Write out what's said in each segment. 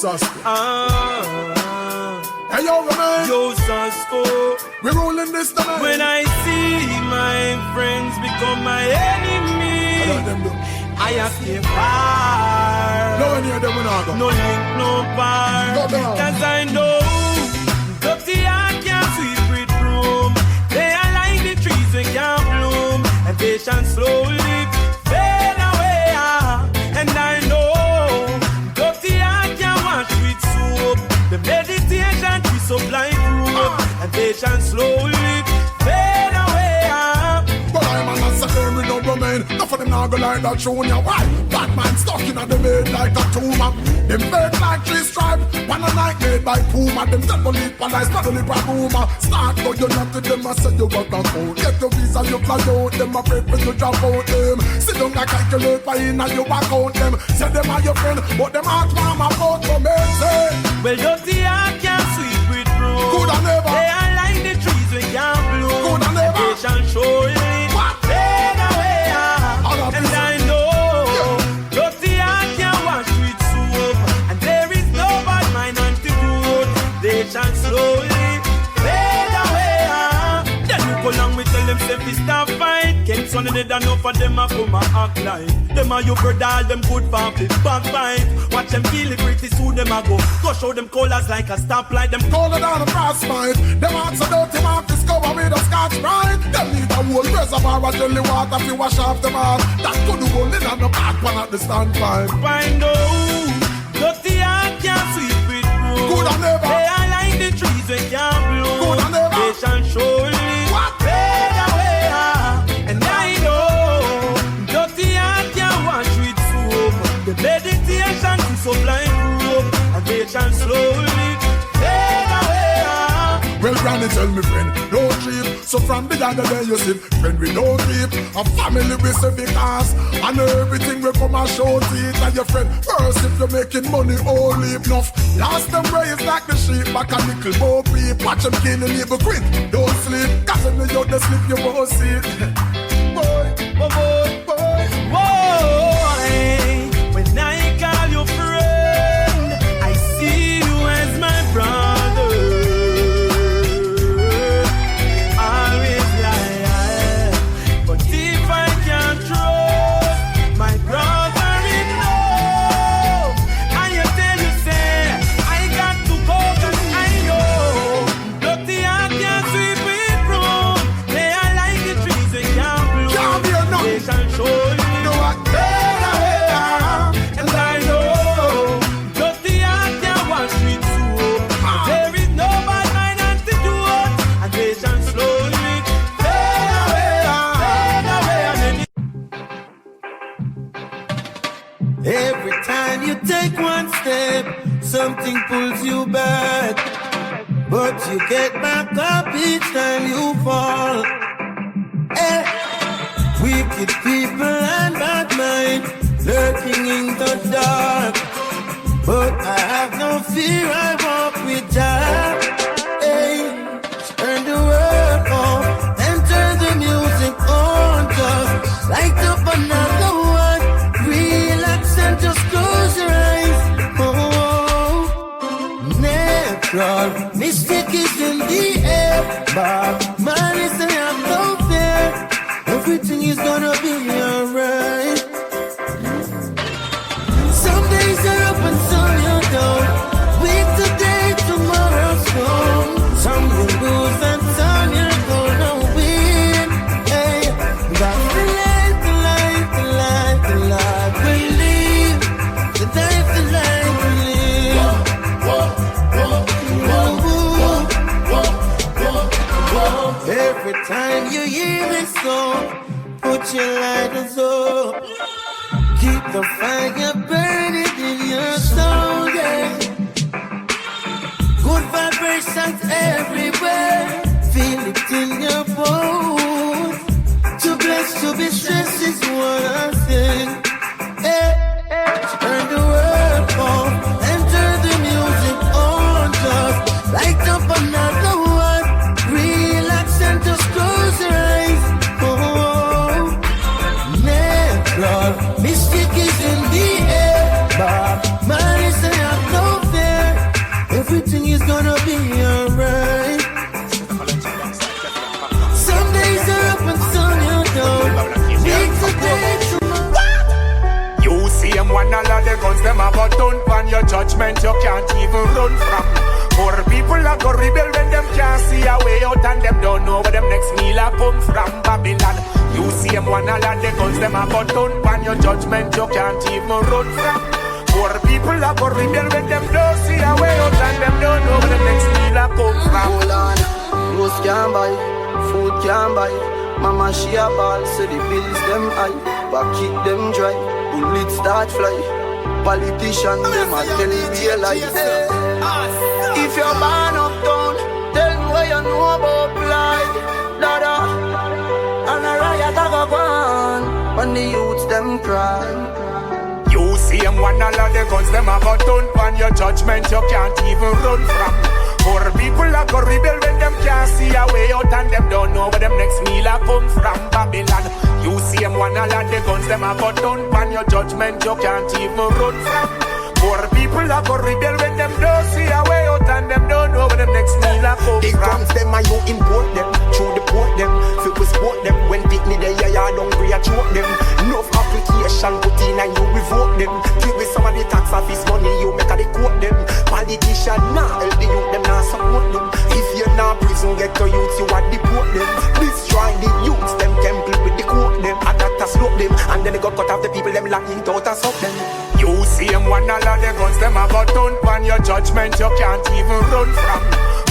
Sasko. Hey, yo, man. Yo, Sasko. We're rolling this time. When I see my friends become my enemy, I have to far. No one near them when I go. No link, no bar. Cause I know dirty heart can't sweep with broom. They are like the trees we can't bloom, and patience slowly fade away. And I know dirty heart can't wash with soap. The meditation we supply proof, and patience slowly fade away. But I'm an answer with no remain. Enough of them now go like that junior. Why? Batman stuck in the bed like a tumor. Them fake like three stripes. One a night made by Puma. Them devil leap and I start to leap a rumor. Start go you not to them I say you got that phone. Get your visa you fly out. Them afraid when you drop out them. Sit down and calculate by in and you back out them. Say them are your friend but them heart mama out for me. Say well dirty heart can't sweep with broom. Coulda never. They are like the trees we can't bloom. Coulda never. Patience surely fade away. And I know dirty heart can't wash with soap, and there is no bad mind antidote. They shall slowly fade away. Then you go along with tell them say we stop fight. Can't son of them enough for them a come a act like them a you brother all them good for flip backbite. Watch them feel it pretty soon them a go show them colors like a stoplight. Them color down a frostbite. Them hearts so dirty mark discover with a Scotch Brite. Them need a whole reservoir of jelly water if you wash off them all. That could hold it on the back pan at the standpipe. Find out dirty heart can't sweep with broom. Coulda never. They are like the trees we can't bloom. Coulda never. They shall surely fade away. And I know dirty heart can't wash with soap. The meditation to supply proof, and they shall slowly fade away. Well, granny tell me friend, don't trip. So from the other day you see, friend we don't trip. A family we say because, and everything we come and show to it and your friend. First if you're making money, all leave enough. Last them raised like the sheep, back a nickel more peep. Watch them killing evil quick, don't sleep. Cause when you out sleep you won't see it. Boy, boy, boy, boy. When I call you friend, I see you as my brother. Every time you take one step, something pulls you back, but you get back up each time you fall. Wicked people and bad minds lurking in the dark, but I have no fear, I walk with Jah. Turn the world off and turn the music on, just light up another one. Relax and just close your eyes. Natural mystic is in the air, but man is I have no fear. Everything is gonna be alright. Some days are up and some you're down. Week today, tomorrow's gone. Some you lose and some you're gonna win. Hey, that's the life, the life, the life, the life we live. The life, the life we live. Every time you hear this song, put your lighters up. Keep the fire burning in your soul, yeah. Good vibrations everywhere. Feel it in your bones. Too blessed to be stressed is what I say. Turn the world off and turn the music on. Just light up another one. Relax and just close your eyes. Natural mystic is in the air, but man is I have no fear. button on your judgment you can't even run from. Poor people are go rebel when them can't see a way out and them don't know where them next meal a come from. Babylon, you see them one all of the guns them a button on your judgment you can't even run from. Poor people are go rebel when them don't see a way out and them don't know where them next meal a come from. Hold on, clothes can't buy, food can't buy. Mama she a ball, so the bills them high. Pocket them dry, bullets start fly. Politician them a tell you be a lie. If you're born uptown, tell me what you know about blight. Dada, and a riot a go on when the youths them cry. You see them one all of the guns them a button on your judgment you can't even run from. Poor people are go rebel when them can't see a way out and them don't know where them next meal a come from. Babylon, you see them one all of the guns them a button on your judgment you can't even run from. Poor people are go rebel when them don't see a way out and them don't know where them next meal a come the from. guns them and you import them, through the port them. Fit we sport them, when picnic they ya don't agree a choke them. Enough application put in and you revoke them. Give with some of the tax office money you make a the quote them. Politician now help the youth them now support them. If you're not prison get to youths you want deport them. Destroy the youths them temple with the quote them. And that slope them and then they got cut off the people them lock it out and stop them. You see them one all of the guns them a button on your judgment you can't even run from.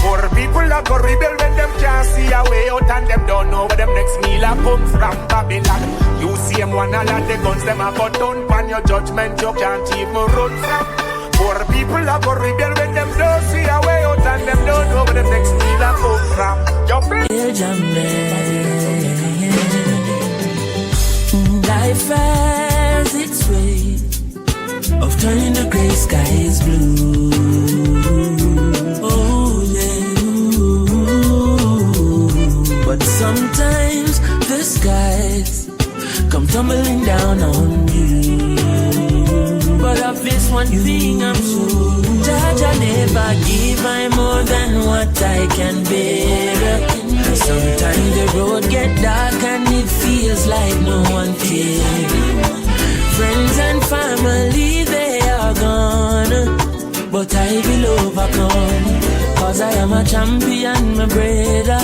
Poor people are go rebel when them can't see a way out and them don't know where them next meal a come from. Babylon, you see them one all of the guns them a button on your judgment you can't even run from. Poor people are go rebel when them don't see a way out and them don't know where them next meal a come from. Life has its way of turning the grey skies blue. Oh yeah. But sometimes the skies come tumbling down on you. But of this one thing I'm sure, Jah never give I more than what I can bear. Sometimes the road get dark and it feels like no one cares. Friends and family, they are gone, but I will overcome. Cause I am a champion, my brother.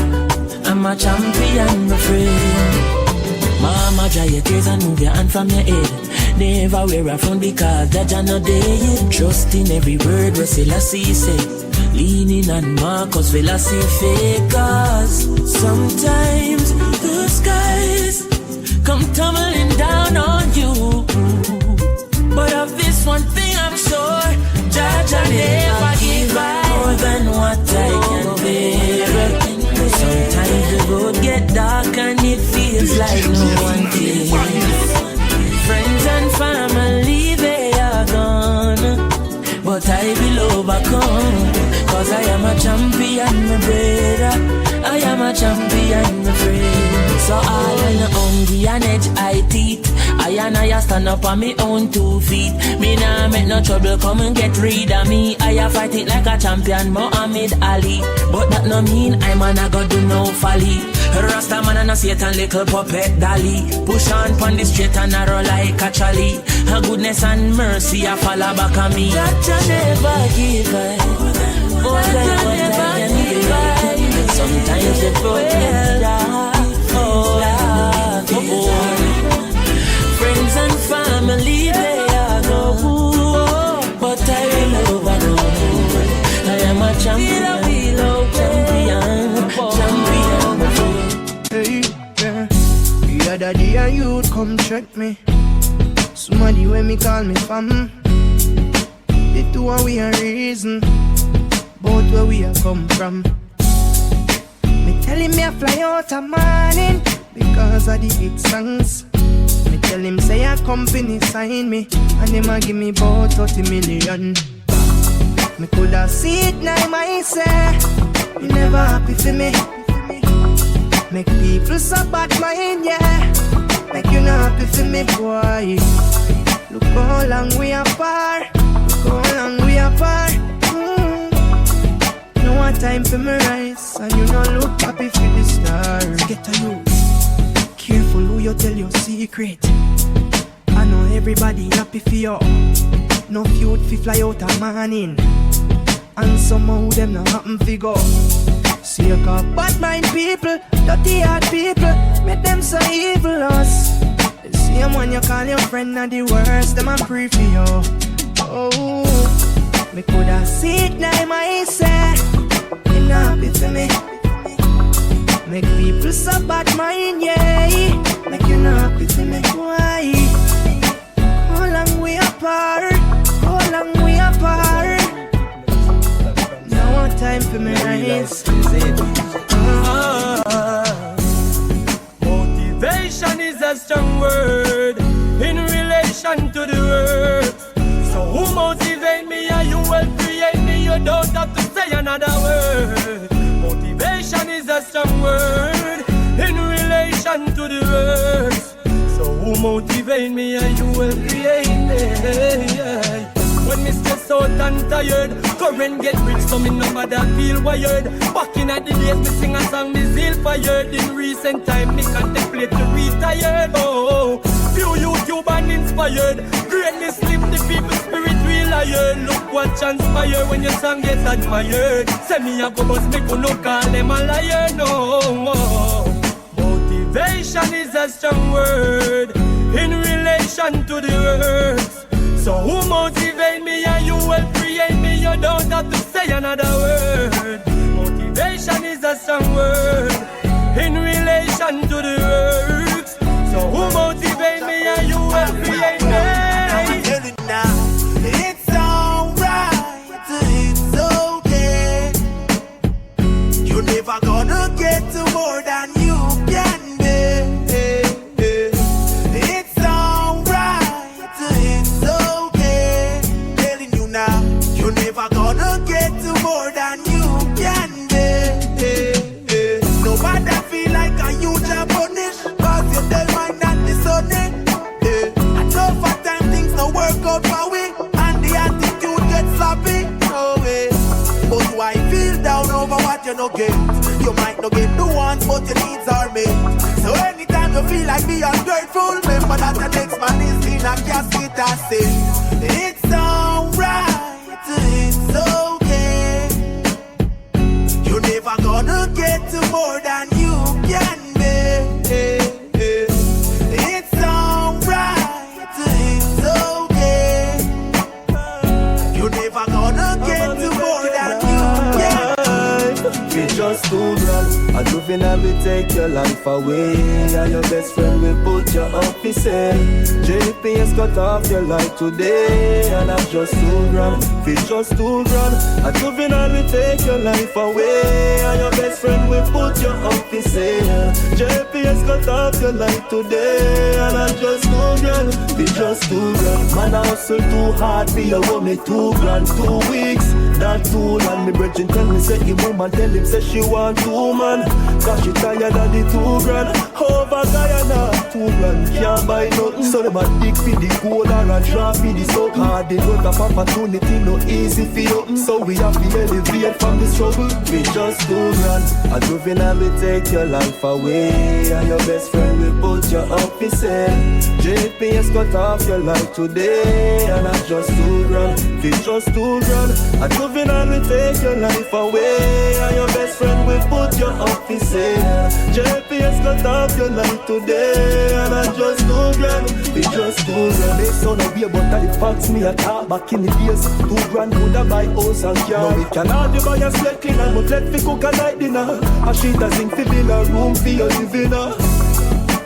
I'm a champion, my friend. Mama, dry your tears and move your hand from your head. Never wear a phone because Jah no day. Trust in every word what Selassie say. Leaning on Marcus Velasquez. Cause sometimes the skies come tumbling down on you. But of this one thing I'm sure, Jah never give I more than what I can bear. Sometimes the road get dark and it feels like no one cares. Friends and family, they are gone, but I will overcome. Cause I am a champion, my brother. I am a champion, my friend. So all when I'm hungry and edge I teeth, I stand up on me own 2 feet. Me nah make no trouble, come and get rid of me. I fight it like a champion, Muhammad Ali. But that no mean I'm a go do no folly. Rasta man and a Satan little puppet dolly. Push on pon the straight and narrow like a trolley. Her goodness and mercy I follow back on me. Jah never give I more than what I can give. Sometimes the road get dark. Friends and family, they are gone, but I will overcome. I am a champion, champion. Hey, yeah. The other day a youth come check me. Somebody when me call me fam. The two are we a reason, both where we a come from. Me tell him me a fly out a morning because of the hit songs. Me tell him say a company sign me and him a give me about 30 million. Me coulda see it now myself. You never happy for me. Make people so bad mind, yeah. Make you not happy for me, boy. Look how long we apart. Look how long we apart. No one time for me rise, and you don't look happy for the stars. Get a youth. Careful who you tell your secret. I know everybody happy for you. No feud fi fly out a morning, and somehow them not happen fi go. See you got bad mind people, dirty heart people, make them so evil us. The same one you call your friend and the worst, them a pray for you. Oh, me coulda see it now myself. You not happy for me. Make people so bad mind, yeah. Make you not happy for me. Why? How long we apart? How long we apart? No time for me rise. Motivation is a strong word in relation to the words. So who motivate me and you will create me? You don't have to say another word. Motivation is a strong word in relation to the words. So who motivate me and you will create me? When me stress out and tired, current get rich so me no matter feel wired. Back in the days me sing a song me zeal fired. In recent time me contemplate to retire. Oh, few YouTube and inspired. Greatness lift the people's spirit real iron. Look what transpire when your song gets admired. Say me a go bust me could no call them a liar. No, motivation is a strong word in relation to the words. So who motivate me and you will create me? You don't have to say another word. Motivation is a strong word in relation to the words. So who motivate me and you will create me? I'm telling you now, it's alright, it's okay. You're never gonna get to more than you can be. More than you can be. Nobody feel like a huge punish, cause you tell mine that this on it. I know for time things no work out for we, and the attitude gets sloppy. No way. But why feel down over what you no get? You might not get the ones, but your needs are met. So anytime you feel like me ungrateful, remember that the next man is in a casket and say, it's alright, it's okay. You're never gonna get to more than you can be. It's alright, it's okay. You're never gonna get to more than you can be. We just too grand. A juvenile will take your life away, and your best friend will put you up his head. JPS cut off your life today, and I'm just too grand. Feel just too grand. A juvenile will take your life away, and your best friend will put you up his head. JPS cut off your life today, and I'm just too grand. Feel just too grand. Man, I hustle too hard for your woman, 2 grand, 2 weeks. That too long. Me brethren tell me say the woman tell him say she want 2 man. Cause she tired of the 2 grand. Over Guyana, 2 grand can't buy nothing. So them a dig for the gold or a draw for the soap. Hard they don't have opportunity, no easy for you. So we have to elevate from the struggle. We just 2 grand. A juvenile will take your life away, and your best friend will put you up his head. JPS cut off your life today, and I'm just 2 grand. We just 2 grand. A juvenile will take your life away, and your best friend will put you up his head. JPS cut off your life today, and I just 2 grand. It's just 2 grand. They sound a way, but the facts me a talk back in the days. 2 grand woulda buy house and car. Now we can hardly buy a sled cleaner, but let me cook a night dinner. A sheet a zinc fi build a room for your living.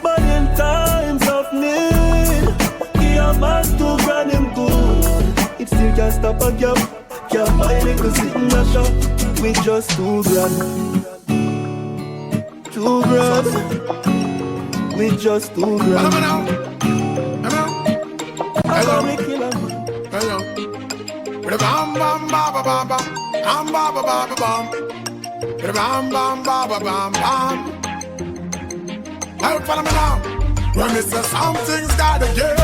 But in times of need, give a man 2 grand him good. It still can't stop a gap. Can't buy little sit in a shop with just 2 grand. 2 grand. With just 2 grand. Hello. Hello. Bam bam ba ba ba bam. Bam ba ba ba ba bam. Bam bam ba ba bam bam. Hey, follow me now. When me say something's gotta give.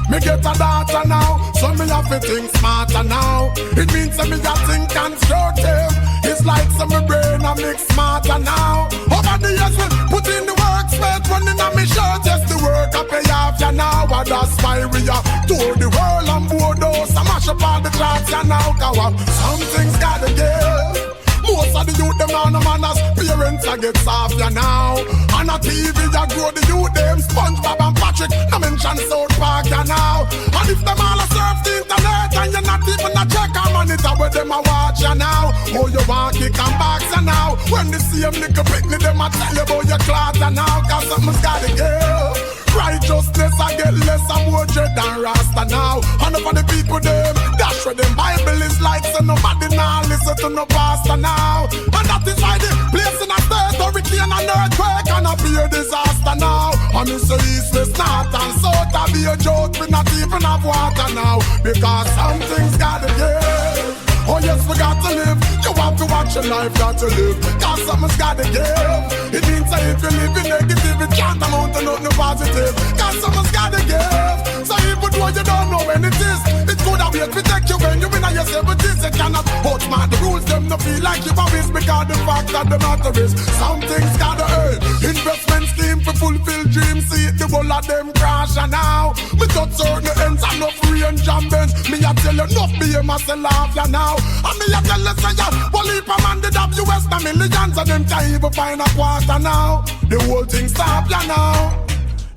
Me get a daughter now, so me have to think smarter now. It means that me a think constructive. It's like some me brain a mix smarter now. Over the years we put in the work, sweat running on me shirt. Just the work I pay off ya now. And that's why we are tour the world and board those mash up all the charts and now go up. Something's gotta give. Most of the youth, them are no manners. Parents are get soft ya now. On a TV, ya grow the youth, them SpongeBob and Patrick. No mention South Park ya now. And if them all a surf the internet and you're not even a check a monitor where them a watch ya now. Oh, you want kick and box ya now. When the same little picnic, them a tell you about your cloth ya now. Cause something's gotta give. Righteousness I get less and more dread than Rasta now. And for the people them, that's where them Bible is like. So nobody now listen to no pastor now. And that is why the place in a state hurricane and earthquake and a beer disaster now. And it's the east, west, north and south. I be a joke, we not even have water now. Because something's gotta give. Oh yes, we got to live. You have to watch your life, got to live. Cause something's gotta give. It means that if you live in negative, it can't amount to nothing positive. Cause something's gotta give. So even though you don't know when it is, it's good that we protect you when you win at your 70s. You cannot outsmart the rules, them to feel like you've always because the fact that the matter is something's gotta earn. Investment scheme for fulfill dreams. See it, the whole of them crash and now. We touch certain ends and enough range and bends. Me I tell you enough be a muscle off ya now. And me a tell you say ya, well if a man did have US the millions and them can't even find a quarter now. The whole thing stop ya now.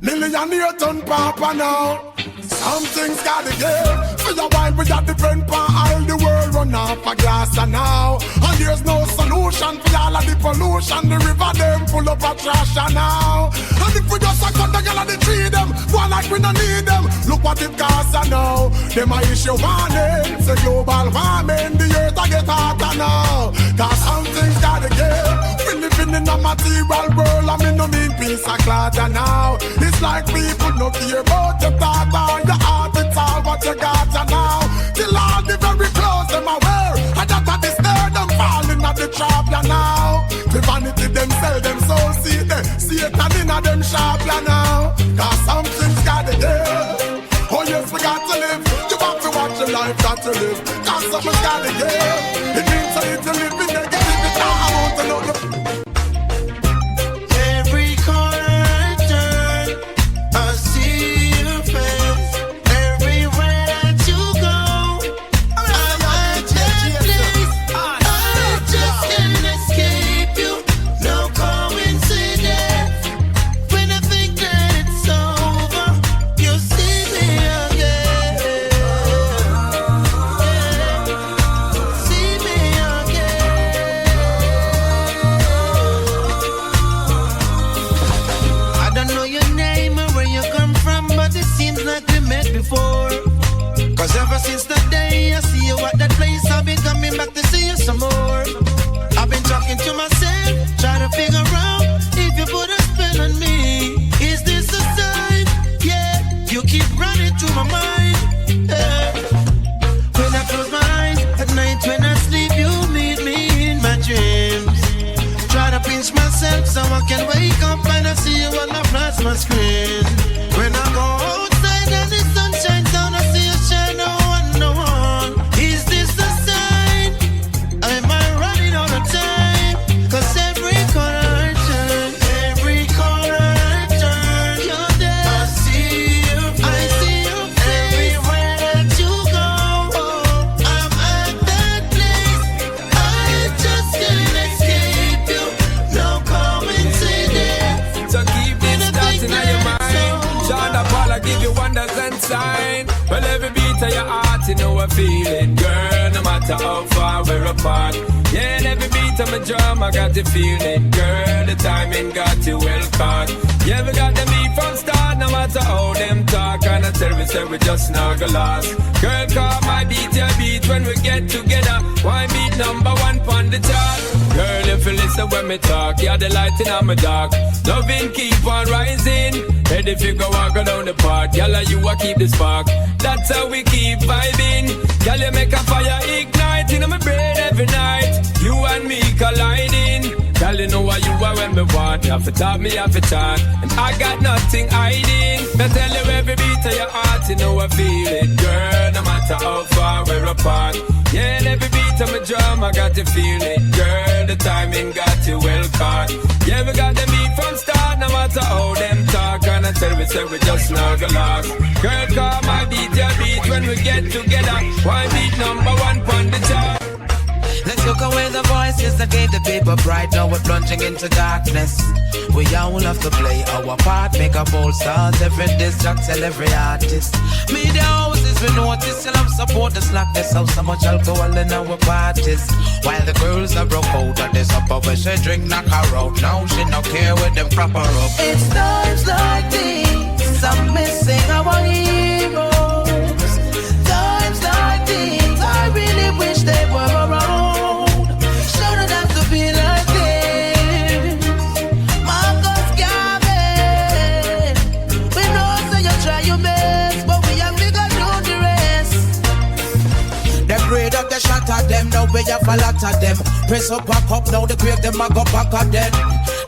Millionaire turn papa now. Something's gotta give. For a while we got different part all the world run off a glass and now. And there's no solution for all of the pollution. The river them full up of trash and now. And if we just cut the girl and the tree them, one like we don't need them. Look what it costs and now. Them a issue warning. Say global warming, the earth a get hotter now. Cause something's gotta give. We living in a material world and me no mean peace a clatter now. It's like people no care about your thought or your heart. It's all what you got now. Till all the very clothes them a wear. And that at the stair them falling at the trap ya now. The vanity them sell them soul see them. Satan in a them shop ya now. Cause something's gotta give. Oh yes we got to live. You have to watch your life got to live. Cause something's gotta give. It means that you live in negativity. I want to know the ever since the day I see you at that place, I've been coming back to see you some more. I've been talking to myself, trying to figure out if you put a spell on me. Is this a sign? Yeah, you keep running through my mind. Yeah. When I close my eyes at night, when I sleep, you meet me in my dreams. Try to pinch myself so I can wake up and I see you on the plasma screen. When I go outside and the sun shines down, I see you shine on. Is this a sign? Am I running all the time? Cause every corner I turn, every corner I turn, you're there. I see you everywhere that you go. I'm at that place. I just can't escape you. No coincidence. So keep this thoughts in your mind. Sean Paul, I give you wonders and signs. Well, every beat of your heart, you know I feel it, girl. No matter how far we're apart. Yeah, and every beat of my drum, I got to feel it, girl. The timing got you well caught. Yeah, we got the beat from start, no matter how them talk. And I tell we say we just not go lost. Girl, call my beat your beat when we get together. Why beat number one on the chart? Girl, if you listen when me talk, you're the light in my dark. Loving keep on rising. Ready if you go walk down the park. Y'all you a keep the spark. That's how we keep vibing. Girl, you make a fire ignite in my brain every night. You and me colliding. Girl, you know what you are when me want. You have to talk, me have to talk. And I got nothing hiding. I tell you every beat of your heart, you know I feel it, girl. No matter how far we're apart. Yeah, and every beat of my drum, I got to feel it, girl. The timing got you well caught. Yeah, we got the beat from start, no matter how them talk. And I tell we say we just not go lost. Girl, call my beat your beat when we get together. Why voices that gave the people pride. Now we're plunging into darkness. We all have to play our part, make a bold stars. Every disc jock tell every artist. Media houses we notice, still have support the slackness. How so much alcohol in our parties. While the girls are broke out of this upper where she drink knock her out. Now she no care with them proper up. It's times like these I'm missing our heroes. Times like these I really wish they were around. Shouldn't have to be like this. Marcus Garvey, we know so you try your best, but we have figured out the rest. Them grade up the shot at them, now we have a lot of them. Press up, back up, now the grave them a go back at them.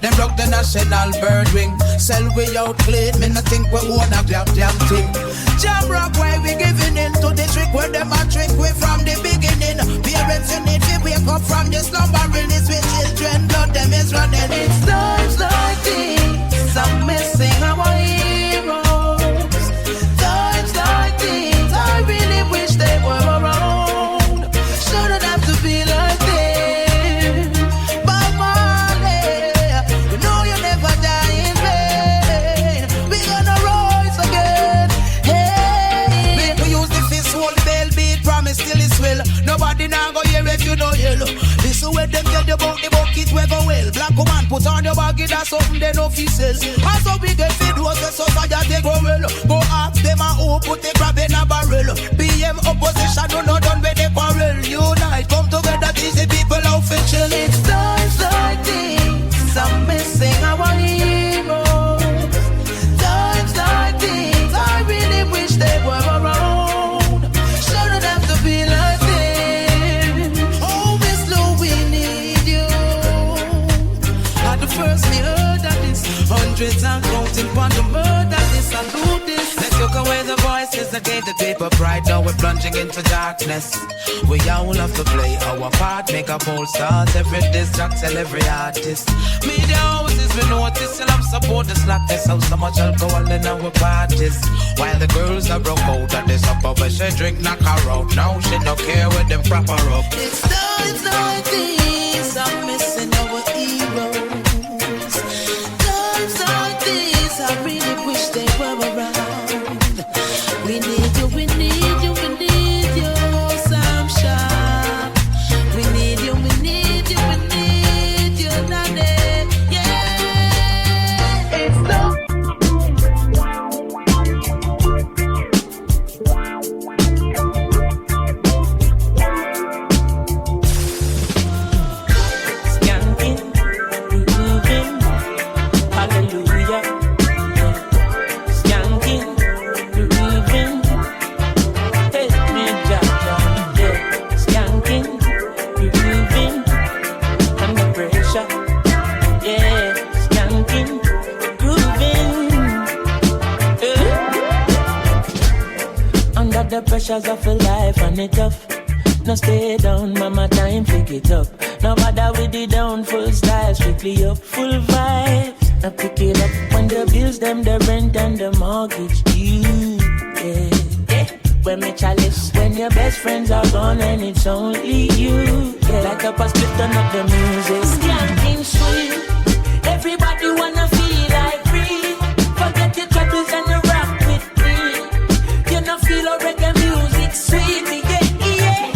Them broke the national bird wing. Sell we out clean, me no think we own a damn thing. Jam rock why we giving in to the trick where them a trick we from the beginning. Parents you need to wake up from this slumbering. It's with children, blood them is running. It's times like these I'm missing our heroes. Times like these I really wish they were around. Shouldn't have to be like this. But Marley, we know you never die in vain. We gonna rise again. Hey, make we use the fist, hold the bell, beat, promise till it's well. Nobody now go hear if you know yellow. This is where them tell you about the bucket we go well. Black woman put on your baggy, that's something they no fi sell. And so we get feed was the society go well. Go ask them and who put the crab in a barrel. BM opposition do not done with the quarrel. Unite, come together, teach the people how to chill. It's times like these I'm missing our heroes. Times like these I really wish they were around. Shouldn't have to be like this. Oh, Miss Lou, we need you. At the first me heard that this hundreds and counting on the murder. This and do this. Let's look away the voices that gave the people pride. Now we're plunging into darkness. We all have to play our part, make a bold stars. Every disc jock tell every artist. Media houses we notice, still have support the slackness. How so much alcohol in our parties. While the girls are broke out of this upper where she drink knock her out. Now she no care with them proper up. It's times like these I'm missing our heroes. Times like these I really wish they were around. We need you, we need you, we need you, Sam Sharp. We need you, we need you, we need you, Nane. Yeah, it's the Skanking, grooving, hallelujah. Skanking, grooving, help me, Jah, yeah. Skanking, grooving, under pressure, yeah. Skanking, grooving, under the pressures of a life and it tough. No stay down, mama, time pick it up. No bother with the down, full style, strictly up, full vibes. I pick it up when the bills, them, the rent and the mortgage due. Yeah, yeah. When me chalice, when your best friends are gone and it's only you. Yeah, like up a split, turn up the music. Skanking sweet, everybody wanna feel like free. Forget your troubles and you rock with me. You know feel a reggae music sweet, yeah.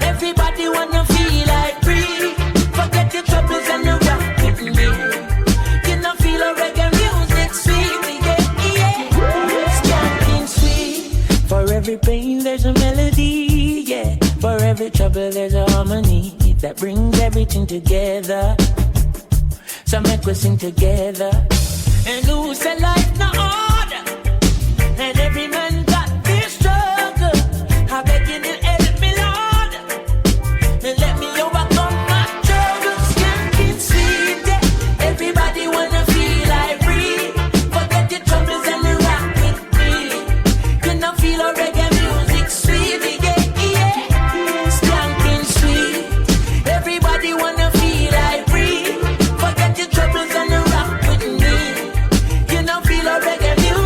Everybody wanna feel like free. Forget your troubles and you rock with me. You know feel a reggae music sweet, yeah, yeah. Skanking sweet. For every pain there's a melody, yeah. For every trouble there's a harmony that brings everything together. So make we sing together. And who say life no order? And every man got this struggle. I beg you to help me, Lord, and let me overcome my troubles. Skanking sweet, yeah. Everybody wanna feel like free. Forget your troubles and you rock with me. You know feel a reggae music sweet, yeah, yeah. Skanking sweet. Everybody wanna feel like free. Forget your troubles and you rock with me. You know feel a reggae music.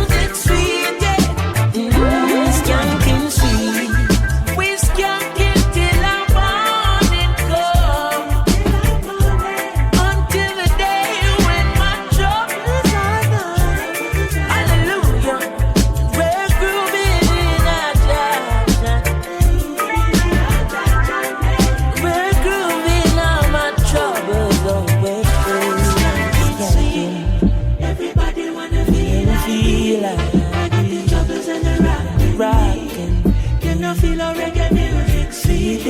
know feel a reggae music sweet.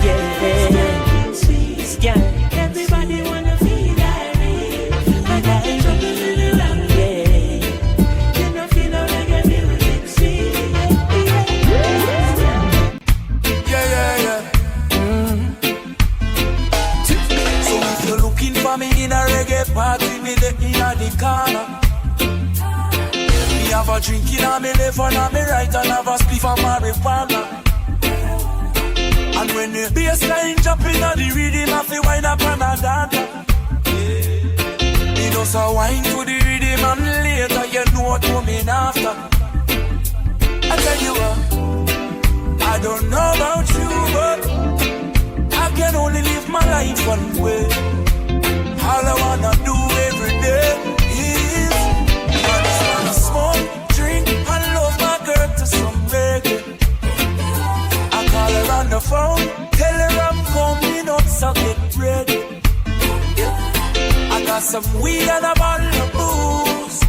Yeah, sweet. Yeah, everybody wanna feel like me. And I trouble in the wrong way. You know feel a reggae music sweet. Yeah. So if you're looking for me in a reggae party, me there in the corner. Me have a drink in my left and on my right, and have a spliff of marijuana. And when the bassline jumping on the rhythm, I feel wine up and a dance. Me just a wine to the rhythm, and later you know what coming after. I tell you what, I don't know about you, but I can only live my life one way. All I wanna do every day is I just wanna smoke, drink, and love my girl to some reggae. I call her on the phone, tell her I'm coming up, so get ready. I got some weed and a bottle of booze.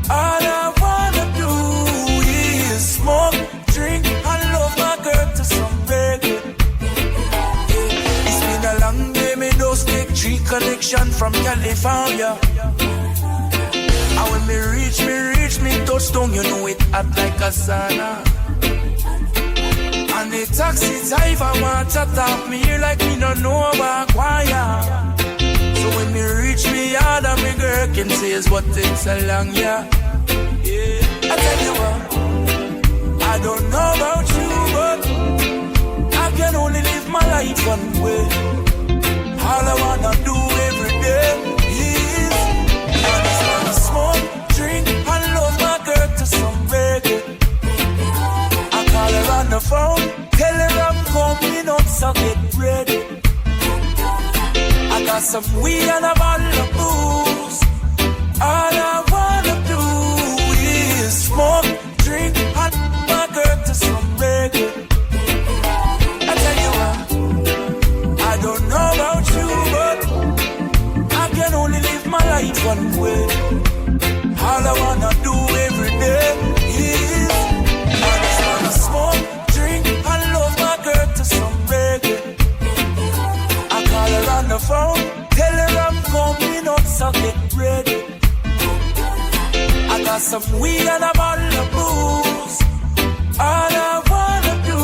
All I wanna do is smoke, drink, and love my girl to some reggae. It's been a long day, me those take tree connection from California. And when me reach me touchdown, you know it hot like a sauna. And the taxi driver want to talk me here like me don't know about choir. So when me reach me yard and me girl can say is what takes so long, yeah. I tell you what, I don't know about you, but I can only live my life one way. All I wanna do every day is I just wanna smoke, drink, and love my girl to some reggae. I call her on the phone, tell her I'm coming up, so get ready. I got some weed and a bottle of booze. All I wanna do is smoke, drink, and my girl to some reggae. I tell you what, I don't know about you, but I can only live my life one way. All I wanna do every day is I just wanna smoke, drink, and love my girl to some reggae. I call her on the phone, tell her I'm coming up, so get ready. I got some weed and a bottle of booze. All I wanna do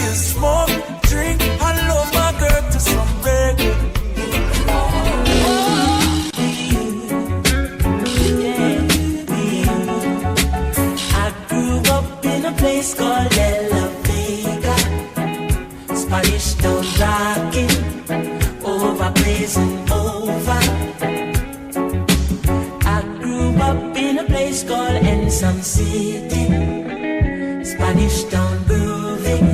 is smoke, drink, and love my girl to some reggae. I grew up in a place called Jah Vega, Spanish town rocking, over blazing over. I grew up in a place called Ensom City, Spanish town grooving,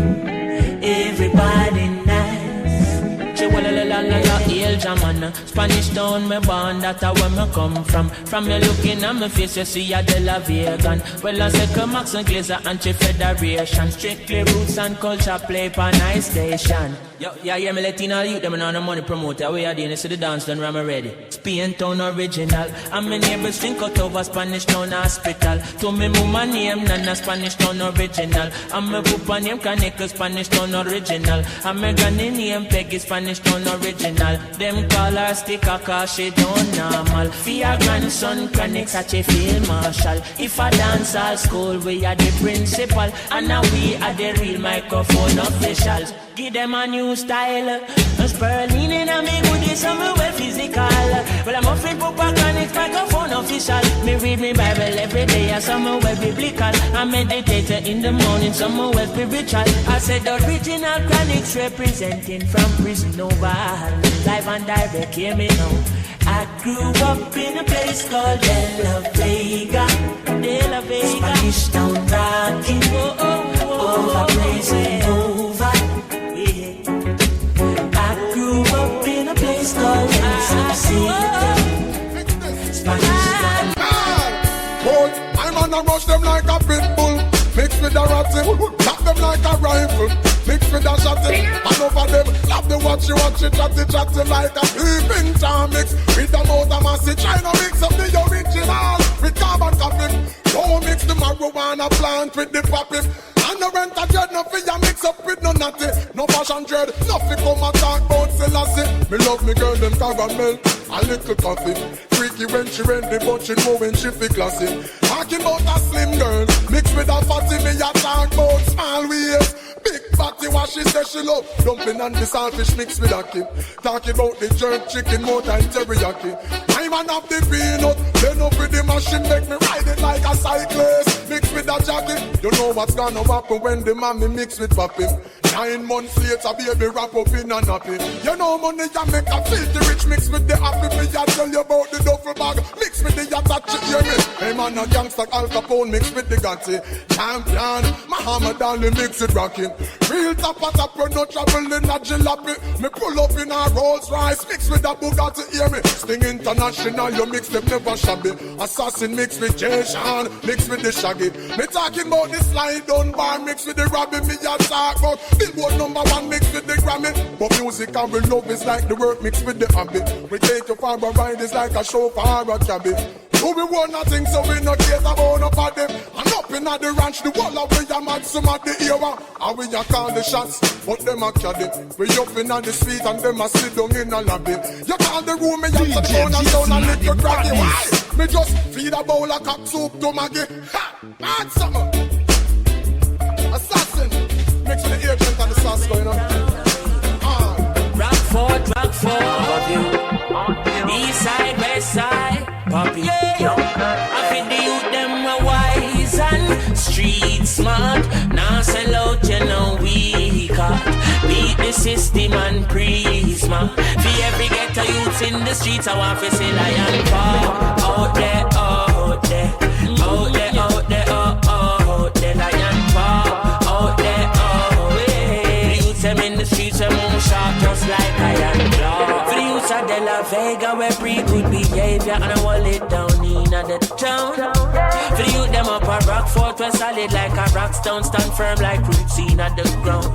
everybody nice. Spanish town, me born, that's where me come from. From me looking at my face, you see a De La Vegan. Well, I say Max and Glazer, anti-federation. Strictly roots and culture play for nice station. Yo, yeah, me Latino youth, them on the money promoter. We are doing this to the dance, done ram ready. Spain town original. And my neighbors drink out over Spanish town hospital. To me mama name, Nana Spanish town original. And my papa name Kaneka Spanish town original. And my granny name Peggy Spanish town original. Them call her sticker cause she don't normal. For a grandson Kaneka such a field marshal. If I dance all school, we are the principal. And now we are the real microphone officials. Give them a new style. No spurling in a me goodies, some well physical. Well, I'm offering Papa Connect microphone official. Me read me Bible every day, and some well biblical. I meditate in the morning, some well spiritual. I said the original Chronics representing from prison over. Live and direct, hear me now. I grew up in a place called De La Vega. De La Vega. Spanish town rocking, over blazing over. I grew up in a place called Ensom City, Spanish town. Boy, I'm on a rush them like a pit bull. Mix with a ratty, tap them like a rifle. Mix with a shotty, and over them love the watchy, chatty like a peeping Tom mix. With a motor massy, trying to mix up the original with carbon copy. Don't mix the marijuana plant with the poppy. And no rent a dread, no fear mix up with no natty. No fashion dread, nothing come and talk about Selassie. Me love me girl, them caramel, a little coffee. Freaky when she ready, but she know when she feel classy. Talking about a slim girl, mixed with a fatty, me a talk about small waist. Big fatty, what she say she love. Dumpling and the saltfish mixed with a kid. Talking about the jerk chicken, more than teriyaki. My man have the peanut, then up with the machine, make me ride it like a cyclist. Mixed with a jacket, you know what's gonna happen when the mommy mix with papi. 9 months later, baby wrap up in a nappy. You know money can make a filthy rich mix with the happy. Me I tell you about the duffel bag, mix with the yatta, hear me. Hey man, a gangster Al Capone mixed with the Gotti. Champion, Muhammad Ali mix with rockin'. Real top, we no trouble in a jalopy. Me pull up in a Rolls Royce, mix with a Bugatti, hear me. Sting International, you mix them never shabby. Assassin mix with Jay Sean, mix with the Shaggy. Me talking about the slide down bar, mix with the Robbie. Me a talk about Billboard #1 mix with the Grammy. But music and we love is like the work mixed with the hobby. We take you for a ride, it's like a show for a cabby. Do we want nothing, so we no care about no body. And up in the ranch, the wall of we a mad some of the era. And we a call the shots, but them a caddy. We up in the street and them a sit down in a lobby. You call the room, me a sit down and down and little craggy. Why? Me just feed a bowl of cock soup to Maggie. Ha! Hard summer. Assassin. Mix with the agent and the sauce going on. Rockford, east side, west side, poppy. I feel the youth them are wise and street smart. Now sell out, you know we got beat the system and prisma. For every ghetto youths in the streets, I want to see lion paw. Out there, out there, out there, out there, out there, lion paw. Out there, out there. The youths them in the streets, they move sharp just like iron claw. For the youths of De La Vega, where pre good behavior and I hold it down in the town. For the youth them up a Rockfort, we're solid like a rock stone, stand firm like roots in the ground.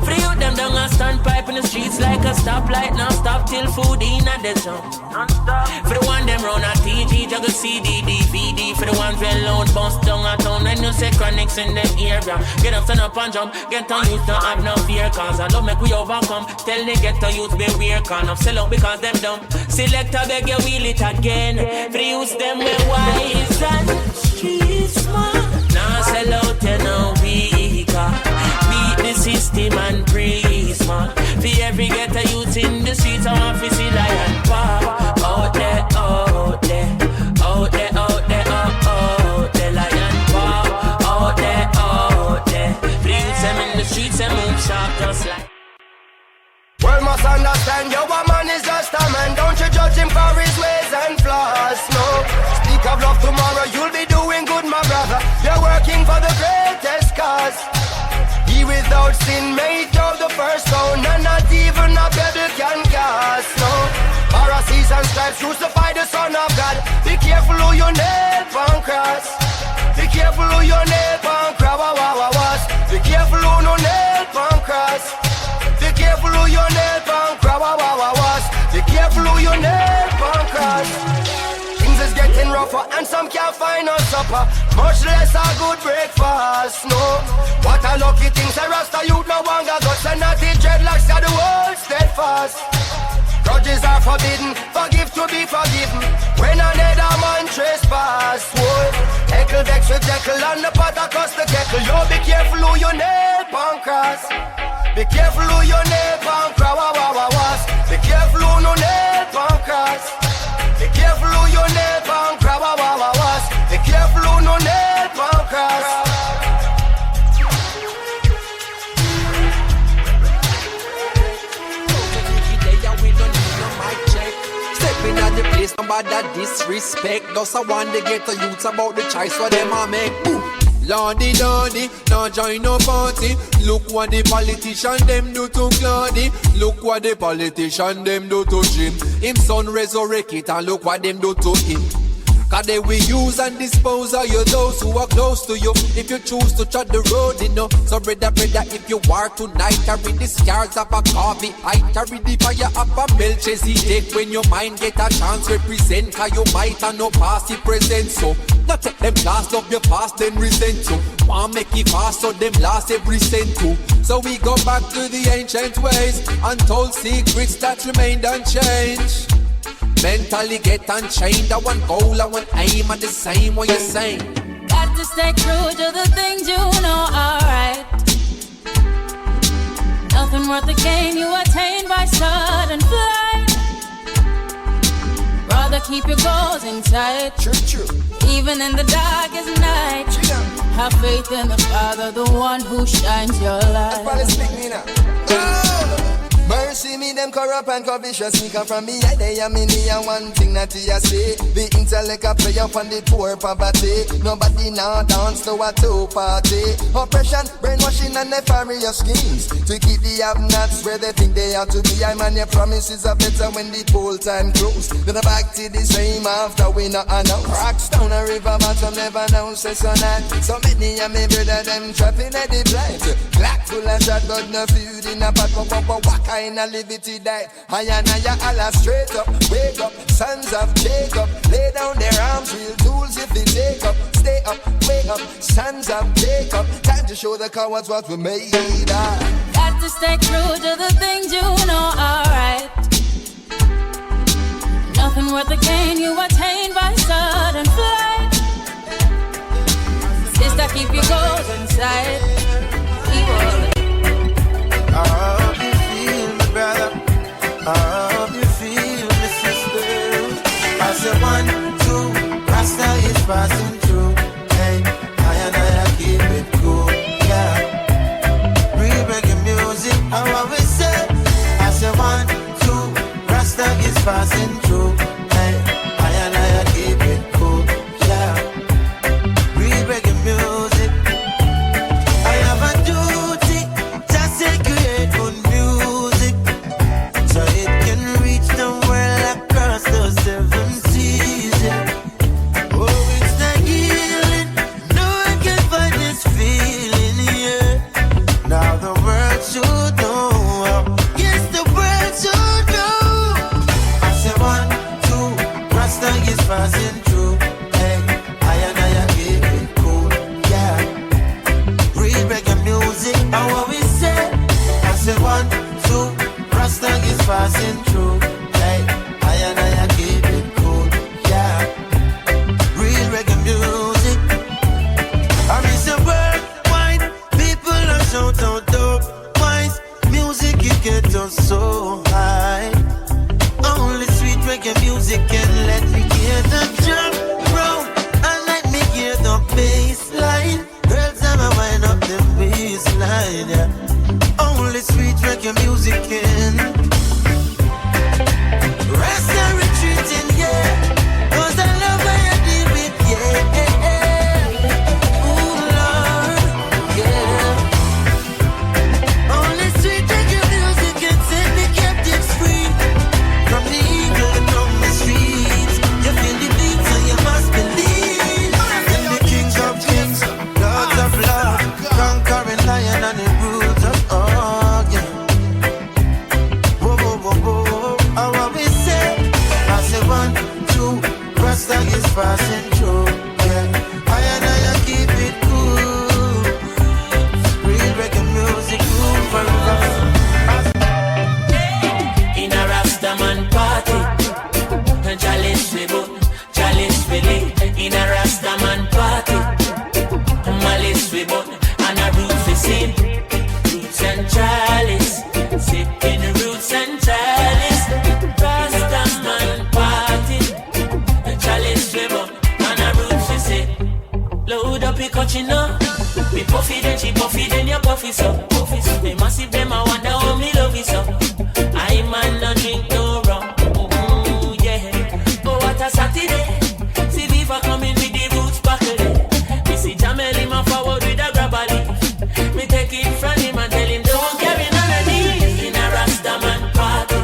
For the youth them down a standpipe in the streets like a stoplight, now stop till food in the zone. For the one them round a TG, juggle CD, DVD. For the ones well loud, bounce down a town, and you say chronics in the area. Get up, stand up and jump, get on youth, don't have no fear, cause I love make we overcome. Tell the get on youth, beware, can't have sell out because them dumb. Select a beg you wheel it again. For the youth them we wise and street smart. Now sell out, you know we got beat the system and prisma. For every ghetto youth in the streets, I want to see lion paw. Out there, out there, out there, out there, out there, lion paw. Out there, out there. For the youths them in the streets, they move sharp just like. Well, must understand your man is just a man. Don't you judge him for his ways and flaws, no. Speak of love tomorrow, you'll be doing good, my brother. You're working for the greatest cause. He without sin made of the first stone, and not even a pebble can cast, no. Pharisees and stripes crucify the Son of God. Be careful who you nail on cross. Be careful who you nail on cross. Be careful who no nail on cross. Be careful who you nail on cross. Be careful who you nail on cross. Things is getting rougher and some can't find no supper, much less a good breakfast, no. What a lucky thing, say Rasta youth no longer guts, and not the dreadlocks are the world steadfast. Grudges are forbidden, forgive to be forgiven. When another man trespass, whoa. Heckle vex with Jekyll and the pot across the kettle. Yo, be careful who you nail on cross. Be careful who you nail on cross. Be careful who no nail on cross. Be careful who you nail on cross. Be careful who no nail on cross. Stepping at the place, nobody that disrespect. Just I want to get the youths about the choice for them I make. Ooh. Lordy, Lordy, now join no party. Look what the politician them do to Claudy. Look what the politician them do to Jim. Him son resurrect it and look what them do to him. Cause they will use and dispose of you, those who are close to you. If you choose to tread the road, you know. So brother, if you war tonight, carry the scars of a coffee. I carry the fire of a Melchizedek. When your mind get a chance, represent. Cause you might have no past, the present. So not take them last of your past, then resent you. Want make it fast, so them last every cent too. So we go back to the ancient ways, untold secrets that remained unchanged. Mentally get unchained, I want goal, I want aim, and the same what you're saying. Got to stay true to the things you know are right. Nothing worth the gain you attain by sudden flight. Rather keep your goals in sight. True. Even in the darkest night. Have faith in the Father, the one who shines your light. Mercy me, them corrupt and covetous sneaker from me. I they am in here, one thing that you say. The intellect a play up on the poor poverty. Nobody now dance to a two-party. Oppression, brainwashing and nefarious schemes to keep the have-nots where they think they ought to be. I man, your promises are better when the poll time close. Then back to the same after we not announce. Rocks down a river bottom, never know say so not. So many of me brother them trapping at the blind. Black full of shot but no food in a pot. What kind of liberty died? I and I Allah straight up. Wake up, sons of Jacob. Lay down their arms, real tools if they take up. Stay up, wake up, sons of Jacob. Time to show the cowards what we made of. Got to stay true to the things you know are right. Nothing worth the gain you attain by sudden flight. Sister, keep your goals inside. I hope you feel me, brother. I hope you feel me, sister. I said 1, 2, Rasta is passing through. Hey, I keep it cool, yeah. Real reggae music, how I will say. I said 1, 2, Rasta is passing through. Hey, I keep it cool, yeah. Real reggae music. I have a duty, just to create good music, so it can reach the world across the 7 seas. Oh, it's the healing, no one can find this feeling here. Now the world should know, yes, the world should know. I said 1, 2, Rasta is passing through. Hey, I keep it cool, yeah. Real reggae music, how we say. I said 1, 2, Rasta is passing through. Hey, I keep it cool, yeah. Real reggae music. I miss a worldwide, people are shout out dope wise. Music it gets us so high. Only sweet reggae music can let me hear the drum roll and let me hear the bass line. Girls have a wind up the baseline, yeah. Only sweet reggae music can. Rest and retreating, yeah. 'Cause I love how you deal with, yeah. Ooh, Lord, yeah. Only sweet reggae music can set the captives free. From the eagle down the streets, you feel the beat so you must believe. In the kings of kings, lords of lords, conquering lion and the roots of all, yeah. Whoa, whoa, whoa, whoa, how what we say? I say 1, 2, Rasta is passing through, yeah. I keep it cool. Real reggae music, cool for us. In a Rastaman party, chalice we boot, chalice we lit. In a Rastaman party, malice we boot, and a roots we sip. Roots and chalice, sipping roots and chalice. Rastaman party, chalice we boot, and a roots we sip. Load up your coaching up. We puffy then she puffy then you puffy so. They massive them I wonder how me love you so. I man no drink no rum. Ooh, yeah. Oh what a Saturday. See Viva coming with the roots buckle. We see Jamel him a forward with a grabber leaf. Me take it from him and tell him don't carry none of these. In a Rastaman party,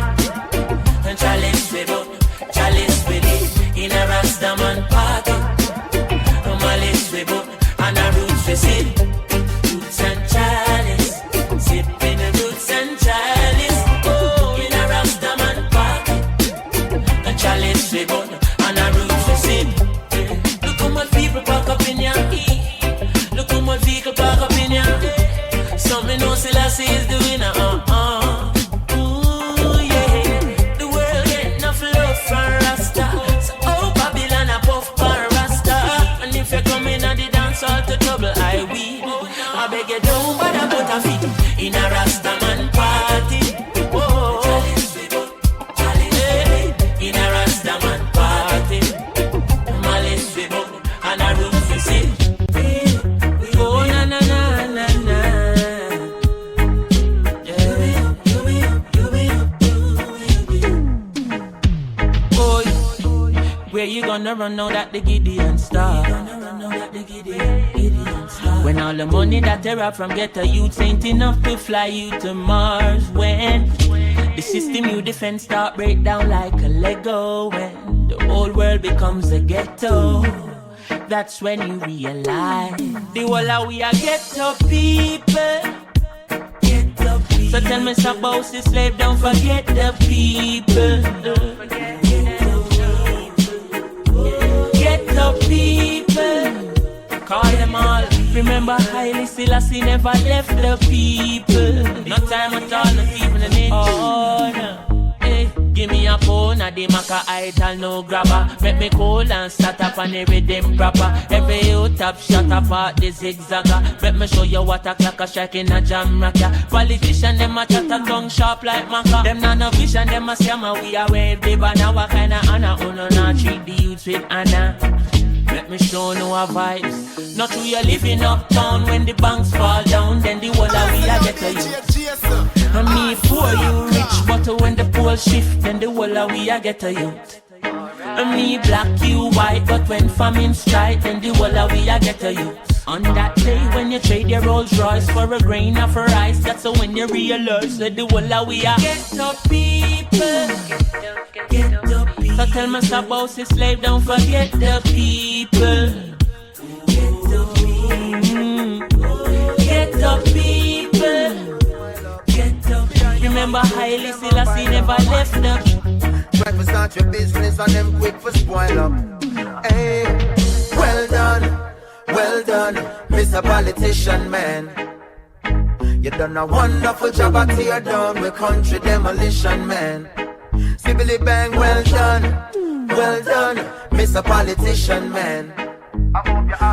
and chalice we bout, chalice we did. In a Rastaman party. sip. Roots and chalice, sipping the roots and chalice. Oh, in a Rastaman party, a chalice we burn and a roots we sip. Look how much people pack up in your heat. Look how much vehicle pack up in your heat. Some me know Selassie is the winner. Ooh yeah, the world get enough love for Rasta. So oh Babylon a puff for Rasta. And if you come in and the dance all to trouble, I will. I beg you don't bother put a feet in a Rastaman party. Oh, in a Rastaman party, malice we book and a roof we sit. Oh na na na na na. Where you gonna run now that the Gideon star? When all the money that they rob from ghetto youths ain't enough to fly you to Mars. When the system you defend start break down like a Lego. When the whole world becomes a ghetto, that's when you realize the whole of we are ghetto people. So tell me some about the slave, don't forget the people. Get the people, call them all. Remember Haile Selassie never left the people. No time at all, not even an inch. Oh no, hey, give me a phone, a the maca idol, no grabber. Make me cool and start up on every rhythm proper. Every you top shot apart the zigzagger. Let me show you what a clock a strike in a jam rocker. Politician them a chat a tongue sharp like maca. Them not no vision, them a scammer. We are wave the banner, what kind of honor? Uno not treat the youths with honor. Let me show no a vibes. Not true you're living uptown. When the banks fall down, then the whole of we a get to you. And me poor you rich, but when the pool shift, then the whole of we a get to you. And me black you white, but when famine strike, then the whole of we a get to you. On that day when you trade your Rolls Royce for a grain of rice, that's when you realize that the whole of we a get up people. Get up people. So tell me about the slave, don't forget the people. Get up people. Get up people. Get up. Remember Haile Selassie never left the. Try to start your business and them quick for spoil up. Hey, well done, Mr. Politician Man. You done a wonderful job at tear down with country demolition, man. Sibbly bang, well done, Mr. Politician Man.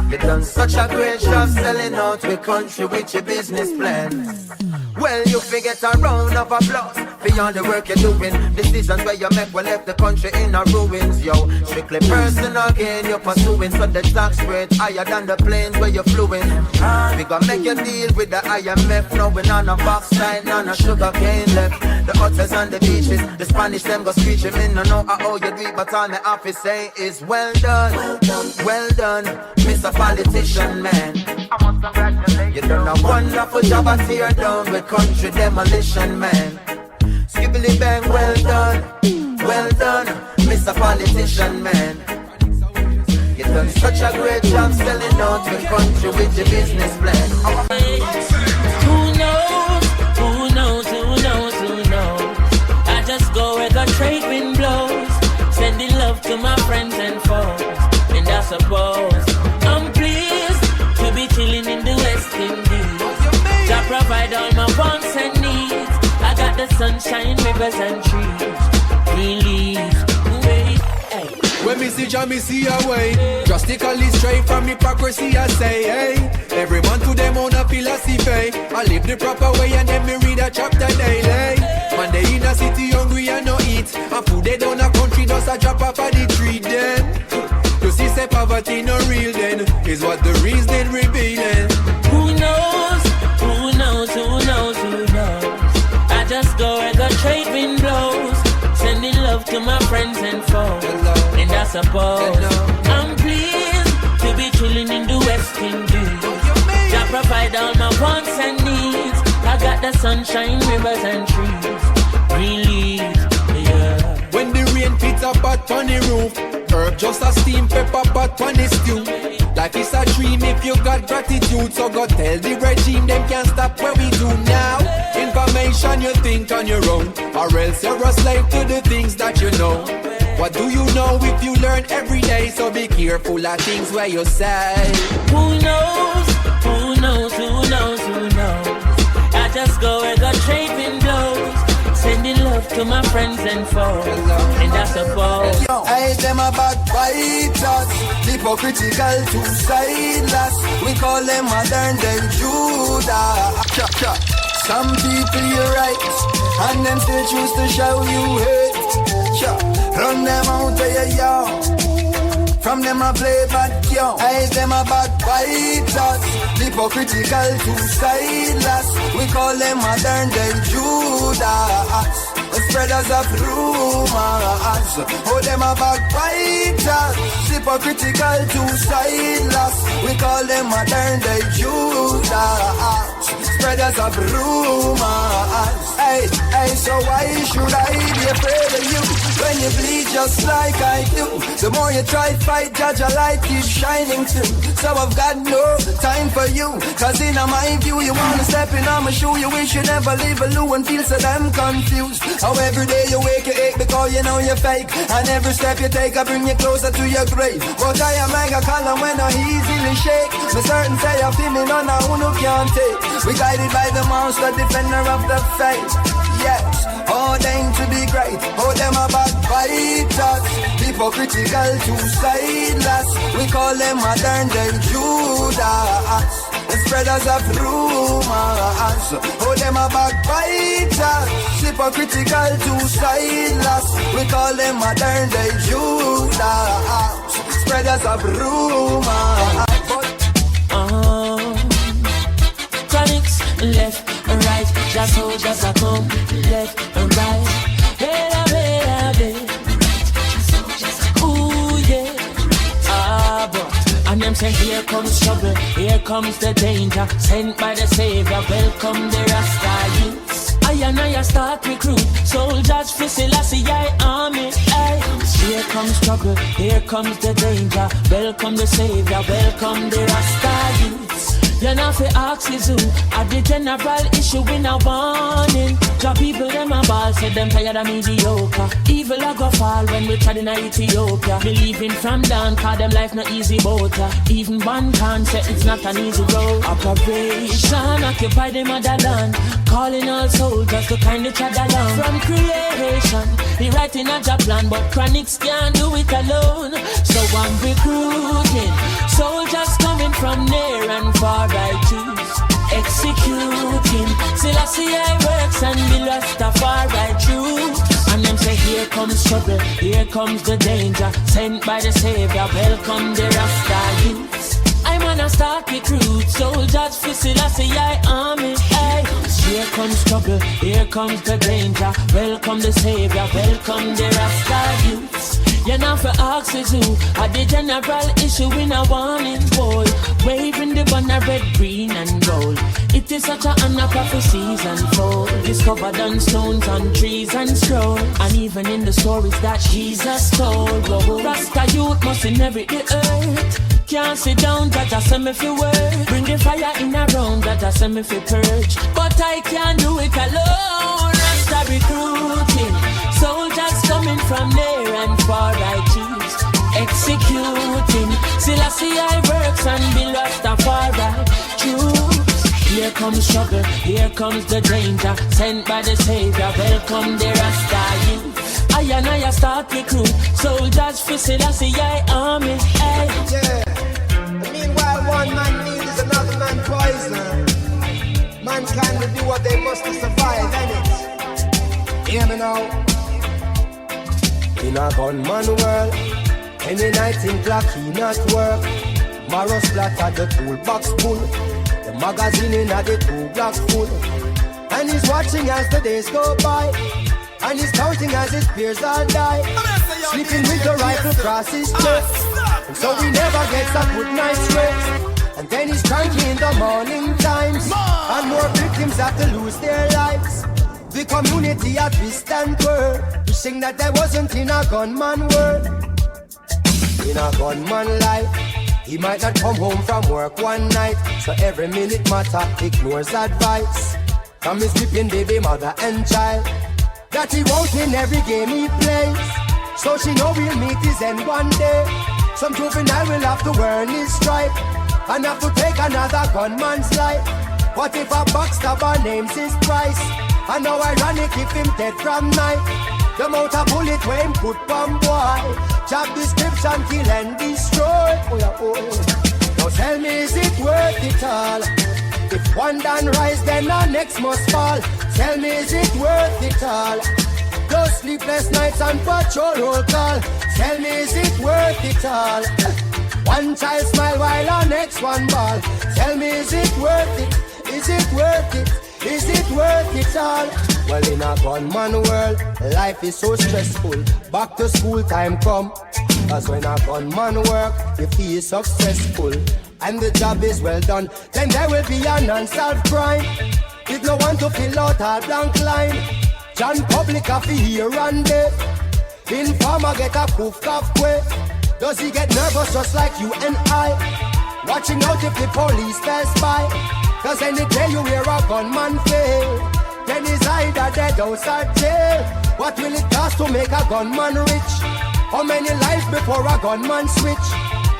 You done such a great job selling out with country with your business plan. Well, you forget a round of applause for all the work you're doing. Decisions where you make will left the country in a ruins, yo. Strictly personal gain you're pursuing, so the tax rate higher than the planes where you're fluing. We gonna make you deal with the IMF, now we on a backside, none of sugar cane left. The hotels and the beaches, the Spanish them go screeching. Me no know how you do it, but all my office say is well done, Mr. Politician Man. I must congratulate you. You done a wonderful job at tear down with country demolition, man. Skibbly bang, well done, Mr. Politician Man. You done such a great job selling out your country with your business plan. Who knows? I just go where the trade wind blows, sending love to my friends and foes. And I suppose I'm pleased to be chilling in the West Indies. I provide all my wants and needs. I got the sunshine, rivers and trees. Relief, wait, hey. When me see Jah, me see a way. Drastically straight from hypocrisy, I say, hey. Every man to them own a philosophy. I live the proper way and then me read a chapter daily. Man, they in a city hungry and no eat. And food they down a country just a drop off of the tree then. You see say poverty no real then, is what the reason revealing. Who knows? I just go where the trade wind blows, sending love to my friends and foes. And I suppose I'm pleased to be chilling in the West Indies. I provide all my wants and needs. I got the sunshine, rivers and trees. Relief, yeah. When the rain hits a pot on the roof, herb just a steam pepper pot on the stew. Life is a dream if you got gratitude. So go tell the regime them can't stop what we do now. Information you think on your own, or else you're a slave to the things that you know. What do you know if you learn every day? So be careful of things where you say. Who knows? Who knows? Who knows? Who knows? I just go where the trade wind blows. Sending love to my friends and foes. And that's a foe. I them a backbiters, hypocritical, two-sideless. We call them modern day Judah. Some people you're right, and them still choose to show you hate. Run them out of your yard. From them a play bad yo. I them a backbiters, hypocritical, two-sideless. We call them modern day Judas, the spreaders of rumors. Oh, them a backbiters, hypocritical, two-sideless. We call them modern day Judas, spreaders of rumors. Hey, so why should I be afraid of you when you bleed just like I do? The more you try fight, judge a light keeps shining too. So I've got no time for you, cause in my view you wanna step in on my shoe. You wish you never leave a loo and feel so damn confused. How every day you wake you ache because you know you're fake, and every step you take I bring you closer to your grave. But I am like a column when I easily shake. Me certain say I feel me none of who no can't take. We guided by the monster, defender of the faith. Yes, ordained to be great. Oh, them a backbiters, hypocritical, two-sideless. We call them modern day Judas, the spreaders of rumors. Oh, them a backbiters, hypocritical, two-sideless. We call them modern day Judas, spreaders of rumors. Chronics, left and right, just hold, just a come, left and right. Ooh, yeah. But, and them say, here comes trouble, here comes the danger, sent by the Savior, welcome the Rasta youths. I and I start recruit, soldiers for Selassie, army, aye. Here comes trouble, here comes the danger, welcome the Savior, welcome the Rasta youths. You're not for axes who at the general issue in a warning. Drop people them a ball, say them tired of mediocre. Evil a go fall when we tried in Ethiopia. Believing from down, cause them life not easy boat. Even one can say it's not an easy road. Operation occupy the motherland, calling all soldiers to kind of trod along. From creation, he writing a job plan, but chronics can't do it alone. So I'm recruiting soldiers coming from near and far. I choose executing Selassie I works and the Rastafari truth. And them say here comes trouble, here comes the danger, sent by the Savior, welcome the Rasta youths. I'm gonna start recruit soldiers for Selassie I army. Hey, here comes trouble, here comes the danger, welcome the Savior, welcome the Rasta youths. You're not for axes who are the general issue in a warning boy. Waving the banner red, green and gold. It is such a honor prophecies unfold. Discovered on stones, on trees and scroll. And even in the stories that Jesus told. Rasta youth must inherit the earth. Can't sit down, that I send me for work. Bring the fire in a round, that I send me for purge. But I can't do it alone. Rasta recruiting soldiers coming from near and far. I choose executing Selassie I works and the Rastafari choose. Here comes trouble, here comes the danger, sent by the Savior, welcome the Rasta youth. I and I start recruit soldiers for Selassie I army. Hey. Yeah. Meanwhile, one man needs another man poison. Mankind will do what they must to survive, innit? Hear me now. In a gunman world, any night in clock he not work. Marrow splattered, the toolbox full, the magazine in the two blocks full. And he's watching as the days go by, and he's counting as his peers all die. Sleeping with the rifle across his chest, and so he never gets a good night's rest. And then he's cranky in the morning times, and more victims have to lose their lives. The community at distant word, wishing that I wasn't in a gunman world. In a gunman life, He might not come home from work one night, so every minute matter, ignores advice from his sleeping baby mother and child, that he won't in every game he plays. So she know we'll meet his end one day. Some juvenile will have to earn his stripe and have to take another gunman's life. What if a backstabber names his price? And how ironic if him dead from night. The amount of bullet where him put from boy. Job description, kill and destroy. Now tell me, is it worth it all? If one done rise, then the next must fall. Tell me, is it worth it all? Those sleepless nights and patrol roll call. Tell me, is it worth it all? One child smile while our next one ball. Tell me, is it worth it? Is it worth it? Is it worth it all? Well, in a gunman world, life is so stressful. Back to school time come. Cause when a gunman work, if he is successful and the job is well done, then there will be an unsolved crime. With no one to fill out our blank line. John Public a fi here and there. Informer get a poof cough way. Does he get nervous just like you and I? Watching out if the police pass by. Cause any day you hear a gunman fail, then he's either dead or jail. What will it cost to make a gunman rich? How many lives before a gunman switch?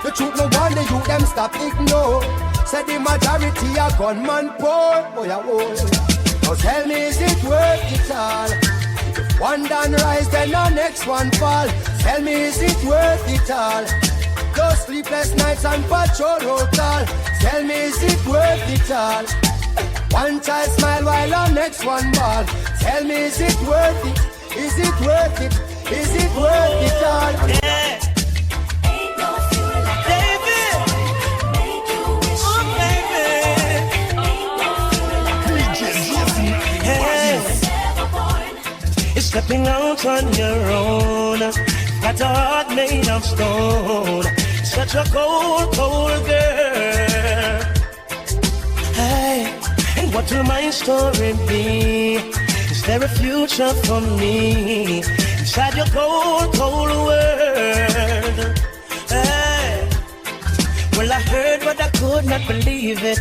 The truth no wonder you them stop ignore. Said the majority a gunman poor. Now tell me, is it worth it all? If one done rise, then the next one fall. Tell me, is it worth it all? Those sleepless nights and patrol roll call. Tell me, is it worth it all? One child smile while the next one ball. Tell me, is it worth it? Is it worth it? Is it worth it all? Yeah. Ain't no fuel like David. Make you wish. Oh, baby. Ain't no fuel like You're stepping out on your own. Got a heart made of stone. Such a cold, cold girl. Hey, and what will my story be? Is there a future for me inside your cold, cold world? Hey, well I heard but I could not believe it.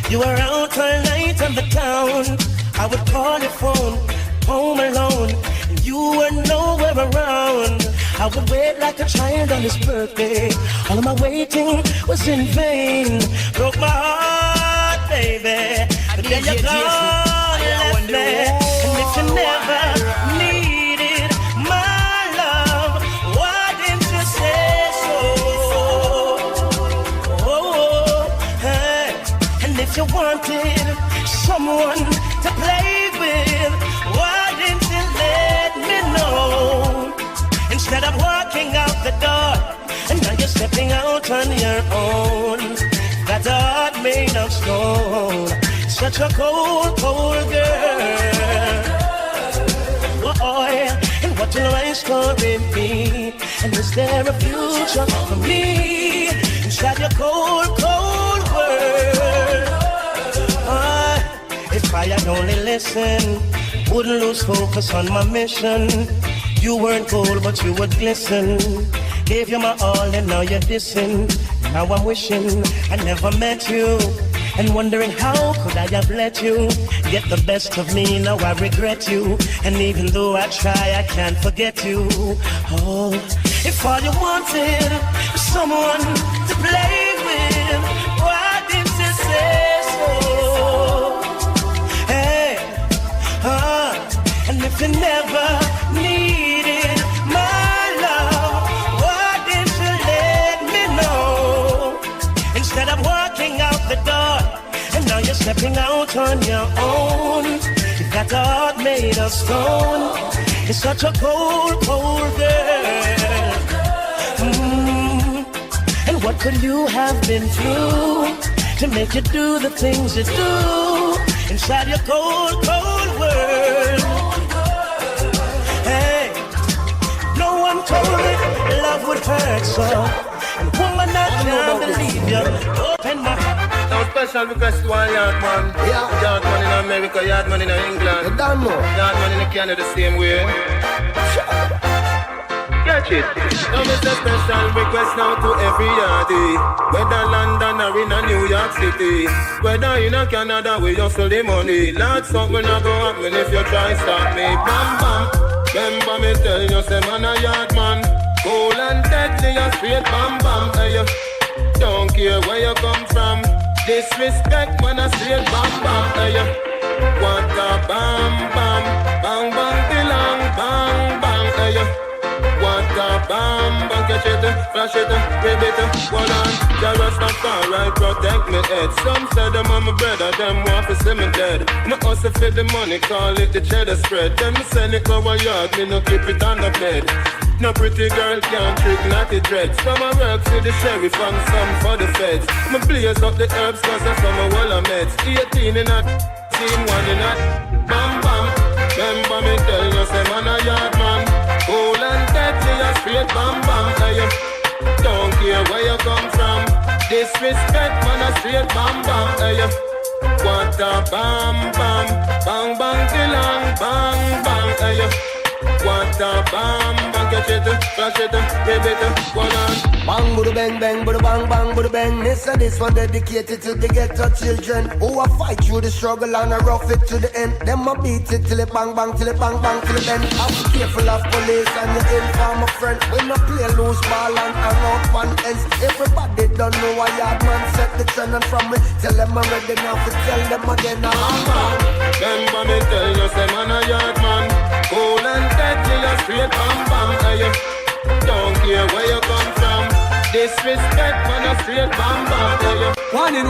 You were out all night on the town. I would call your phone, home alone, and you were nowhere around. I would wait like a child on his birthday. All of my waiting was in vain. Broke my heart, baby. But then you're gone, left me. And if you never needed my love, why didn't you say so? Hey. And if you wanted someone to play with, why didn't you let me know? Instead of walking out the door, and now you're stepping out on your own. That heart made of stone. Such a cold, cold girl. Boy, and what will my story be? And is there a future for me inside your cold, cold world? If I had only listened, wouldn't lose focus on my mission. You weren't gold, but you would glisten. Gave you my all, and now you're dissing. Now I'm wishing I never met you, and wondering how could I have let you get the best of me. Now I regret you, and even though I try, I can't forget you. Oh, if all you wanted was someone to play with, why didn't you say so? Hey, and if you never needed my love, why didn't you let me know? Instead of walking out the door, and now you're stepping out on your own. You've got a heart made of stone. It's such a cold, cold girl. And what could you have been through to make you do the things you do inside your cold, cold world? Hey, no one told me love would hurt so. And woman, I can't believe you. Open my heart. Now special request to one yard man. Yeah. Yard man in America, yard man in England. You don't know. Yard man in Canada the same way. Catch it. Now it's a special request now to every yardie. Whether London or in a New York City, whether in a Canada where you sell the money. Lord, something not go happen if you try stop me. Bam bam. Remember me tell you, say man a yard man. Cool and deadly, a straight bam bam. Hey, don't care where you come from. Disrespect when I straight bam bam. Hey, what a bam bam. Bang bang tilang bang bang. Hey, what a bam bang. Catch it, flash it, rib it, hold on. The rest of right, protect me head. Some say them on my brother, them want to see me dead. No hustle for the money, call it the cheddar spread. Them send it over yard, me no keep it on the bed. No pretty girl can't trick naughty dreads. Some a work for the sheriff and some for the feds. Me blaze up the herbs cause I some a well a meds. 18 in a team, 1 in a bam bam. Remember me tell you, say man a yard man. Cool and deadly, a straight bam bam. Hey, don't care where you come from. Disrespect man a straight bam bam. Hey, what a bam bam. Bang bang tilang bang bang. Hey, what a bam bang. Catch it, flash it, rib it, hold on. Bang, budu bang, bang, budu bang, bang, budu bang. This one dedicated to the ghetto children who a fight through the struggle and a rough it to the end. Them a beat it till it bang, bang, till it bang, bang, till it bend. Have to be careful of police and your informer friend. We no play loose ball and hang out one ends. Everybody don't know why yard man set the trend and from me. Tell them I'm ready now to tell them again. Bang, bang. Remember me tell you, say man a yard man. Cool and deadly, a straight bam bam. Hey, don't care where you come from. Disrespect man a straight bam bam. Hey, one in.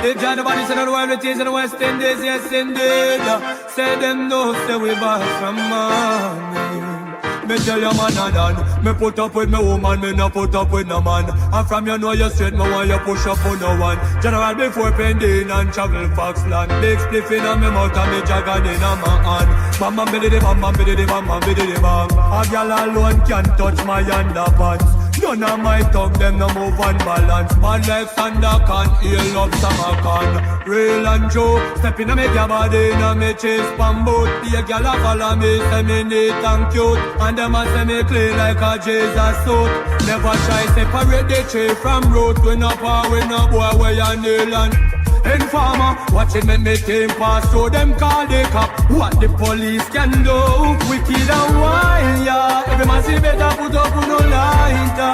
They judge the bodies in the world, it is in the West Indies, yes indeed. Say them no, say we buy from money. Me tell you man a done. Me put up with me woman, me no put up with no man. And from you know you straight, me want you push up on no one. General before pending and travel Foxland. Big spliff in a me mouth and me jagger in a my hand. Bam bam biddy bam bam biddy bam bam biddy bam. A girl alone can touch my underpants. None of my tongue, them no move on balance. Man like Sander can heal up Samakan. Real and true, step in a make your body in a me chase bamboo. Be a girl a follow me, say me neat and cute. And them a say me clean like a Jesus suit. Never try separate the tree from root. We no power, we no boy, we a nail and informer, watching me team pass through them call the cop. What the police can do, wicked and wild, yeah. Every man see better put up on no lighter.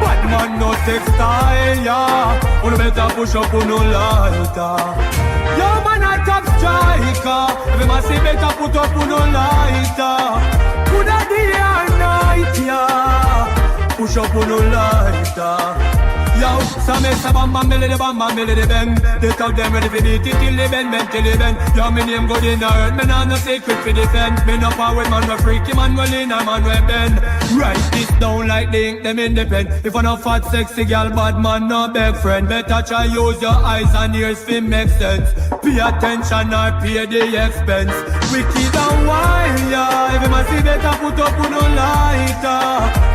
Bad man no textile, yeah. Uno better push up on no lighter. Yo man a top striker. Every man see better put up on no lighter. Put a day and night, yeah. Push up on no lighter. Yo, some is a bam bam belly the bang. They talk them ready for beat it till they bend till they bend. Yo, me name good in the earth, me not no secret for defend. Me no power man, we freaky man, well in a man, we bend. Write this down like the ink, them independent. If I no fat sexy girl, bad man, no beg friend. Better try use your eyes and ears to make sense. Pay attention or pay the expense. Wicked and wild, yeah. Every man see better put up on no lighter.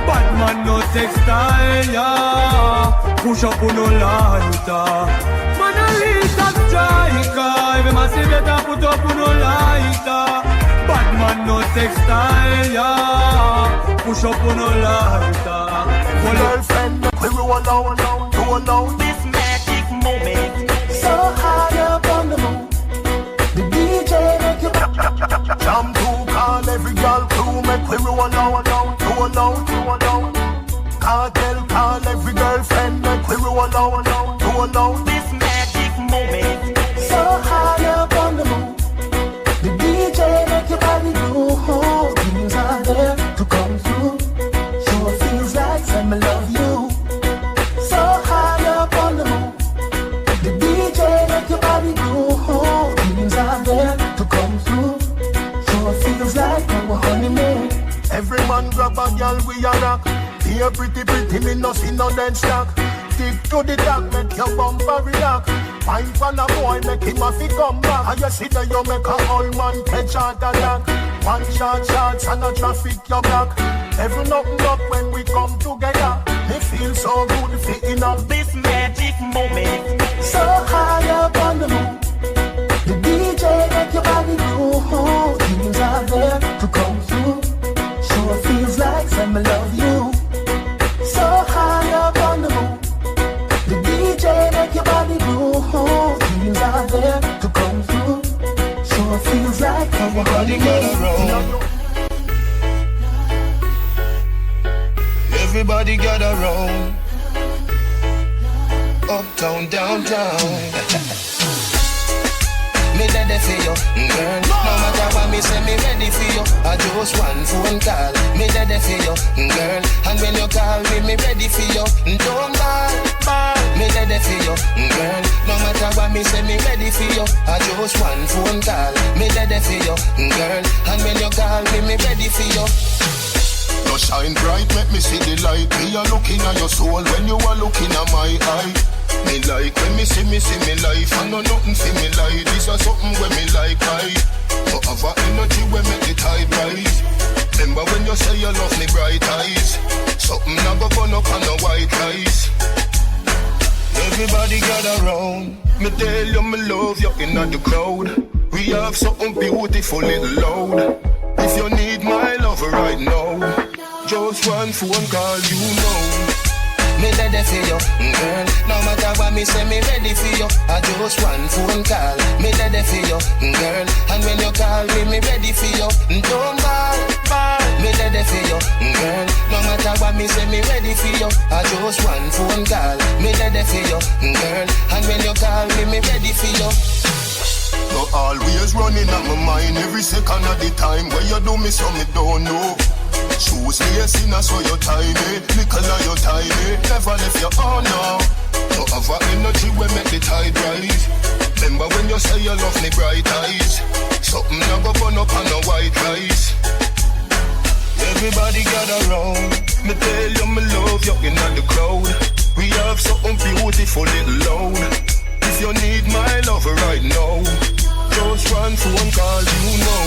Bad man no textile, yeah. Push up on no lighter. Man a real top striker. Every man see better put up on no lighter. Bad man no textile, yeah. Push up on no lighter. Girlfriend, we roll down this magic moment. So high up on the moon. The DJ make you Jam to call every girl crew. Make we roll down. Cartel call every girlfriend. Make we roll down this magic moment. so high up on the moon. The DJ make your body move. Things are there to come through. Sure feels like I love you. So high up on the moon. The DJ make your body move. Things are there to come through. Sure feels like our honeymoon. Every man grab a girl we a rock. Here pretty, me no see no dead stock. Stick to the dark, make your bumper react. Fine for a boy, make him a fi come back. And you see that you make a old man catch heart attack. One shot, and a traffic your back. Every nothing up when we come together. Me feel so good, fitting up this magic moment. So high up on the moon. The DJ make your body move. Things are there to come through. Sure feels like Everybody gather round. Uptown, downtown. Me ready for you, girl. No matter what me say, me ready for you. I just one phone call. Me ready for you, girl. And when you call me, me ready for you. Don't ball. Me ready for you, girl. No matter what me say, me ready for you. I just one phone call. Me ready for you, girl. And when you call me, me ready for you. You shine bright, make me see the light. Me a looking at your soul when you are looking at my eye. Me like when me see me life. I know nothing for me like. This is something when me like I. You have a energy when make the tide rise. Remember when you say you love me bright eyes. Something never gonna up on the white lies. Everybody gather round. Me tell you me love you in the crowd. We have something beautiful little loud. If you need my love right now, just one phone call, you know. Me ready for you, girl. No matter what me say, me ready for you. I just one phone call. Me ready for you, girl. And when you call me, me ready for you. Don't ball. Me ready for you, girl. No matter what me say, me ready for you. I just one phone call. Me ready for you, girl. And when you call me, me ready for you. You always running at my mind every second of the time. Where you do me so me don't know. Shoes lacing so you tiny, nickel and you tiny. Never left your own now. You have a energy when make the tide rise. Remember when you say you love me bright eyes. Something never burn up on the white rice. Everybody gather round. Me tell you me love you in the crowd. We have something beautiful little loud. If you need my love right now, just one phone call, you know.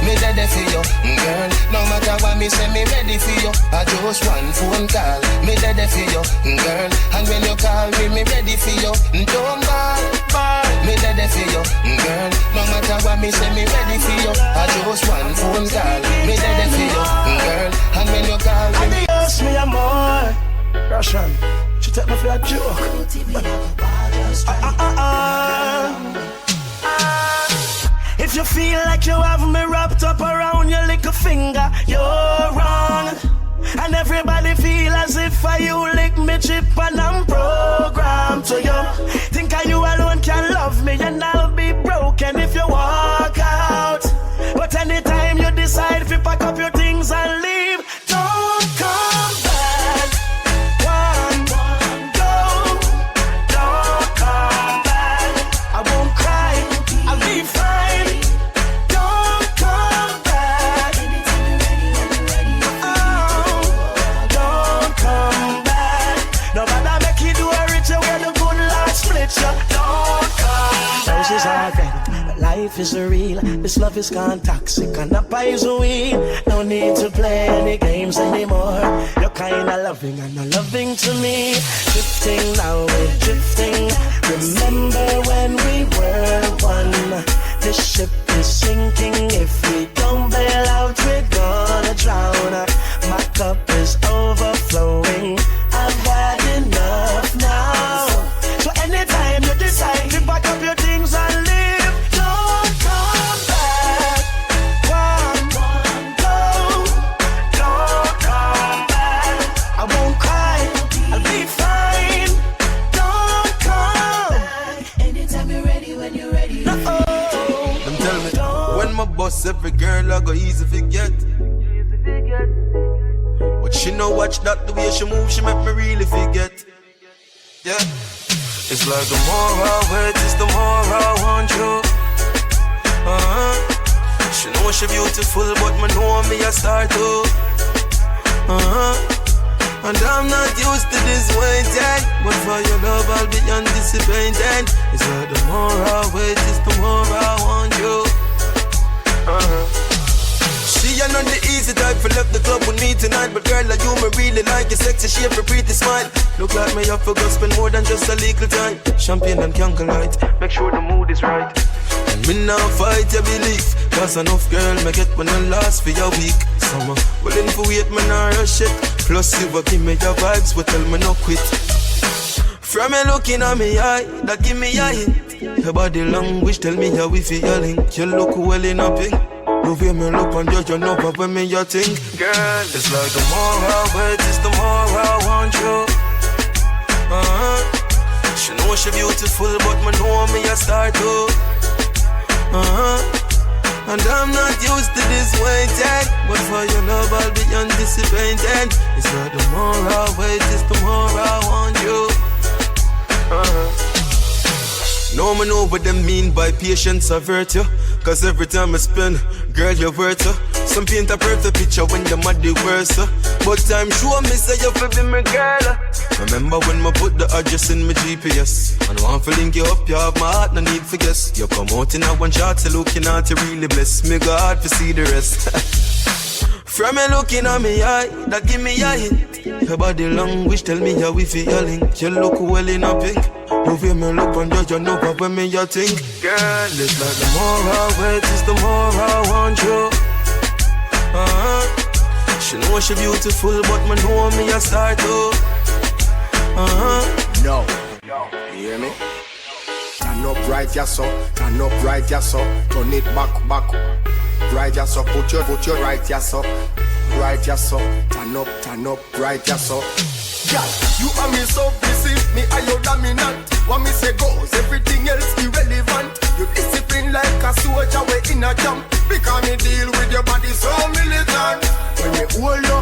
Me ready for you, girl. No matter what me say, me ready for you. I just one phone call. Me ready for you, girl. And when you call me, me ready for you. Don't ball. Me ready for you, girl. No matter what me say, me ready for you. I just one phone call. Me ready for you, girl. And when you call me, adios, me amor. Russian, she take me for a joke. If you feel like you have me wrapped up around your little finger, you're wrong. And everybody feel as if you lick me chip and I'm programmed to you. Think you alone can love me and I'll be broken if you walk out. But anytime you decide if you pack up your things and leave, don't come back. One, go, don't come back. I won't cry, I'll be fine. Don't come back. Oh, don't come back. Nobody make you do a ritual where the good Lord split you. Don't come back. Roses are red, but life is real. This love is gone toxic and that poison. No need to play any games anymore. You're kinda loving and not loving to me. Drifting now, we're drifting. Remember when we were one. This ship is sinking. If we don't bail out, we're gonna drown. My cup is overflowing. I've had enough now. So anytime you decide to pack up your things and leave, don't come back. One, go, don't come back. I won't cry, I'll be fine. Don't come back. Anytime you're ready, when you're ready. Them tell me, when my boss every girl I go easy forget. But she no watch that the way she move, she make me really forget. Yeah, it's like the more I wait, it's the more I want you. She know she beautiful, but me know me a star too. And I'm not used to this waiting, but for your love I'll be anticipating. It's like the more I wait, it's the more I want you. She ain't not the easy type for left the club with me tonight, but girl, like you me really like your sexy shape, your pretty smile. Look like me up for go spend more than just a little time. Champagne and candlelight, make sure the mood is right. And me now fight your belief, cause enough girl me get when I last for your week. Summer willing for wait, me not rush it. Plus you will give me your vibes, but tell me no quit. From me looking at me eye, that give me a hint. Your body language tell me how we feel link. You look well in a pink. The way me look on you know what when me you think. Girl, it's like the more I wait, it's the more I want you. She know she beautiful, but me know me a star too. And I'm not used to this waiting, but for your love I'll be anticipating. It's like the more I wait, it's the more I want you. No me know what them mean by patience or virtue. Cause every time I spin, girl you're worth it. Some paint a perfect picture when them are the worst. But time show me say you feel be my girl. Remember when me put the address in my GPS. And want to link you up, you have my heart, no need for guess. You come out in a one shot, so looking at you really bless. Me go hard to see the rest. From me looking at me eye, that give me a hint. Your body language tell me how we feel link. You look well in a pink. The way me look on you know what when me you think. Girl, it's like the more I wait, it's the more I want you. She know she beautiful, but me know me a star too. No, you hear me? Turn up right, yeah, so. Turn up right, yeah, so. Turn it back. Right, yeah, so. Put your right, yeah, so. Right, yeah, so. Turn up, right, yeah, so. Yeah, you and me so busy, me and you dominant. What me say goes, everything else irrelevant. You discipline like a soldier, we in a jump. Because me deal with your body so militant. When me hold you,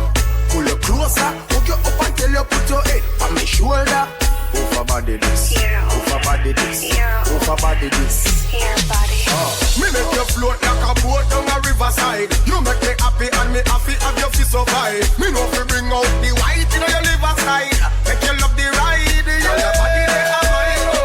pull you closer. Hook you up until you put your head on my shoulder. Over body this, over body this, over body this. Me make you float like a boat down a riverside. You make me happy and me happy have your fist so high. Me know if you bring out the white in your liver side. Make you love the ride, yeah. Your body they are mine, oh.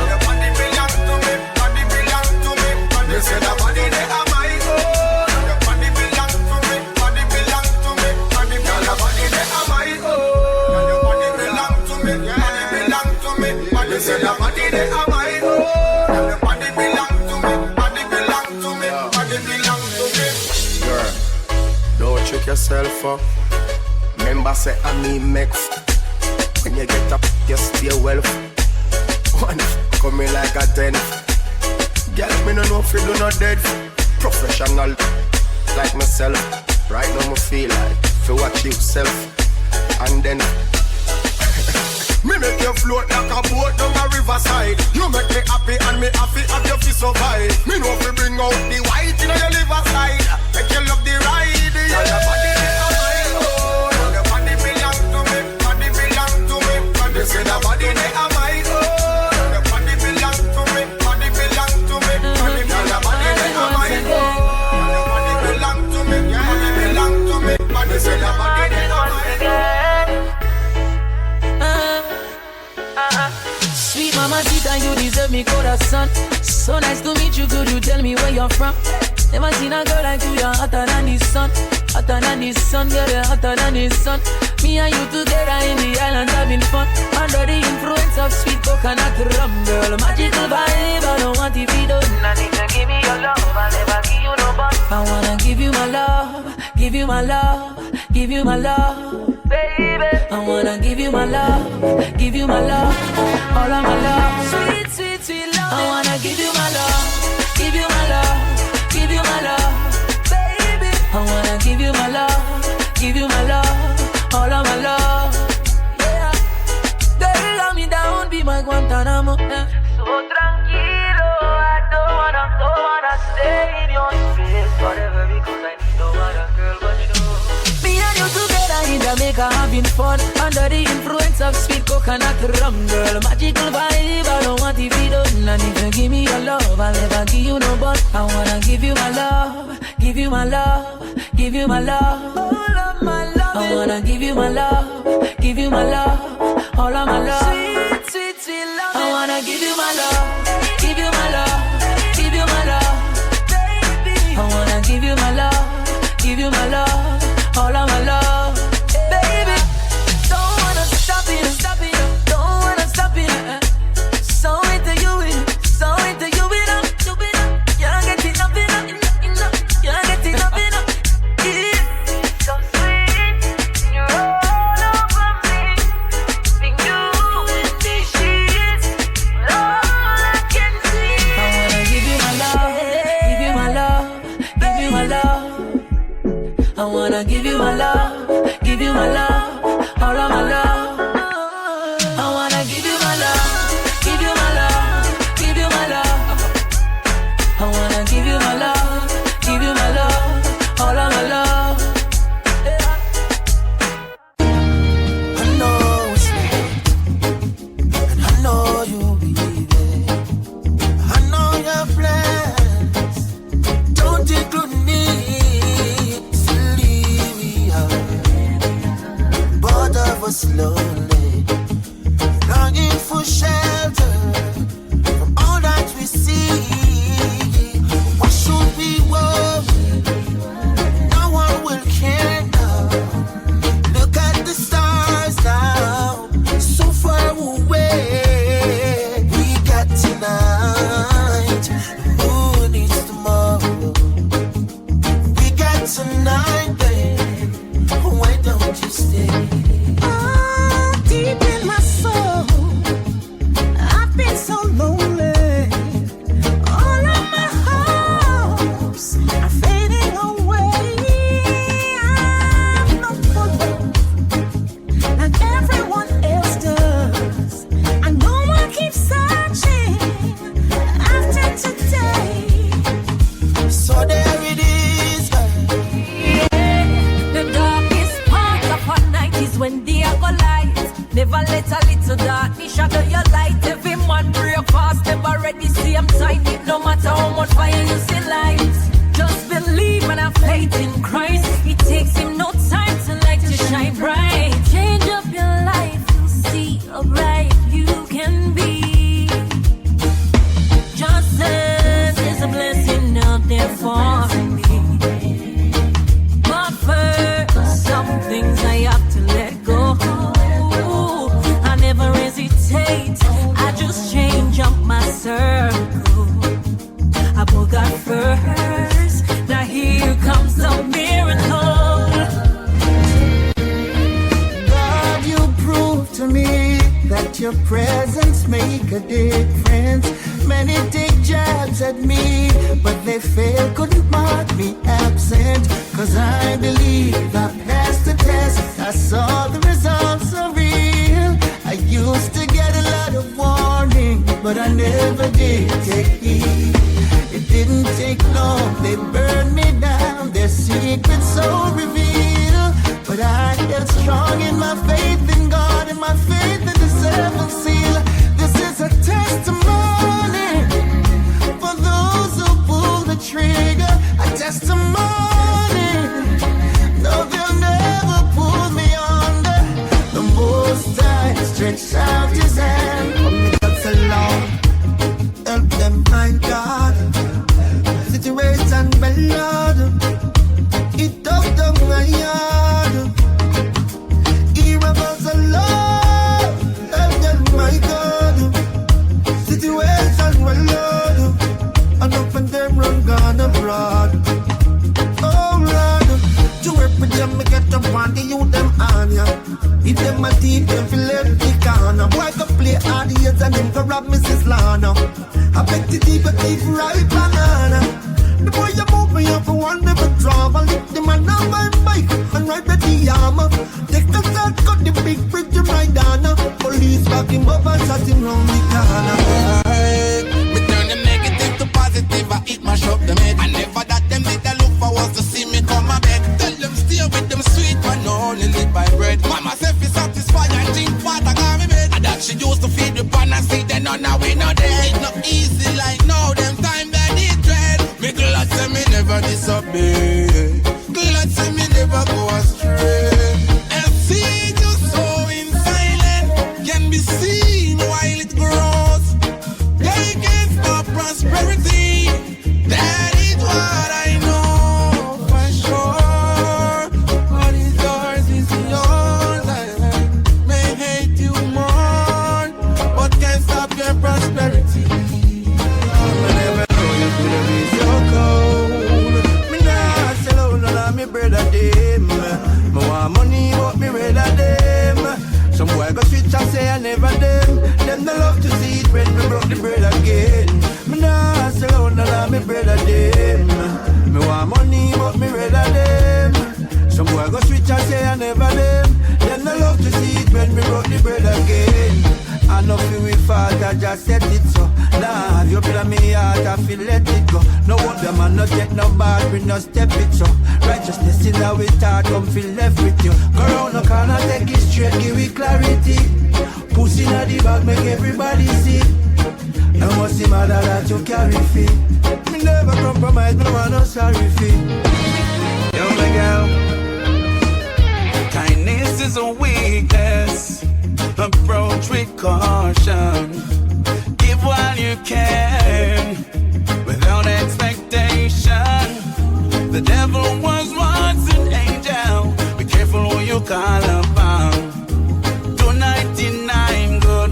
Your body belong to me, body belong to me. Body say the body they are mine, oh. Your body belong to me, body belong to me. Body your body they are mine, oh. Your body belong to me, body belong to me. Body say the body they are mine, oh. Your body belong to me, body belong to me. Body belong to me. Girl, don't trick yourself up. Remember say I mean make. When you get up, you stay well. One coming like a 10. Girl, me no know if you do not dead. Professional like myself. Right now me feel like if you watch yourself. And then me make you float like a boat down a riverside. You make me happy and me happy have your fist so high. Me know if you bring out the white in your liver side. Make you love the ride, yeah. Your body they are mine, oh. Your body belong to me, body belong to me. Body say the body they are mine, oh. Your body belong to me, body belong to me. Body your body they are mine, oh. Your body belong to me, body belong to me. Body say the body they are mine, oh. Sweet mama, Tita, you deserve me corazón. So nice to meet you, could you tell me where you're from? Never seen a girl like you, you're hotter than the sun. Hotter than the sun, girl, you're hotter than the sun. Me and you together in the island having fun. Under the influence of sweet coconut rum, girl. Magical vibe, I don't want to be done. I need to give me your love, I'll never give you no bun. I wanna give you my love, give you my love, give you my love. Baby, I wanna give you my love, give you my love, all of my love. Sweet, sweet, sweet love. I wanna give you my love, give you my love, give you my love. Baby, I wanna give you my love, give you my love, all of my love. Yeah, girl, love me down, be my Guantanamo. Yeah. So tranquilo, I don't wanna stay in your space forever because I need no other girl but you. Me and you together in Jamaica having fun. Under the influence of sweet coconut rum, girl. Magical vibe, I don't want to be done. And if you give me your love, I'll never give you no but. I wanna give you my love, give you my love, give you my love, all of my love. I wanna give you my love, give you my love, all of my love. Sweet, sweet, sweet love. I wanna give you my love, give you my love, give you my love, baby. I wanna give you my love, give you my love, all of my love, baby. Don't wanna stop it, don't wanna stop it. So into you, so into you, can't get enough, can't get enough. Yeah. So sweet, you're all over me, being you. wanna give you my love, give you my love, all of my love. I wanna give you my love, give you my love, give you my love. I wanna give you my love, give you my love, all of my love. I know it's late, and I know you'll be there. I know your plans don't include me. So leave me out. Both of us lonely, longing for shelter from all that we see. Why should we worry? No one will care now. Look at the stars now, so far away. We got tonight, who needs tomorrow? We got tonight, babe. Why don't you stay? Oh, deep in my soul, I've been so lonely. All of my hopes are fading away. I'm not for love like everyone else does. I know I keep searching after today. So there it is, The darkest part of our night is when day go light. Never let a little darkness shadow your light. Every man break fast, never ready, same time. No matter how much fire you see light. Just believe and have faith in Christ. It takes him no time to light to shine bright. Change up your life, you see how bright you can be. Just as there's a blessing out there for me. But first, some things I have to let go. I never hesitate, I just change up my circle. I put God first, now here comes the miracle. God, you prove to me that your presence make a difference. Many take jabs at me, but they fail, couldn't mark me absent. Cause I believe I passed the test, I saw the results are real. I used to get a lot of warning, but I never did take heed. It didn't take long, they burned me down, their secrets so revealed. But I held strong in my faith in God and my faith in the seventh seal. This is a testimony for those who pull the trigger. A testimony, no, they'll never pull me under. The Most High stretched out his hand for me, that's a law. Help them, my God. Situation well, Lord. It took them my yard. Here about the Lord. Help them, my God. Situation well, Lord. And up and them run gone abroad. Oh, Lord. To work with them, me get up on the youth them on ya. If them a teeth, them feel left the corner. Boy go play hard years and them go rob Mrs. Lana. I bet the deep a thief right banana. The boy you move me up for one never travel. Lift them and on my bike and ride with the armor. Take the start, cut the big bridge to ride down. Police back him up and shot him round the corner. Me turn the negative to positive, I eat my shop them head. I never that them did I look for was to see me come a bed. Tell them stay with them sweet man, no only live by bread. Mama self is satisfied and drink water got me bed. And that she used to feed the pan and see them on now we no dead. It's not easy like now, them time that it dread. Me glad say me never disobey. Glad say me never go astray. And see you sowing silent can be seen while it grows. They can't stop prosperity. That is what I know for sure. What is yours is yours. I may hate you more, but can't stop your prosperity. I never know you could have been so cold. Me nah say Jah just set it so. Nah, you play me heart, I feel let it go. No wonder man, no take no bad, we no step it so. Righteousness in our thought, come feel left with you. Go round the corner, take it straight, give it clarity. Pussy in the bag, make everybody see. And what's the matter that you carry feet? Me never compromise, but I'm not sorry fee. Yo, my girl. Kindness is a weakness. Approach with caution. Give while you can, without expectation. The devil was once an angel. Be careful who you call upon. Do 99 good,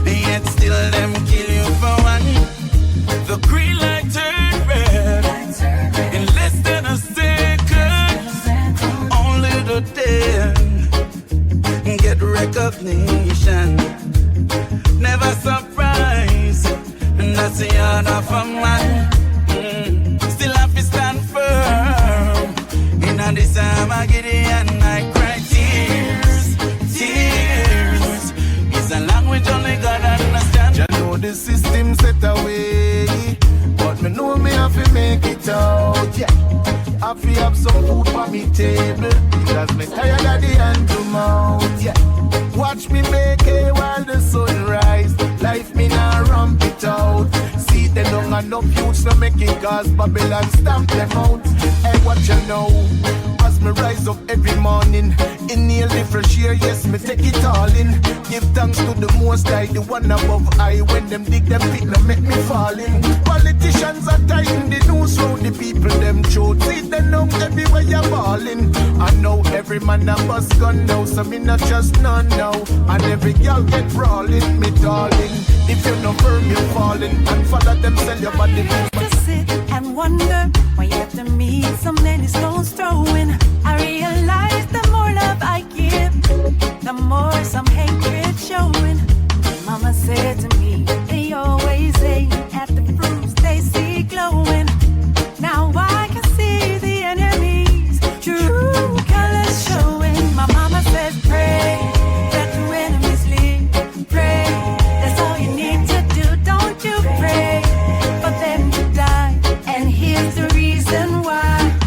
yet still them kill you for one. The green light turned red in less than a second. Only the dead get recognition. Never surprise, and that's the honor of a man. Still have to stand firm. In this time I get it and I cry tears. Tears is a language only God understands. You know the system set away, but me know me have to make it out. Yeah, I have to have some food for me table, because me tired of the hand to mouth. Yeah, watch me make hay while the sun rise. Life me now ramp it out. See they don't have enough youths to make it, cause Babylon stamp them out. Hey, what you know? As me rise up every morning, inhale the fresh air, yes, me take it all in. Give thanks to the Most High, the one above I. When them dig them pit, no make me fall in. Politicians are tying the news round the people, them throat. See them know everywhere you're balling. I know every man a bust gun now, so me not just none now. And every girl get brawling, me darling. If you're not firm, you're falling. And follow them, sell your body. To sit and wonder why you have to meet so many stones throwing. I realize the more love I give, the more some hatred showing. Mama said to me, they always aim at the fruits they see glowing. Now I can see the enemy's true colors showing. My mama says pray that your enemies leave. Pray, that's all you need to do. Don't you pray for them to die. And here's the reason why.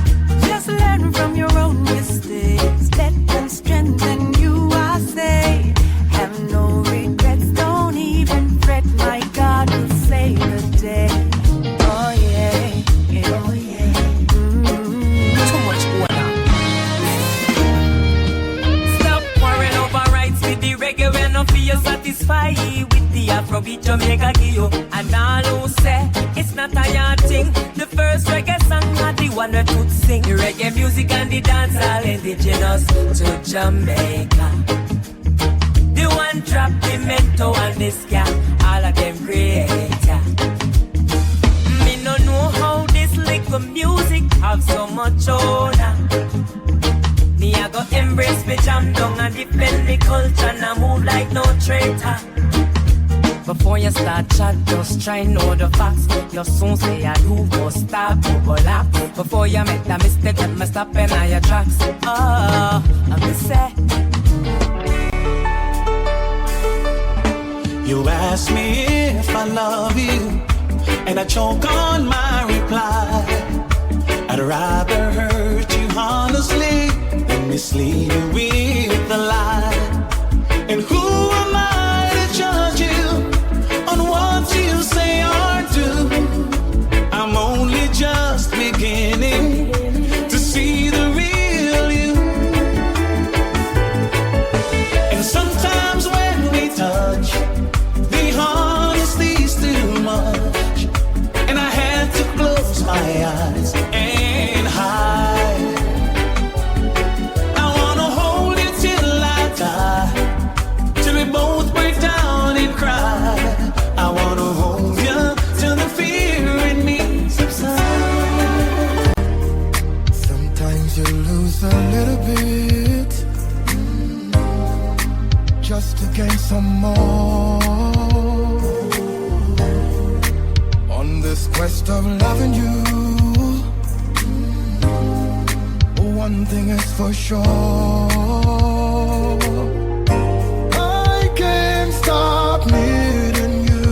Just learn from your own mistakes. Let them strengthen you, I say. Have no regrets, don't even fret. My God will save the day. Oh yeah, yeah. Oh yeah. Too much water. Stop worrying over rights with the reggae when no feel satisfied with the Afrobeat Jamaica give you. And all who say it's not a yard thing. The first reggae song not the one that could sing. The reggae music and the dance all indigenous to Jamaica. The one drop the mento and the scam, all of them creator. Me no know how this little music have so much honor. Me I go embrace me jam down and defend me culture and I move like no traitor. Before you start chat, just try know the facts. You soon say I do go stop, overlap. Before you make that mistake, let me stop in all your tracks. Oh, I'm the set. You ask me if I love you, and I choke on my reply. I'd rather hurt you honestly than mislead you with a lie. And who am I to judge you on what you say or do? I'm only just beginning to see the real you. And sometimes when we touch, the honesty's too much, and I had to close my eyes and hide. I wanna hold you till I die, till we both break down and cry. I wanna hold you till the fear in me subsides. Sometimes you lose a little bit just to gain some more. On this quest of loving you, one thing is for sure, I can't stop needing you.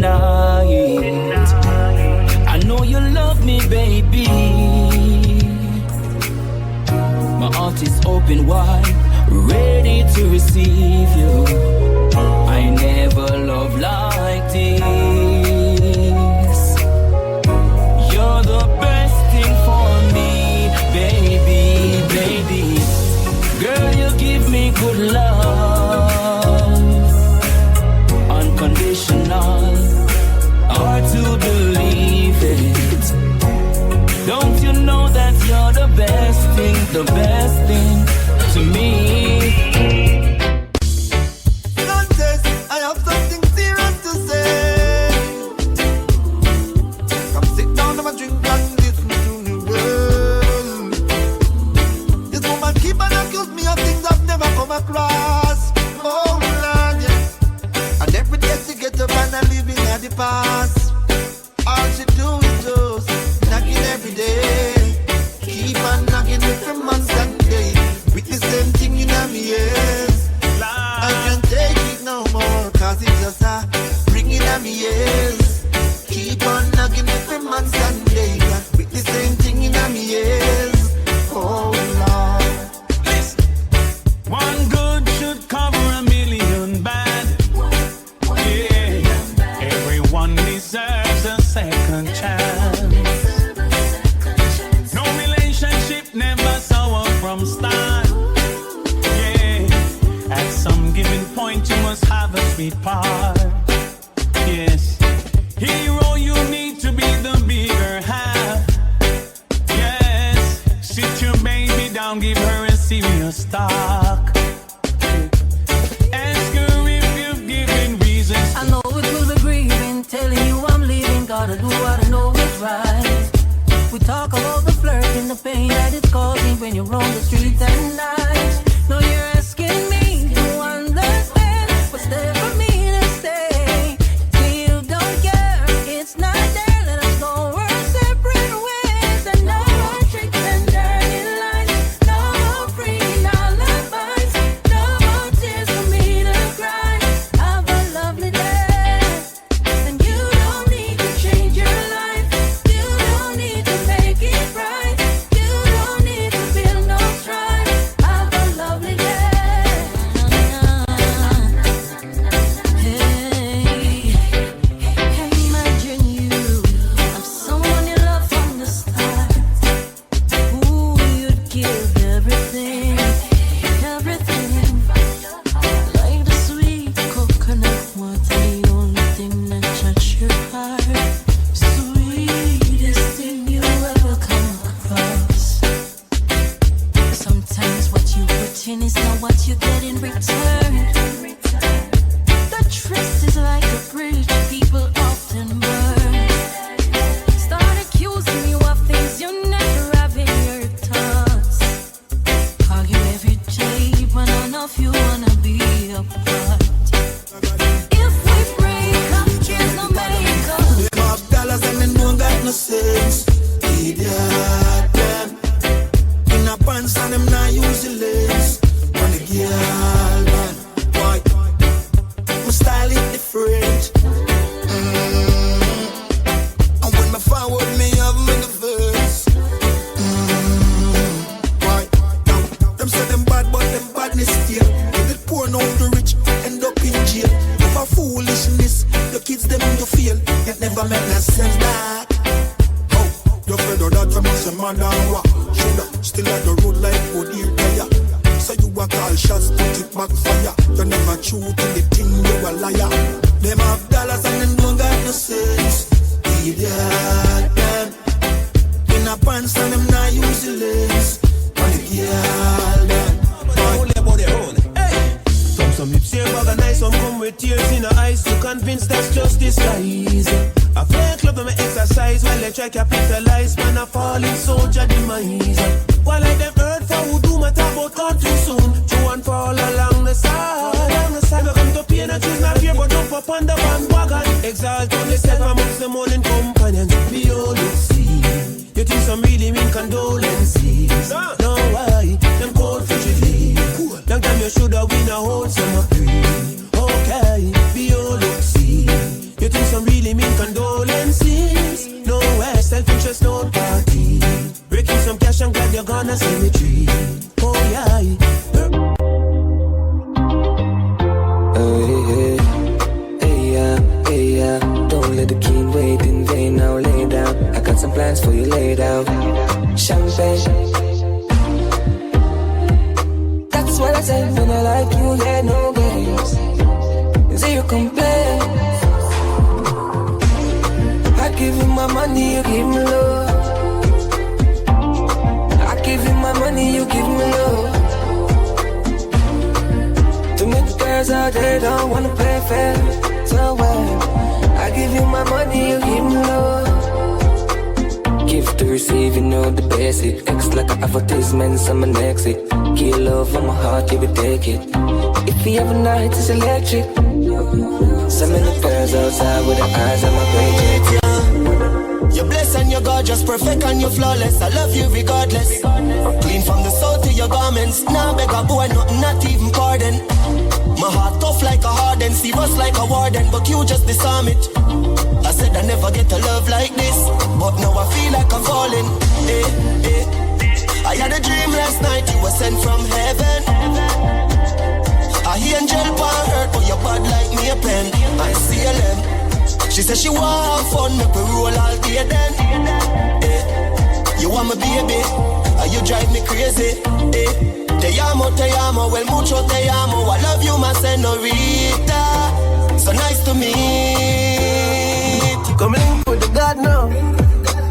midnight. I know you love me, baby. My heart is open wide, ready to receive you. I never loved like this. You're the best thing for me, baby, baby. Girl, you give me good love, unconditional, hard to believe it. Don't you know that you're the best thing to me? Contest, I have something serious to say. Come sit down and drink and listen to me well. This woman keep on accuse me of things I've never come across. Oh Lord, yeah. And every day she get up and I'm living at the past. All she do is just knocking every day. Keep on knocking every month and day. With the same thing in my ears. I can't take it no more, cause it's just a ringing at me ears. Keep on knocking every month and day. With the same thing in my ears. Oh Lord. Listen. One good should cover a million bad. Yeah. Everyone deserves a second chance. No relationship never sour from start. Yeah. At some given point you must have a sweet part. Yes. Hero, you need to be the bigger half. Yes. Sit your baby down, give her a serious talk. Ask her if you've given reasons. I know it will be grieving, telling you I'm leaving. Gotta do what I know is right. We talk about the flirt and the pain that it's causing when you're on the streets at night. No, you're asking me to understand what's there for me to stay. You don't care, it's not there. Let us go our separate ways. And no more tricks and dirty lies. No more freaking alibis. No more tears for me to cry. Have a lovely day. And you don't need to change your life. You don't need to make it right. You don't need to feel no strife. Have a lovely day. Hey, imagine you. I'm someone you love from the start. Ooh, you'd give everything, everything. Like the sweet coconut water, the only thing that touches your heart. Sweetest thing you ever come across. Sometimes what you put in is not what you get in return. The trust is like a bridge people often burn. Start accusing you of things you never have in your thoughts. Call you every day, but none of you wanna be apart. If we break up, there's no makeup. Them have dollars and they don't got no sense. Idiot them. In a pants and them not use the lens. On the girl man. Why? My style is different. And when my forward me have me the verse. Why? Now, them say them bad but them badness still. If it poor now the rich end up in jail. If a foolishness, the kids them you feel. It never make no sense that. Oh, you fed of that you must a man and what? Shoulda still at the road like wood here there. So you a call shots, put it back fire. You never true to the thing, you a liar. Them have dollars and them don't got no sense. Idiot them. In a pants and them not use the lens. On the girl them. Some lips here organize, some come with tears in the eyes to convince that's just disguise. I fake love them exercise while they try capitalize. Man, a falling soldier demise. While I them heard for who do matter about gone too soon. True and fall along the side. Never come to pain and choose not fear, but jump up on the bandwagon. Exalt on the set amongst the morning companions. Be all you see. You think some really mean condolences? No, why? Them cold frigidly. Long time you shoulda win a whole summer free. Okay, be all you see. You think some really girl like you, yeah, no games. Zero complaints. I give you my money, you give me love. I give you my money, you give me love. Too many girls out there don't wanna play fair. So well, I give you my money, you give me love. Give to receive, you know the basic. X like an advertisement, some an exit. Give love from my heart, you will take it. If you have a night, it's electric. So many girls outside with their eyes on my page. You're blessed and you're gorgeous, perfect and you're flawless. I love you regardless. Clean from the soul to your garments. Now beg a boy, nothing, not even pardon. My heart tough like a harden, serious like a warden, but you just disarm it. I said I never get a love like this, but now I feel like I'm falling. I had a dream last night, you were sent from heaven. I hear angel pan hurt, but you're bad like me a pen. I see a lamb. She said she want have fun, make me roll all day then. You want my baby, and you drive me crazy. Te amo, well mucho te amo. I love you, my senorita. So nice to meet. Come link with the God now.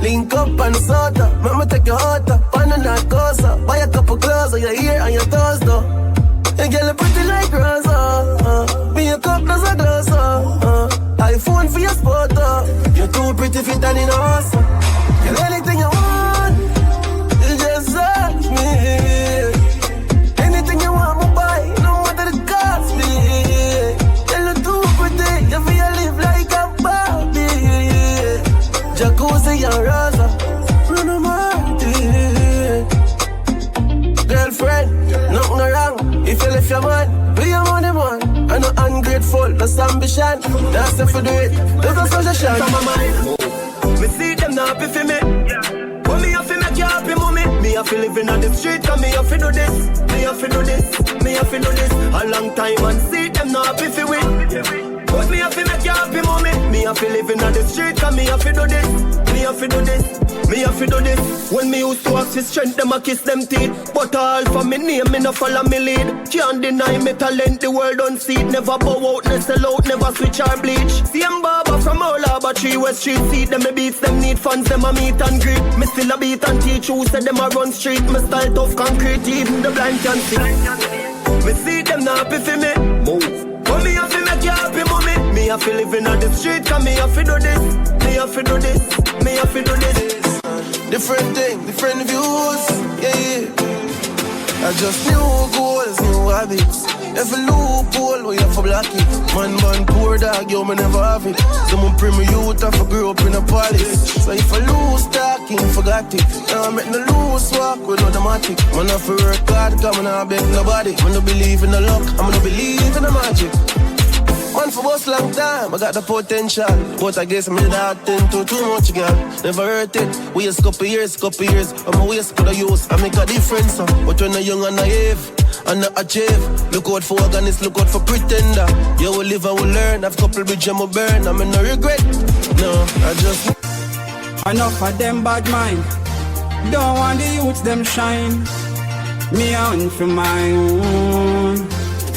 Link up on the soda. Mama take your heart up on the narcosa. Buy a couple clothes on your ear and your toes though. And girl, you pretty like Rosa. Me a cup, there's a glass. iPhone for your spot. You're too pretty fit and in a house. Girl, anything you want, you just ask me. Anything you want, me buy, no matter the cost me. Girl, you're too pretty, you feel live like a Barbie. Jacuzzi and Rosa, Bruno Marty. Girlfriend, nothing wrong. If you left your man, be your money man. I'm not ungrateful, that's ambition. That's if you do it, there's no suggestion. From my mind, me see them not happy for me. But me have to make you happy, mommy. Me have to live in on the street, cause me have to do this. Me have to do this, me have to do this. A long time and see them not happy for me. But me have to make you happy, mommy. Me have to live in on the street, cause me have to do this. Me have to do this, me have to do this. When me used to ask for strength, them a kiss them teeth. But all for me name, me no follow me lead. Can't deny me talent, the world don't see it. Never bow out, no sell out, never switch or bleach. Same barber from all over 3 West Street. See them me beats, them need fans, them a meet and greet. Me still a beat and teach who said them a run street. Me style tough concrete, even the blind can see. Me see them not happy for me. Move. But me have to make you happy, mommy. Me have to live in on the street, cause me have to do this. Me have to do this, me have to do this. Different thing, different views, yeah. I just new goals, new habits. Every loophole we have to block it. Man, poor dog, yo, me never have it. Someone bring me youth, I grew up in a palace. So if I lose talking, forgot it. Now I make no loose walk with automatic. Man, I have to work hard, cause I not beg nobody. I don't believe in the luck, I'm gonna believe in the magic. Man for boss long time, I got the potential. But I guess me that tend to too much, girl. Never hurt it, waste couple years. I'm a waste could I use, I make a difference. But when I'm young and naive, and not achieve. Look out for organist, look out for pretender. You will live and will learn, have couple bridge and will burn. I'm in no regret, no, I just... Enough of them bad mind, don't want the youths them shine. Me on for my own.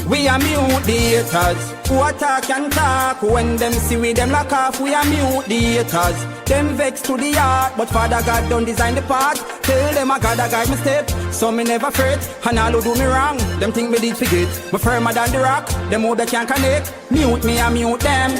We are mute the haters who attack and talk. When them see we them lock off, we are mute the haters. Them vex to the heart, but Father God don't design the path. Tell them I gotta guide my step, so me never fret. And all who do me wrong, them think me did forget. Me firmer than the rock, them who they can't connect. Mute me and mute them.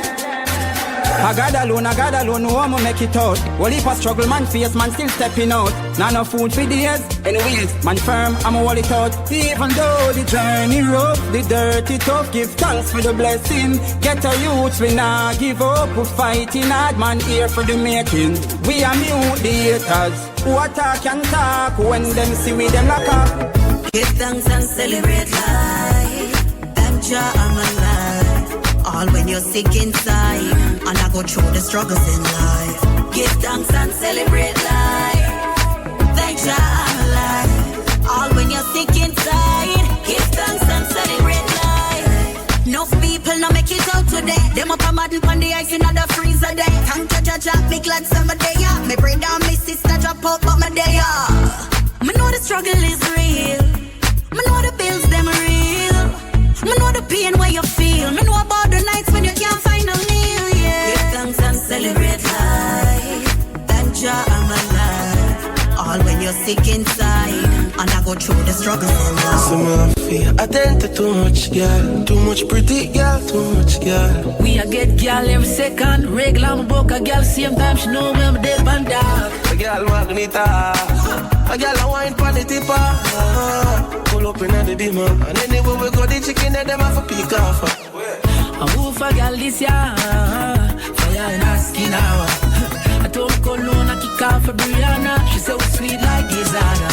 I got alone, no one make it out. Well, if I struggle, man face, man still stepping out. Not no food for days, anyways, man firm, I'm a wall it out. Even though the journey rough, the dirty tough, give thanks for the blessing. Get a youth, we not give up, we fighting hard, man here for the making. We are mute the haters, who attack and talk, when them see we them lock up. Give thanks and celebrate life, thank Jah I'm alive. All when you're sick inside, and I go through the struggles in life. Give thanks and celebrate life. Thank Jah I'm alive. All when you're sick inside, give thanks and celebrate life. Enough people now make it out today. Them up a madden on the ice in the freezer day. Thank Jah Jah, me glad summer day. Me bring down my sister drop out, but my day. Me know the struggle is real. Me know the bills them real. pain where you feel. Me know about the nights when you can't find a meal, yeah. Give thanks and celebrate life. Thank Jah I'm alive. All when you're sick inside, and I go through the struggles in life. Some of fear, I tend to too much girl. Too much pretty girl, too much girl. We a get girl every second. Regular me book a girl same time. She know me I'm dead and dark. A girl magnet, a girl a wine pon the tipper. Pull up in the dimmer, and anywhere we go, the chicken and them have a peek off. I move for girl this year. Fire in her skin now. I told Cologne I kick off for Brianna. She so sweet like Gizana.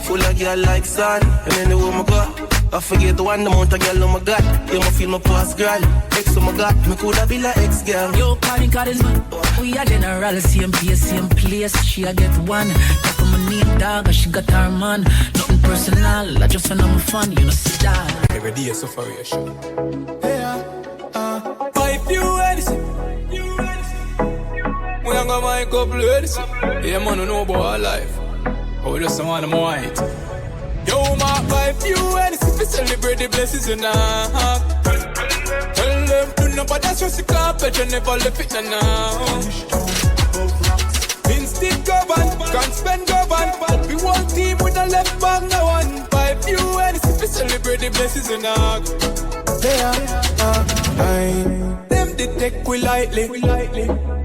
Full of girl like sun, and anywhere we go, I forget the one amount of girl oh my God. You me feel my past girl. Ex oh my God, me coulda be like ex girl. Yo, calling charisma. We are general, same place. She a get one. Talk on my name dog, and she got her man. Nothing personal, I just want my fun. You know, see that. Every day is sufferation. If you anything, we ain't gonna make up ladies. Yeah, man, don't know about our life. Oh, just want them white. Yo, my wife, you anything to celebrate the blessings in our heart. Tell them do nobody stress the carpet, you never left it now. Instinct govern, can't spend govern. But we one team with a left back, no one. Wife, you anything to celebrate the blessings in our heart. Them they take we lightly.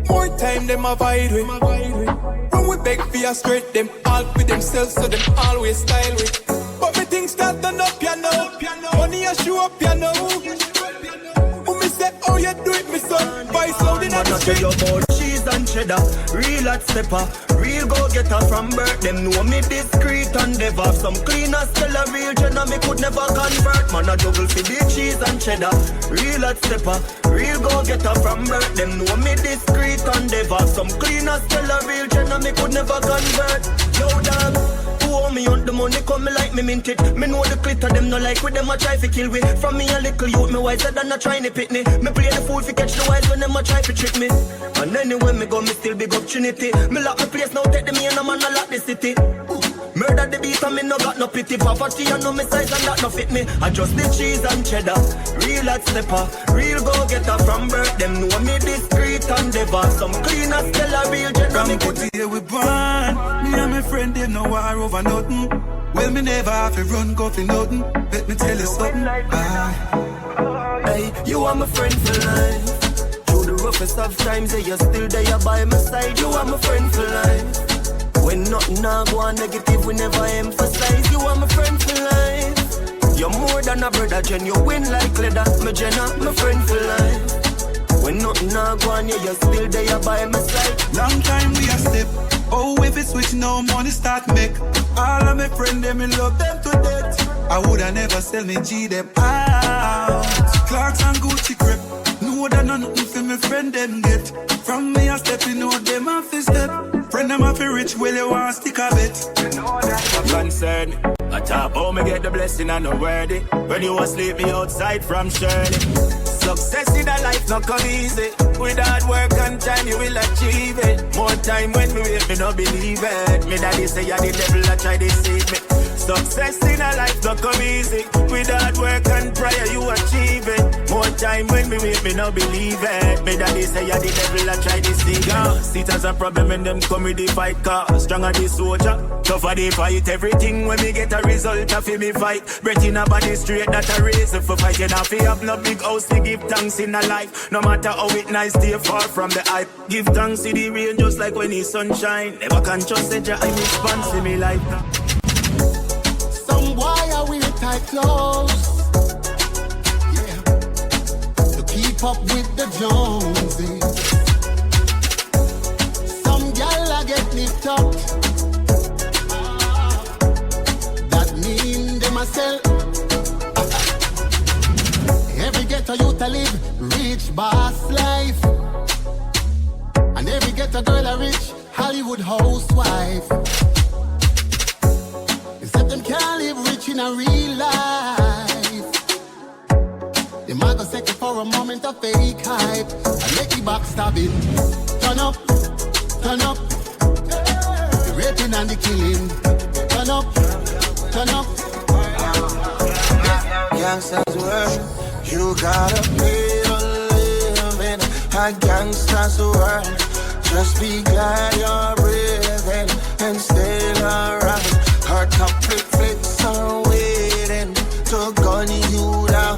More time them avoid we. When we beg for a straight, them all with themselves, so them always style with. But me things start done up, you know. Money a show up, you know. When me say, oh you do it, me son. Vice out in the street. About cheese and cheddar, real hot stepper, real go-getter from birth. Them know me discreet and never. Some cleaners tell a real jenna, me could never convert. Man a juggle for the cheese and cheddar, real hot stepper, real go-getter from birth. Them know me discreet and never. Some cleaners tell a real jenna, me could never convert. Yo dog, who owe me on the money come me like me mint it. Me know the glitter them no like with them a try to kill me. From me a little youth me wiser than a trying to pit me. Me play the fool fi catch the wise when them a try to trick me. And anywhere me go me still big up Trinity. Me lock me place now take the me and a man a lock the city. Murder the beat and me no got no pity. Poverty and no me size and that no fit me. I just the cheese and cheddar, real hot stepper, real go-getter from birth. Them know me discreet and never. Some cleaners tell a real jenna. From the day we born, me and my friend them no war over nothing. Well me never have to run go for nothing. Let me tell you something. Hey, you are my friend for life. Through the roughest of times, yeah, you're still there by my side. You are my friend for life. When nothing now go on negative, we never emphasize. You are my friend for life. You're more than a brother, Jen. You win like leather. My Jenna, my friend for life. When nothing now go on, yeah, you're still there by my side. Long time we a step. Oh, if it's switch now, money start make. All of my friends, them in love them to death. I woulda never sell me G them out. Clarks and Gucci grip. No that nothing for me friend them get. From me a step, you know them off his step. Friend them off rich, well you want stick a bit. Concern, I top how me get the blessing and no worthy. When you asleep me outside from Shirley. Success in a life not come easy. With hard work and time you will achieve it. More time when me wait me no believe it. Me daddy say ya the devil a try deceive me. Success in a life not come easy. With hard work and prayer you achieve it. More time when me wait me no believe it. Me daddy say ya the devil a try deceive me. See it as a problem when them come with the fight car. Stronger the soldier, tougher the fight. Everything when me get a result of me fight. Breath in a body straight that a reason for fighting. I feel have no big house to give thanks in a life. No matter how it nice, stay far from the hype. Give thanks to the rain just like when the sunshine. Never can trust that I response to me like that. Some boy are wear tight clothes, yeah, to keep up with the Joneses. Some gal a get lift up, that mean them a sell. Every ghetto youth a live rich boss life, and every ghetto girl a rich Hollywood housewife. Except them can't live rich in a real life. They might go second for a moment of fake hype and make the back stab it. Turn up, turn up. The raping and the killing. Turn up, turn up. Youngsters work, You gotta pay to live in a gangster's world. Just be glad you're breathing and stay alright. Her top flicks are waiting to gun you down.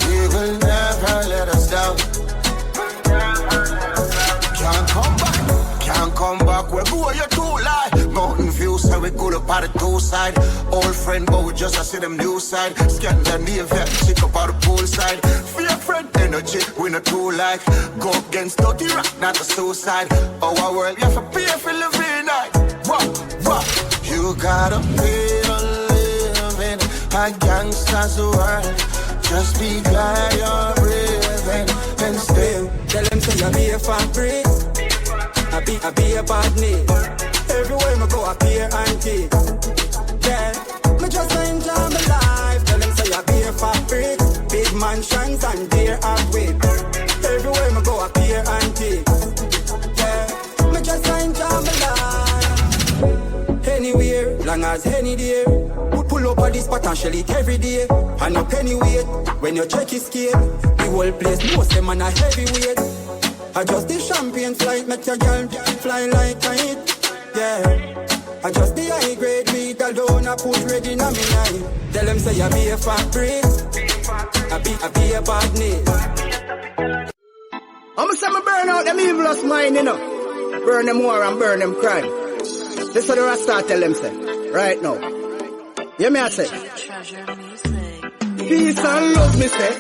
We will never let us down. Can't come back, we go you too lie. Mountain view, so we go up at the two side. Old friend, but we just see them new side. Scan the name, chick up at the pool side. Fear friend, energy, we not too like. Go against dirty rock, not a suicide. Our world, you have to pay for living night. What? You gotta pay to live in a gangster's world. Just be glad you're breathing and stay. Tell them say you be a fabric. I be a badness. Everywhere I go, I appear antique. Yeah, me just enjoy my life. Tell them say I be a fabric. Big mansions and deer and whip. Everywhere I go, I appear antique. Yeah, me just enjoy my life. Anywhere, long as any day. Pull up at this spot and shell it every day. And no penny weight. When you check his scale, the whole place knows them on a heavyweight. I just the champagne flight, make your girl fly like kite. Yeah, I just the high grade weed alone, I put ready in a me night. Tell them say I be a fabric, I be a badness. I'ma say me burn out them evilest mind, you know. Burn them war and burn them crime. This is what the Rasta tell them say, right now. Hear me I say. Peace and love me say,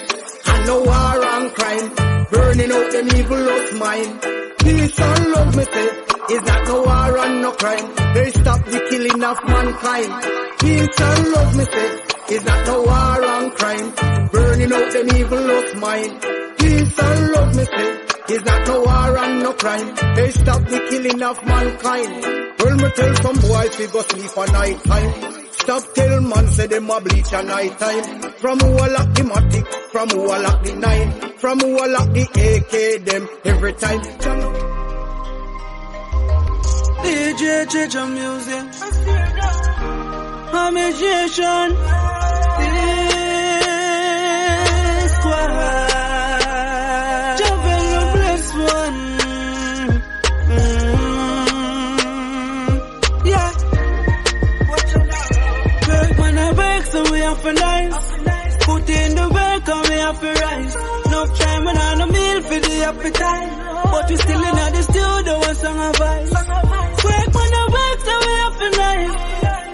and no war and crime. Burning out them evil lost mind. Peace and love me say, is that no war and no crime? They stop the killing of mankind. Peace and love me say, is that no war and crime? Burning out them evil lost mind. Peace and love me say, is that no war and no crime? They stop the killing of mankind. Well, me tell some boys we go sleep at night time. Stop tell man say them a bleach at night time. From who a lock the matic, from who a lock the 9, from who a lock the AK them every time. DJ change your music. Amazation. Squad. Javel bless one. Yeah. Work when I break, so we have to nice. Put in the work and we have to rise. No time when I no meal for the appetite. But we still in the studio with song of vice. Work when I work, so we have to nice.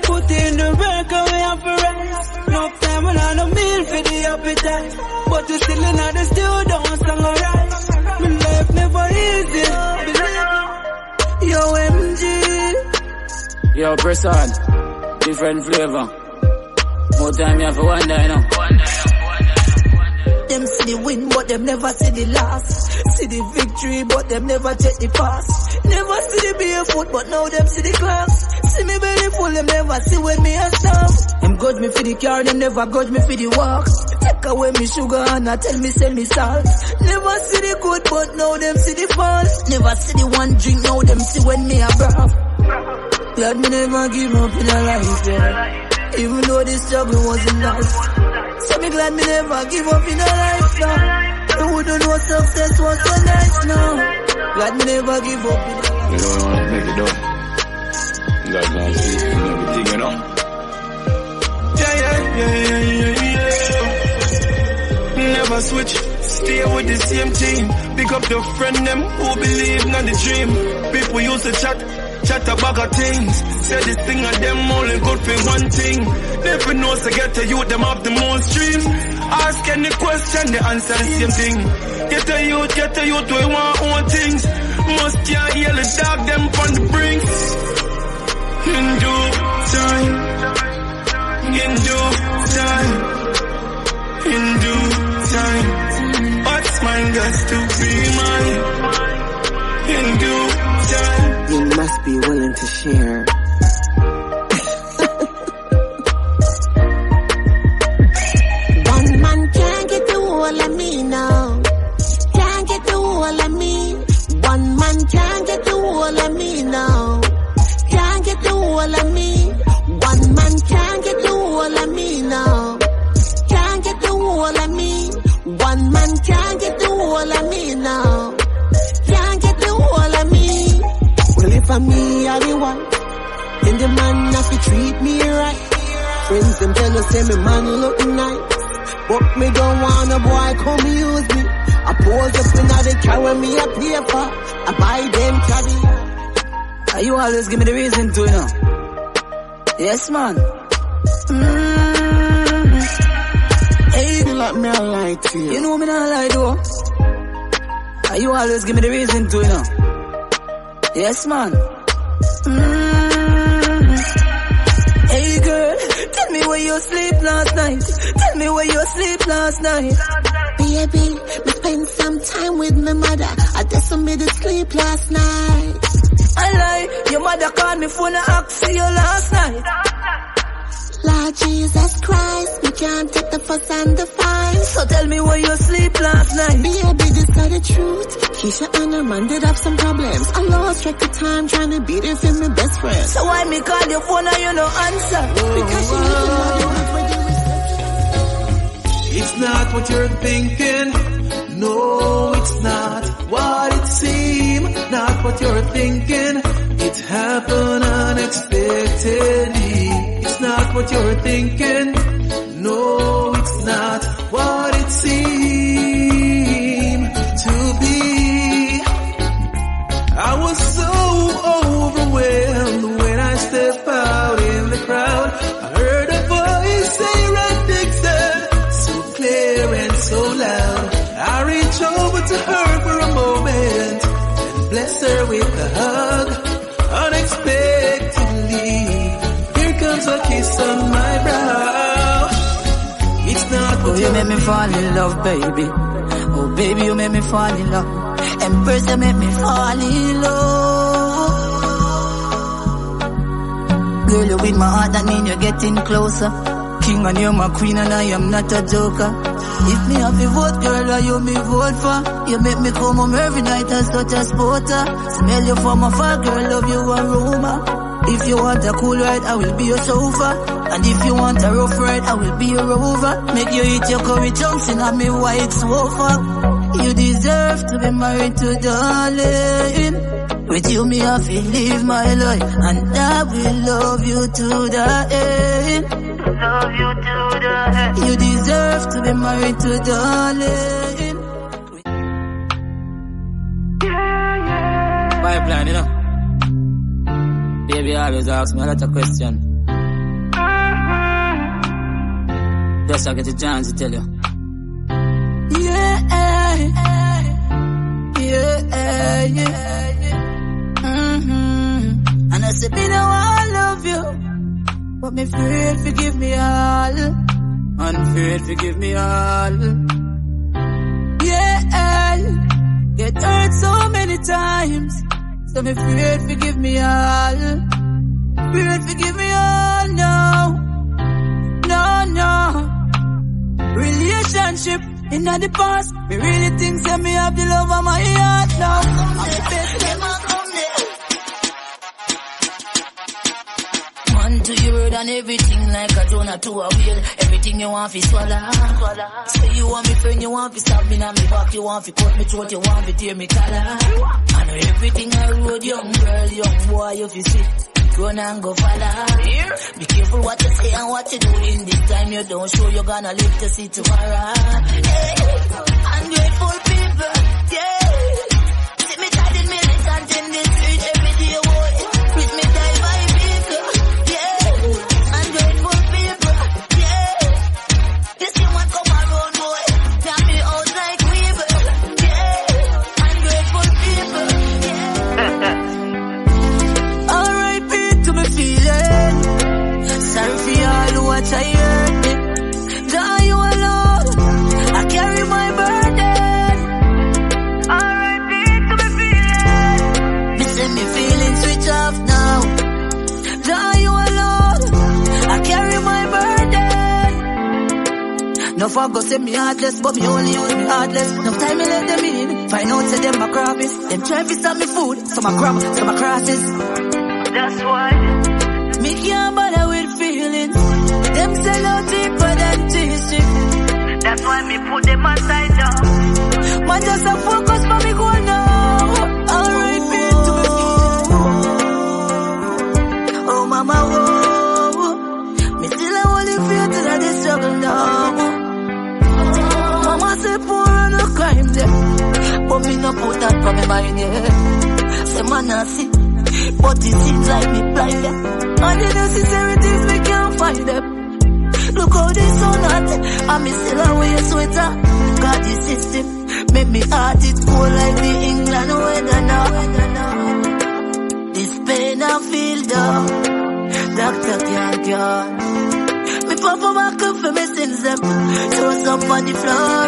Put in the work and we have to rise. No time when I no meal for the appetite. But we still in the studio with song of rise. My life never easy. Yo MG. Yo Bresson, different flavor. More time you have to wonder, you know. Them see the win, but them never see the loss. See the victory, but them never take the pass. Never see the barefoot, but now them see the class. See me belly full, them never see when me a stop. Them grudge me for the car, them never grudge me for the walk. Take away me sugar and I tell me send me salt. Never see the good, but now them see the fall. Never see the one drink, now them see when me a broth. Glad me never give up in a life, yeah. Even though the struggle wasn't nice. So me glad me never give up in a life now. I wouldn't know success was so nice now. Glad me never give up in a life. You don't want to make it up. You got to see everything, you know. Yeah. Never switch, stay with the same team. Pick up the friend them who believe in the dream. People used to chat about our things. Say this thing and them only good for one thing. Never know to get to youth, them have the most dreams. Ask any question, they answer the same thing. Get to youth, we want own things. Must can't hear the dog, them on the brinks. In due time, in due time, in due time. What's mine got to be mine. In due time. You must be willing to share. One man can't get the whole of me now. Can't get the whole of me. One man can't get the whole of me now. Can't get the whole of me. One man can't get the whole of me now. Can't get the whole of me. for me are the one. And the man have to treat me right. Friends them tell us say me man look nice, but me don't want a boy come use me. I pose up in the carry me a paper, I buy them caddy. You always give me the reason to, you know. Yes, man. Hey, you like me, I lie to you. You know me not lie, though. You always give me the reason to, you know. Yes, man. Hey, girl, tell me where you sleep last night. Tell me where you sleep last night. Baby, we spent some time with my mother. I just made it sleep last night. I lie, your mother called me phone and asked you last night. Lord Jesus Christ, we can't take the fuss and the fine. So tell me where you sleep last night. Baby, this is the truth. Keisha and her man did have some problems. I lost track of time trying to beat it for my best friend. So why me call your phone and you no answer? Because she lives in It's not what you're thinking. No, it's not what it seems. Not what you're thinking. It happened unexpectedly. It's not what you're thinking. No, it's not what it seemed to be. I was so overwhelmed when I stepped out in the crowd. I heard a voice say, "Red Dixon," so clear and so loud. I reached over to her for a moment and blessed her with a hug. Unexpectedly, here comes a kiss on my brow. It's not what you make me fall in love, baby. Oh, baby, you make me fall in love. Empress, you make me fall in love. Girl, you with my heart, that mean you're getting closer. King and you're my queen and I am not a joker. If me have a vote, girl, you me vote for. You make me come home every night as such a sporter. Smell you from afar, girl, love you aroma. If you want a cool ride, I will be your chauffeur. And if you want a rough ride, I will be your rover. Make you eat your curry chunks in a me white sofa. You deserve to be married to darling. With you me have to live my life, and I will love you to the end. Love you to the end. You deserve to be married to darling. Pipeline, you know. Baby always ask me a lot of questions. Just I get a chance to tell you. Yeah. And I said, me know I love you, but me afraid forgive me all. Unafraid forgive me all. Yeah, get hurt so many times, so me afraid forgive me all. Afraid forgive me all, no. Relationship in the past, me really think that me have the love of my heart now. I'm the best ever come there. Man to your word and everything like a donut to a wheel. Everything you want fi swallow. Say you want me friend, you want fi stab me on me back, you want fi cut me throat, you want fi tear me collar. I know everything I road, young girl, young boy, you fi see. Run and go follow. Be careful what you say and what you do. In this time you don't show, you're gonna live to see tomorrow. Hey, ungrateful people, yeah. See me tired militant in the street every day, boy. With me die by people, yeah. Ungrateful people, yeah. You see what come around, boy. Tell me out like weevil, yeah. Ungrateful people, yeah. Sorry for all what I heard me. Jah, you alone, I carry my burden. R.I.P. to me feeling. Me say me feeling switch off now. Jah, you alone, I carry my burden. No fuck go say me heartless, but me only use me heartless. No time me let them in. Find out say them my crappies. Them try to stop me food, some I grab, some I crosses. That's why me can't bother with feelings. Them sell out deeper than teaching. That's why me put them aside now. Man just a focus for me go now. R.I.P. to me feelings. no put that from my mind, yeah. Say man I see, but it seems like me blind them. All the necessary things we can't find them. Look how this so hot, and me still away a sweater. Got the system, make me heart it cold like the England weather now. This pain I feel down, doctor can't cure. Me papa back up for me sins them, throws up on the floor.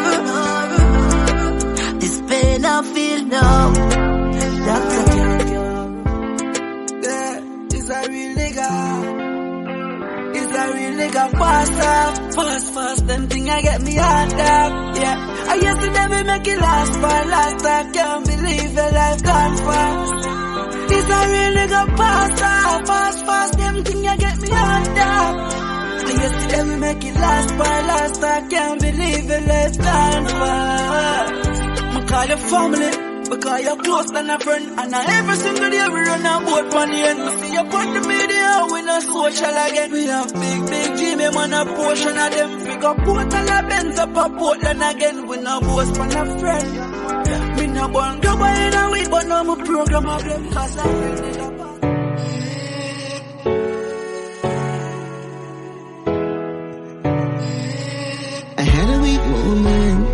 This pain I feel now, doctor can't cure. Yeah, this a real nigga. It's a real nigga fast, them thing I get me hard up, yeah. I used to never make it last for last, I can't believe your life gone fast. It's a real nigga fast, them thing I get me hard up. I used to never make it last for last, I can't believe your life gone fast. I call your family, because you're close than a friend. And every single day we run a boat on the end. We see you put the media, we no social again. We have big Jimmy, man, a portion of them. We got Portland, a Benz up a Portland again. We no boast on a friend. Me no born global in a week, but now my program of them. Cause I really love them. I had a weak moment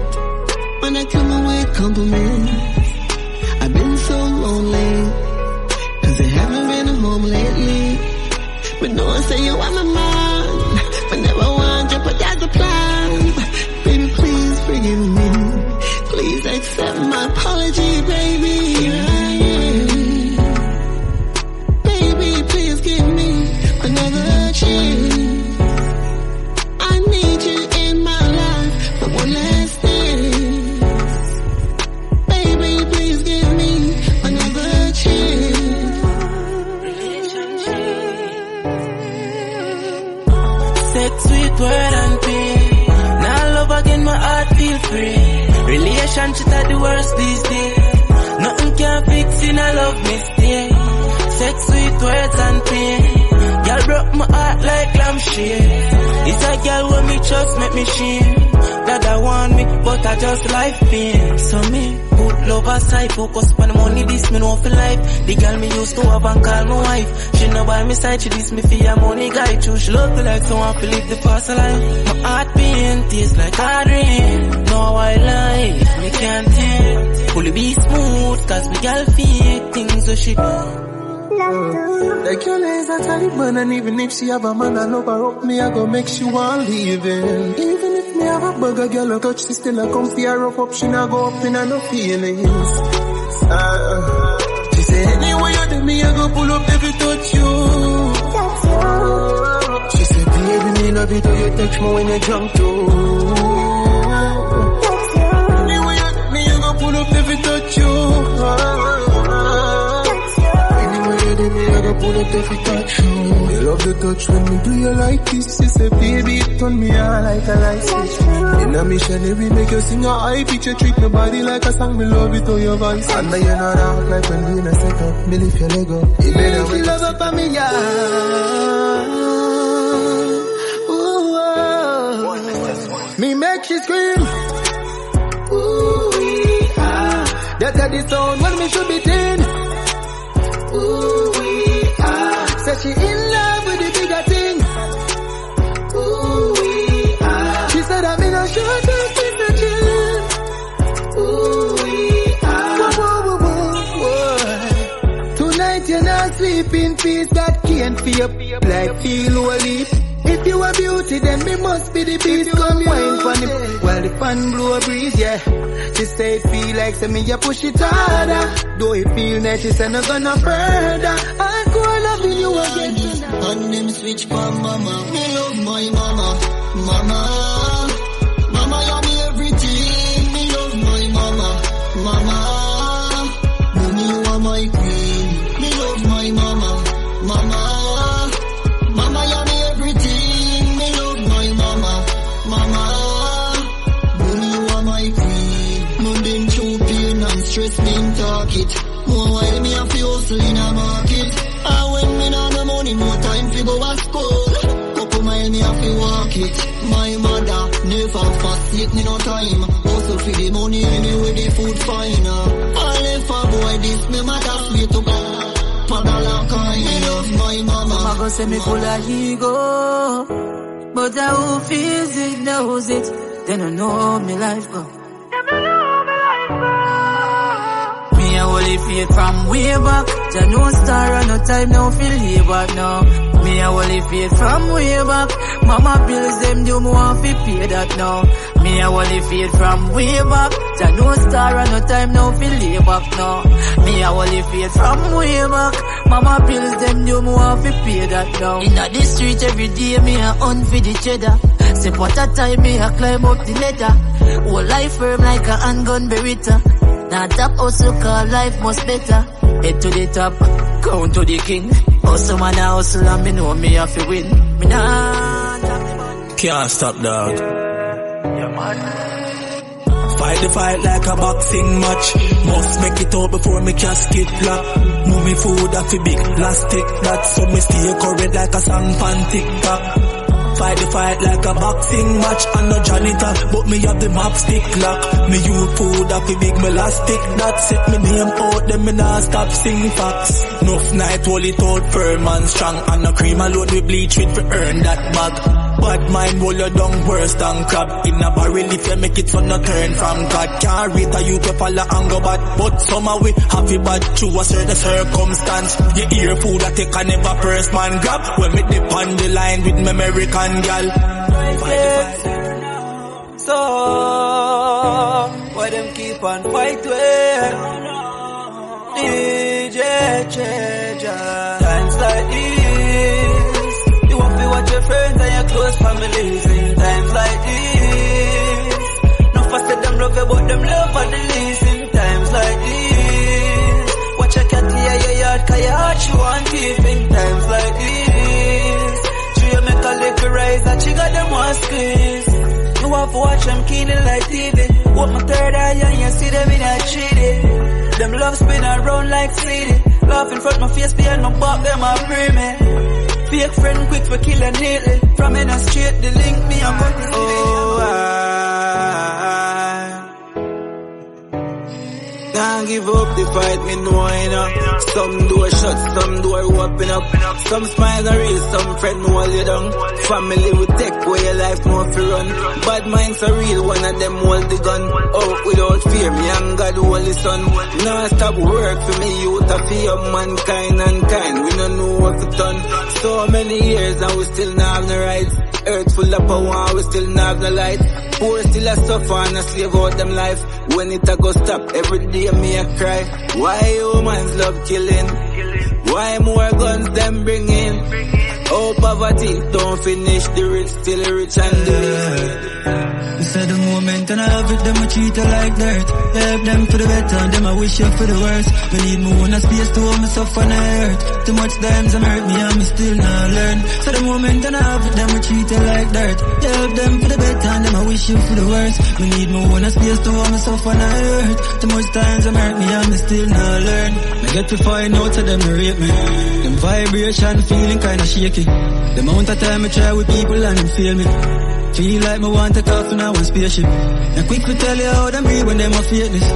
when I come away with compliments. I've been so lonely, cause I haven't been home lately. But no one say you are my man, but never want you, but that's the plan. Baby, please forgive me, please accept my apology, baby. Baby, please give me another chance. I need you in my life for one last thing. Baby, please give me another chance. Sex, sweet word and pain. Now love again, my heart feel free. Relationship are the worst these days. Nothing can fix in a love mistake. Sex, sweet words and pain. Y'all broke my heart like lampshade. It's a girl when me trust make me shame. That I want me, but I just life pain. So me put love aside, focus on the money. This me know for life. The girl me used to have and call my wife. She no by my side, she this me for your money guy. True, she love me like someone to live the past life. My heart pain tastes like hard rain. No I lie, me can't take. Fully be smooth, cause me girl fake things so she the girl is a Taliban, and even if she have a man and over up me, I go make she want leaving. Even if me have a bugger girl, I touch, she still a come fear rough up, she not go up in no feelings. She say anyway you do me, I go pull up every touch you. She say baby, me love it how you touch me when you drunk too. Anyway you do me, I go pull up every touch you. Me, I go pull up if you touch you. You love the touch when me do you like this. She say baby it turn me on like a light switch. In a mission we make you sing a high pitch. You treat my body like a song. Me love it to your voice. And now you not out like when we in a set up. Me lift your leg up. You better wake love up on me, yeah. Ooh, me make she scream. Ooh, ah. That's how the sound when me should be thin. Ooh, said she in love with the bigger thing. Ooh, she said I'm in a short term Ooh, tonight you're not sleeping in peace. That can't feel like feel holy. If you are beauty, then me must be the beast. Come wine for me while the fan blow a breeze, yeah. She say it feel like say me you push it harder. Though it feel nice, she say not gonna further. I go loving you again tonight. And them switch for mama. Me love my mama. Mama, mama, you me everything. Me love my mama. Mama, mommy, you are my queen. Me love my mama. Mama, mama, you me everything. Me love my mama. Mama, mommy, you are my queen. No been through pain and stress, been target. More while me have to hustle in a market. And when me not no money, more time to go to school. Couple mile me have to walk it. My mother never forsake me no time. Also for the money, anyway the food fine. If me mother sweet to God, mother long kind of my mama. Mama go say me full of ego, but who feels it knows it. They don't know me life go. Me a holy faith from way back. Jah no star and no time now feel here back now. Me a holy faith from way back. Mama bills them do me want fi pay that now. Me a holy faith from way back. Jah no star and no time now feel here back now. Me a holy faith from way back. Mama bills them do me want fi pay that now. Inna the street every day me a hunt for the cheddar. Say what a time me a climb up the ladder. Whole life firm like a handgun beretta. Now top hustle call life much better. Head to the top, crown to the king. Hustle man a hustle and me know me have to win. Me nah can't stop, dog. Fight the fight like a boxing match. Must make it out before me casket lock. Move me food off a big plastic. That's so me stay current like a song fan TikTok. Fight the fight like a boxing match. I'm no janitor, but me have the map stick lock. Me use food off a big elastic. That set me name out, then me nah stop sing facts. Enough night, hold it out firm and strong. And no cream alone we bleach with to earn that bag. Bad mind roll you down worse than crab. In a barrel if you make it so no turn from God. Can't read a you to follow and go bad. But somehow we have it bad through a certain circumstance. You hear food I take and never first man grab. When me dip on the line with me American gal. So why them keep on fight with DJ Cheja? Times like this, you want to watch your friends and your close families. In times like this, no faster them love you but them love for the least. In times like this, watch your cat here your yard 'cause your heart she want keep. In times like this, you make a little rise and she got them one squeeze. You have to watch them keenly like TV. What my third eye and you see them in a treaty. Them love spin around like CD. Laugh in front my face behind my back, them a free me. Fake friend quick for killing neatly. From in a street, they link me and put me. Oh, I can't give up the fight, me know enough. Some door shut, some door open up. Some smiles are real, some friend hold you down. Family will take away your life, no fi run. Bad minds are real, one of them hold the gun. Out without fear, me and God hold the sun. Now stop work for me, youth a fear mankind and kind. We don't know what to done. So many years and we still not have no rights. Earth full of power, we still not have no light. Poor still a suffer and a slave out them life. When it a go stop, every day me a cry. Why humans love killing? Why more guns them bring in? Oh, poverty don't finish, the rich still rich and the You said the moment and I have it, them a treat you like dirt. You help them for the better and them I wish you for the worst. We need more on a space to hold myself on the earth. Too much times I'm hurt me and me still not learn. So the moment and I have it, them a treat you like dirt. You help them for the better and them I wish you for the worst. We need more on a space to hold myself on the earth. Too much times I'm hurt me and me still not learn. I get to find out to them to rate me. Them vibration feeling kinda shaky. The amount of time I try with people and them fail me. Feel like me want to talk for now one spaceship. And quick to tell you how them be when them a fakeness.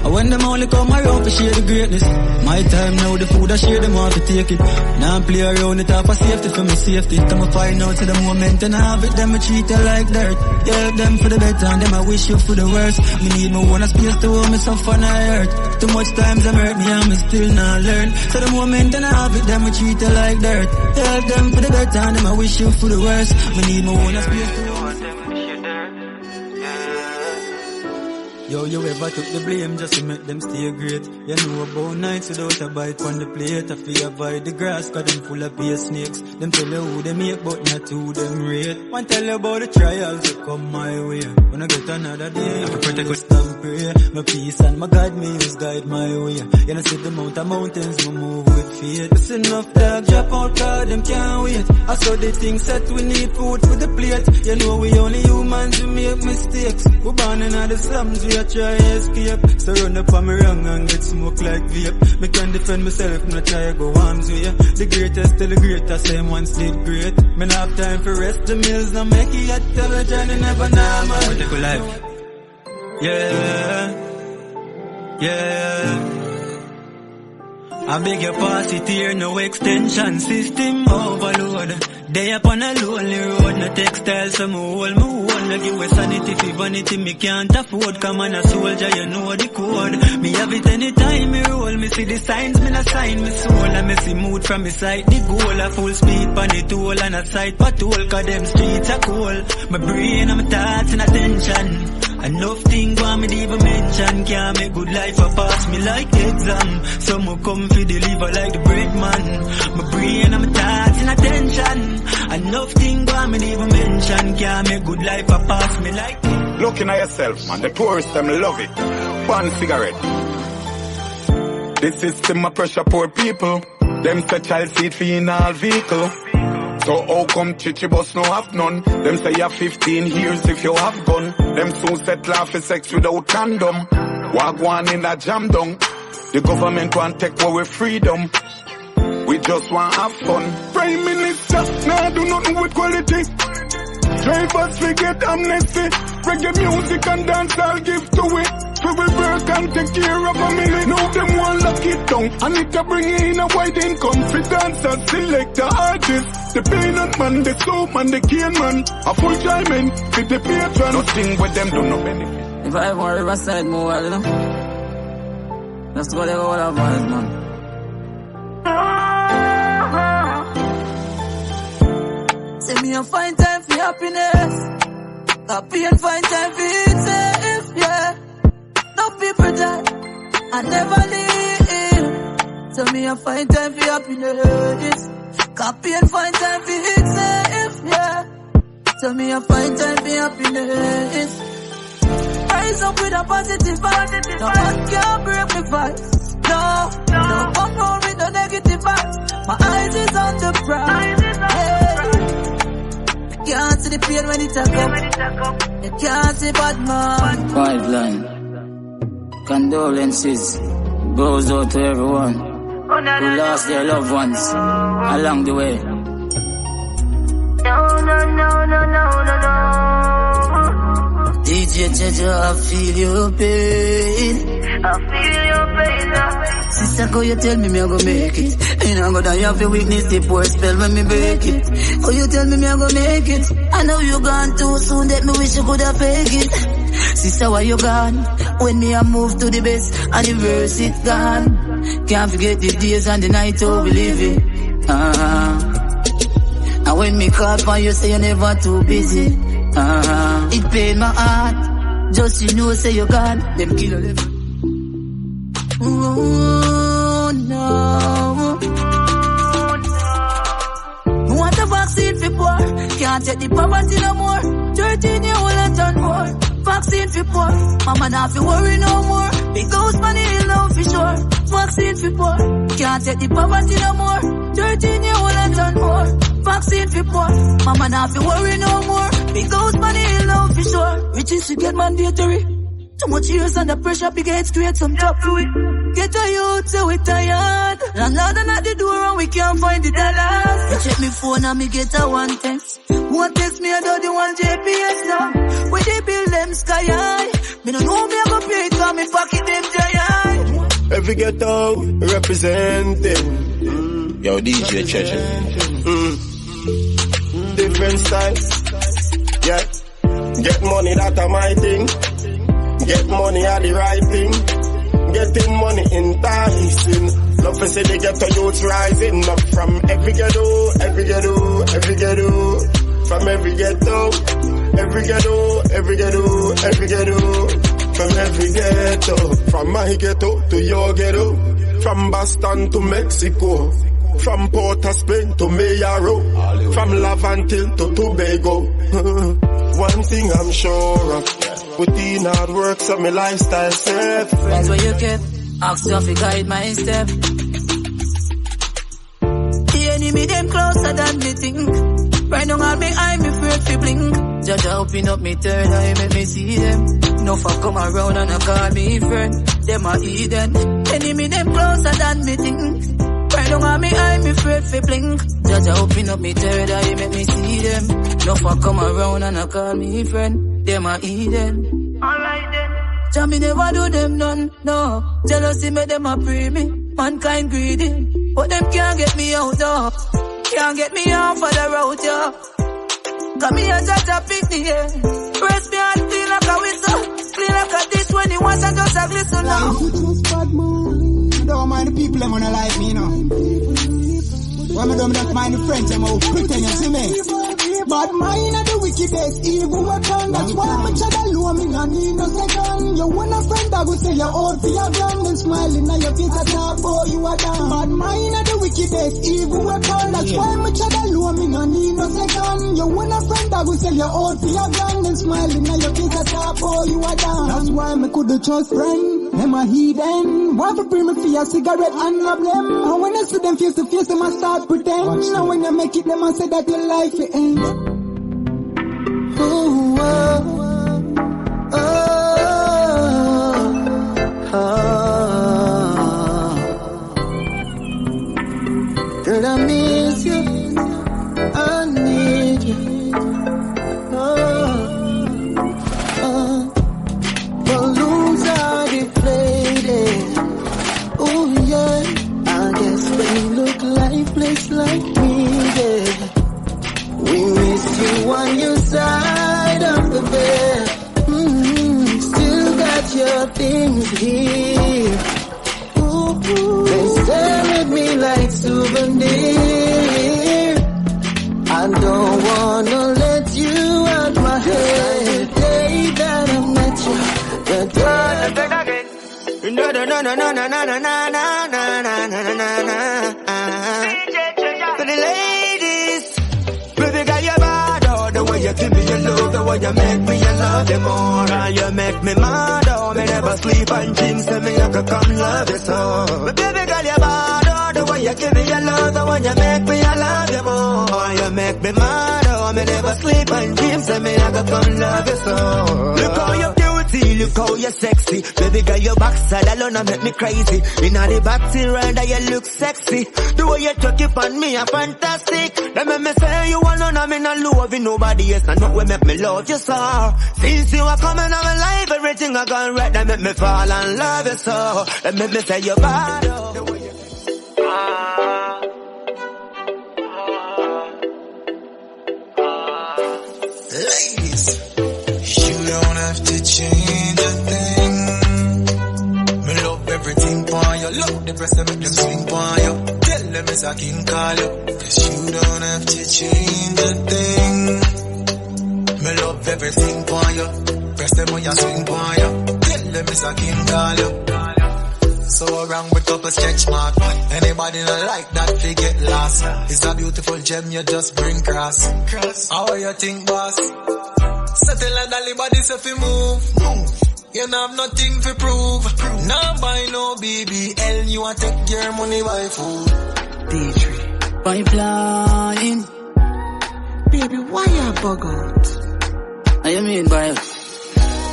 And when them only come around to share the greatness. My time now, the food I share them all to take it. Now I play around it off for safety for my safety. Come and find out to the moment and I have it, them I treat you like dirt. You help them for the better and them I wish you for the worst. Me need me one space to hold myself on the earth. Too much times I'm hurt me and me still not learn. So the moment and I have it, them I treat you like dirt. You help them for the better and them I wish you for the worst. Me need me one space to hold. Yo, you ever took the blame just to make them stay great? You know about nights without a bite on the plate. I feel avoid the grass cause them full of beer snakes. Them tell you who they make but not who them rate. One tell you about the trials that come my way. When I get another day, I protect us and pray. My peace and my God may just guide my way. You know see the mountains we move with faith. It's enough dog drop out cause them can't wait. I saw the things that we need food for the plate. You know we only humans who make mistakes. We born in the slums, we are try escape. So run up on me wrong and get smoke like vape. Me can defend myself, me try go arms with you. The greatest till the greatest, same ones did great. Me not have time for rest, the meals no make it yet. Tell the journey never normal. What take a life? Yeah. I beg your pass it here, no extension system overload. They up on a lonely road, no textile, so me hold. No give a sanity for vanity, me can't afford. Come on a soldier, you know the code. Me have it anytime me roll, me see the signs, me not sign me soul. And me see mood from me side, the goal. A full speed on the toll and a side patrol, cause them streets are cold. My brain and my thoughts and attention. Enough things want me to even mention. Can't make good life a pass me like exam. Some will come for deliver like the bread man. My brain and my thoughts and attention. Enough things want me to even mention. Can't make good life a pass me like. Looking at yourself, man. The tourists them love it. One cigarette. The system a pressure poor people. Them say child seat for in all vehicle. So how come chichi bus no have none? Them say you have 15 years if you have gun. Them soon settle off for sex without condom. Walk one in a jam down. The government want take away freedom. We just want have fun. Prime Minister, nah do nothing with quality. Drivers forget amnesty. Reggae music and dance I'll give to it. We will work and take care of family. Now them want lock it down. And it can bring in a wide income. For dancers, select the artists. The peanut man, the soap man, the cane man. A full time in, with the patron. Nothing with them do no benefit. If I ever on Riverside more, you know. That's what they go all about, man. Say me a find time for happiness. Happy and find time for it safe, yeah. No people die, I never leave. So me a find time for happiness. Happy and find time for it safe, yeah. So me a find time for happiness. Rise up with a positive vibe. No one can break me vibes. No, don't come round with no negative vibes. My eyes is on the prize. You can't see the pain when it a come. You can't see bad man. Five line. Condolences goes out to everyone who lost their loved ones along the way. No. DJ Jaja, I feel your pain. I feel your pain now. Sister, go you tell me I go make it. And I'm gonna have to witness the poor spell when me break it. Oh, you tell me I go make it. I know you gone too soon that me wish you could have fake it. Sister, why you gone? When me I move to the best and the verse it gone. Can't forget the days and the night how we live it. And when me call for you say you're never too busy. It pain my heart. Just you know say you gone. Them kill you. Oh no. Want a vaccine for poor. Can't take the poverty no more. 13 years old and turn more. Vaccine for poor. Mama not fi worry no more. Big house money is now for sure. Vaccine for poor. Can't take the poverty no more. 13 years old and turn more. Vaccine for poor. Mama not fi worry no more. Big house money is now for sure. Riches to get mandatory. Too much years under pressure, big heads create some top to it. Get a youth, say we tired. Landlord and at the door and we can't find the dollars. You check me phone and me get a one text. One text me and the one JPS now. Where they build them sky high. Me don't know me I go pay it cause me pocket them giant. Every ghetto representing. Yo, DJ Treasure. Different styles. Yeah. Get money, that's my thing. Get money are the right thing. Getting money enticing. Love to see the ghetto youths rising up from every ghetto, every ghetto, every ghetto. From every ghetto, every ghetto, every ghetto, every ghetto. From every ghetto. From my ghetto to your ghetto. From Boston to Mexico. From Port of Spain to Mayaro. From Lavantil to Tobago. One thing I'm sure of. Put in hard work so my lifestyle safe. That's where you kept. Ask you to guide my step. The enemy them closer than me think. Right now on me eye me afraid to blink. Just open up me third eye make me see them. No fuck come around and I call me friend. Them a heathen. Enemy them closer than me think. Right now on me eye me afraid to blink. Just open up me third eye make me see them. No fuck come around and I call me friend. Them a heathen. Alright then. Jah me never do them none, no. Jealousy make them a pray me. Mankind greedy, but them can't get me out, though. Can't get me off of the road, yo. Come here, Jaja, pick me, yeah. Press me and clean like a whistle. Clean like a dish when you want and just a glisten now. Don't mind the people them wanna like me, you know. When I don't mind the friends, I'm all pretend, you see me. But mine are the wickedest evil weapon. That's why I'm a child alone, me not need no second. You want a friend that will say you're old for your gun. Then smiling at your face at top, boy, you are down. But mine are the wickedest evil weapon. That's why I'm a child alone, me not need no second. You want a friend that will say you're old for your gun. Then smiling at your face at top, boy, you are down. That's why I couldn't trust friend. Them a heathen. Why for bring me for a cigarette and love them? And when I see them face to face, them I start pretend. And when you make it, them I say that your life will end. Ooh, oh, oh, oh, oh. Girl, I miss you. I need you. Oh, oh. Balloons are deflated. Oh yeah, I guess they look lifeless like me, yeah. We miss you on your side of the bed. Still got your things here. Ooh, they stare at me like souvenir. I don't wanna let you out my head. The day that I met you, the day no, no, no, no, no, no, no, no, no, no, no, no, no, no. For the ladies, baby girl, you're bad, oh, the way you give me your love, the way you make me, you love you more. And you make me mad, oh, me never sleep and dreams, tell me I could come love you so. But baby girl, you're bad, oh, the way you give me your love, the way you make me, I love you more. You make me mad, oh, me never sleep and dreams, tell me I could come love you so. Look how you're beauty, look how you're sexy. Baby girl, your backside alone and make me crazy. Inna the back till round that you look sexy. The way you tuck it on me, are fantastic. They make me say you alone, I'm in a love with nobody else. I know what make me love you so. Since you are coming on my life, everything I gone right. They make me fall and love you so. They make me say you're bad, oh. Ladies, you don't have to change a thing. Me love everything for you. Love the breast that make them swing for you. Tell them it's a king call you. Cause you don't have to change a thing. Me love everything for you. Breast them when you swing for you. Tell them it's a king call you. So around with couple sketch mark. Anybody not like that, they get lost. It's a beautiful gem, you just bring cross. How you think, boss? Settle and all body so fi move. You don't have nothing to prove. Now buy no BBL, you want take your money by food. D3 pipeline. Baby, why you bug out? What you mean by it?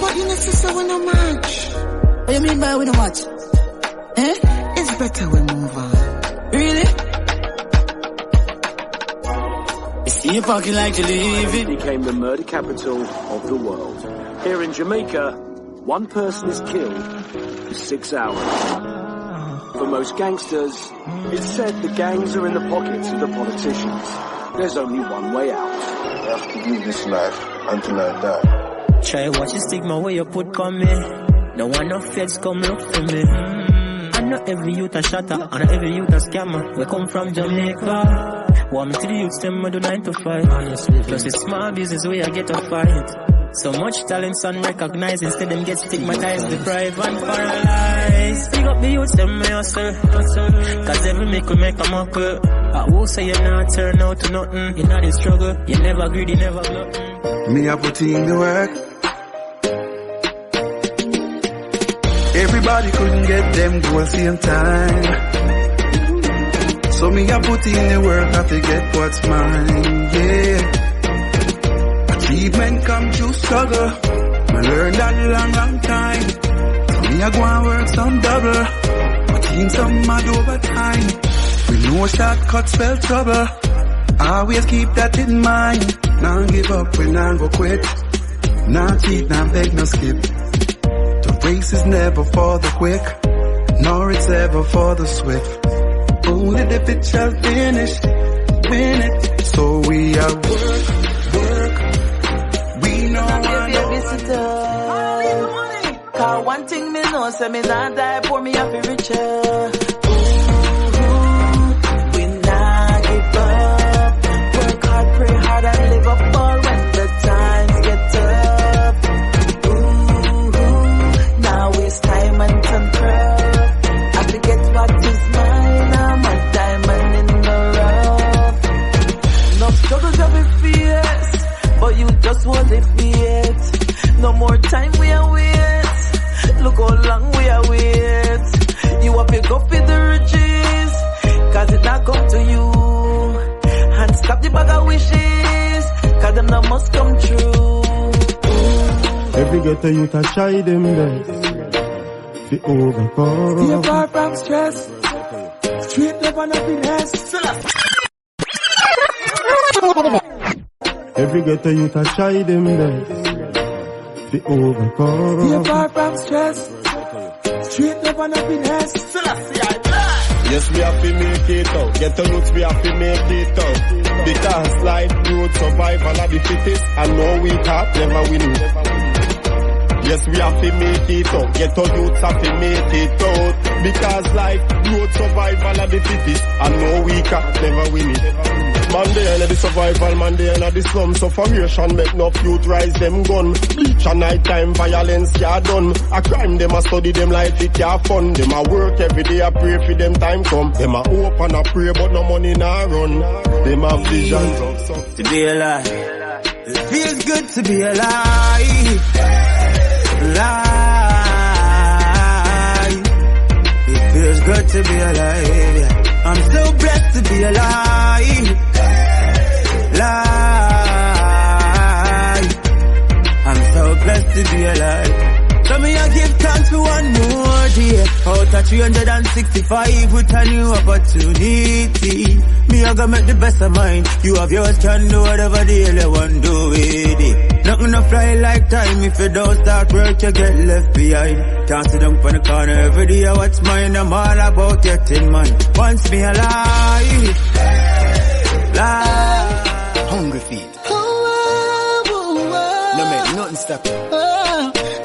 But you necessarily when I match. What you mean by we don't match? Eh? It's better we move on. Really? You see you parking like you leave it. Became the murder capital of the world. Here in Jamaica, one person is killed for 6 hours. For most gangsters, it's said the gangs are in the pockets of the politicians. There's only one way out. You have to live this life until I die. Try watch the stigma where you put come me. No one no feds come look for me. Not every youth a shatter, and not every youth a scammer. We come from Jamaica. Want me to the youths, them I do 9 to 5. Plus it's small business where I get a fight. So much talents unrecognized, instead them get stigmatized, deprived and paralyzed. Pick up the youths, them may hustle. Cause every make will make a muckle. I will say you not turn out to nothing. You're not in struggle, you never greedy, never glutton. Me I put in the work. Everybody couldn't get them goals same time. So me I put in the work, I forget what's mine, yeah. Achievement come through struggle. I learned that long time. So me I go and work some double. My team some mad over time. We know shortcuts spell trouble. Always keep that in mind. Now give up when I go quit. Now cheat, now beg, no skip. The race is never for the quick. nor it's ever for the swift. Only the fit shall finish, win it. So we are work. We know I know. Cause one thing me know, say me not die poor, me happy richer. We not give up. Work hard, pray hard, and live up all when the times get tough. Now waste time and some craft. I forget what is mine, I'm a diamond in the rough. No struggles of a fierce, but you just want to fear. No more time we are wait. Look how long we are wait. You a pick up with the riches, cause it not come to you. And stop the bag of wishes, cause them not must come true. Every ghetto youth a try them best to overcome. Stay far from stress, straight love and happiness. Every ghetto youth a try them best to overcome. Stay far from stress, straight love and happiness. Yes, we have to make it out. Ghetto youths, we have to make it out. Because life, growth, survival are the fittest, and no we can't never win. Yes, we have to make it out. Ghetto youths have to make it out. Because life, growth, survival are the fittest, and no we can't never win it. Man, they ain't the survival, man, they ain't the slum. Suffocation make no youth rise them gun. Bleach and night time violence, yeah done. A crime, them a study them life, it yeah fun. Them a work every day, a pray for them time come. Them a hope and a pray, but no money nah run. Them have visions of to be alive. It feels good to be alive. Alive. It feels good to be alive. Yeah. I'm so blessed to be alive. I'm so blessed to be alive. So me I give thanks for one more day. Out of 365 with a new opportunity. Me I gonna make the best of mine. You have yours, can do whatever the hell you want do with it. Nothing to fly like time. If you don't start work, you get left behind. Can't sit down on the corner every day. What's mine? I'm all about getting mine. Once me alive, live. Hungry feet. No make nothing stop you.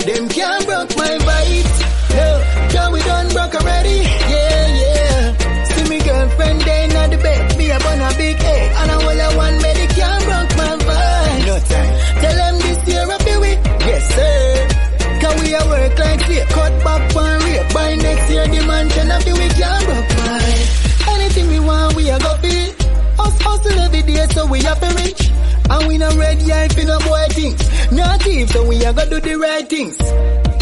Them can't broke my vibes. No, can we done broke already? Yeah. See me girlfriend there in the bed. Me up on a big head. And I will have one medic can't broke my vibes. No time. Tell them this year I'll be with. Yes, sir. Can we a work like slave? Cut back one rate. By next year the mansion of the week can't broke my. Anything we want we a go feel. Us hustle every day so we have to reach. And we no red eye for no boy things. Not thief, so we a go do the right things.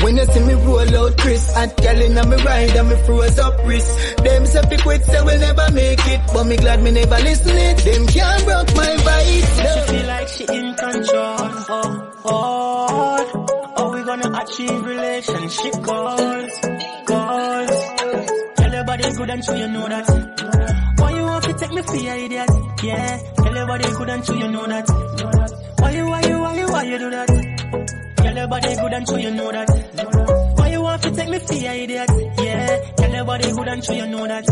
When you see me roll out Chris, and telling on me ride and me froze up wrist. Them say fi quit, say we'll never make it. But me glad me never listen it. Them can't broke my vibes. She feel like she in control. Oh, we gonna achieve relationship goals. Tell your body good and sure you know that. Why you want to take me for your idiot? Yeah, tell your body good and sure you know that. Why you do that? Tell your body good and sure you know that. Why you want to take me for your idiot? Yeah, tell your body good and sure you know that.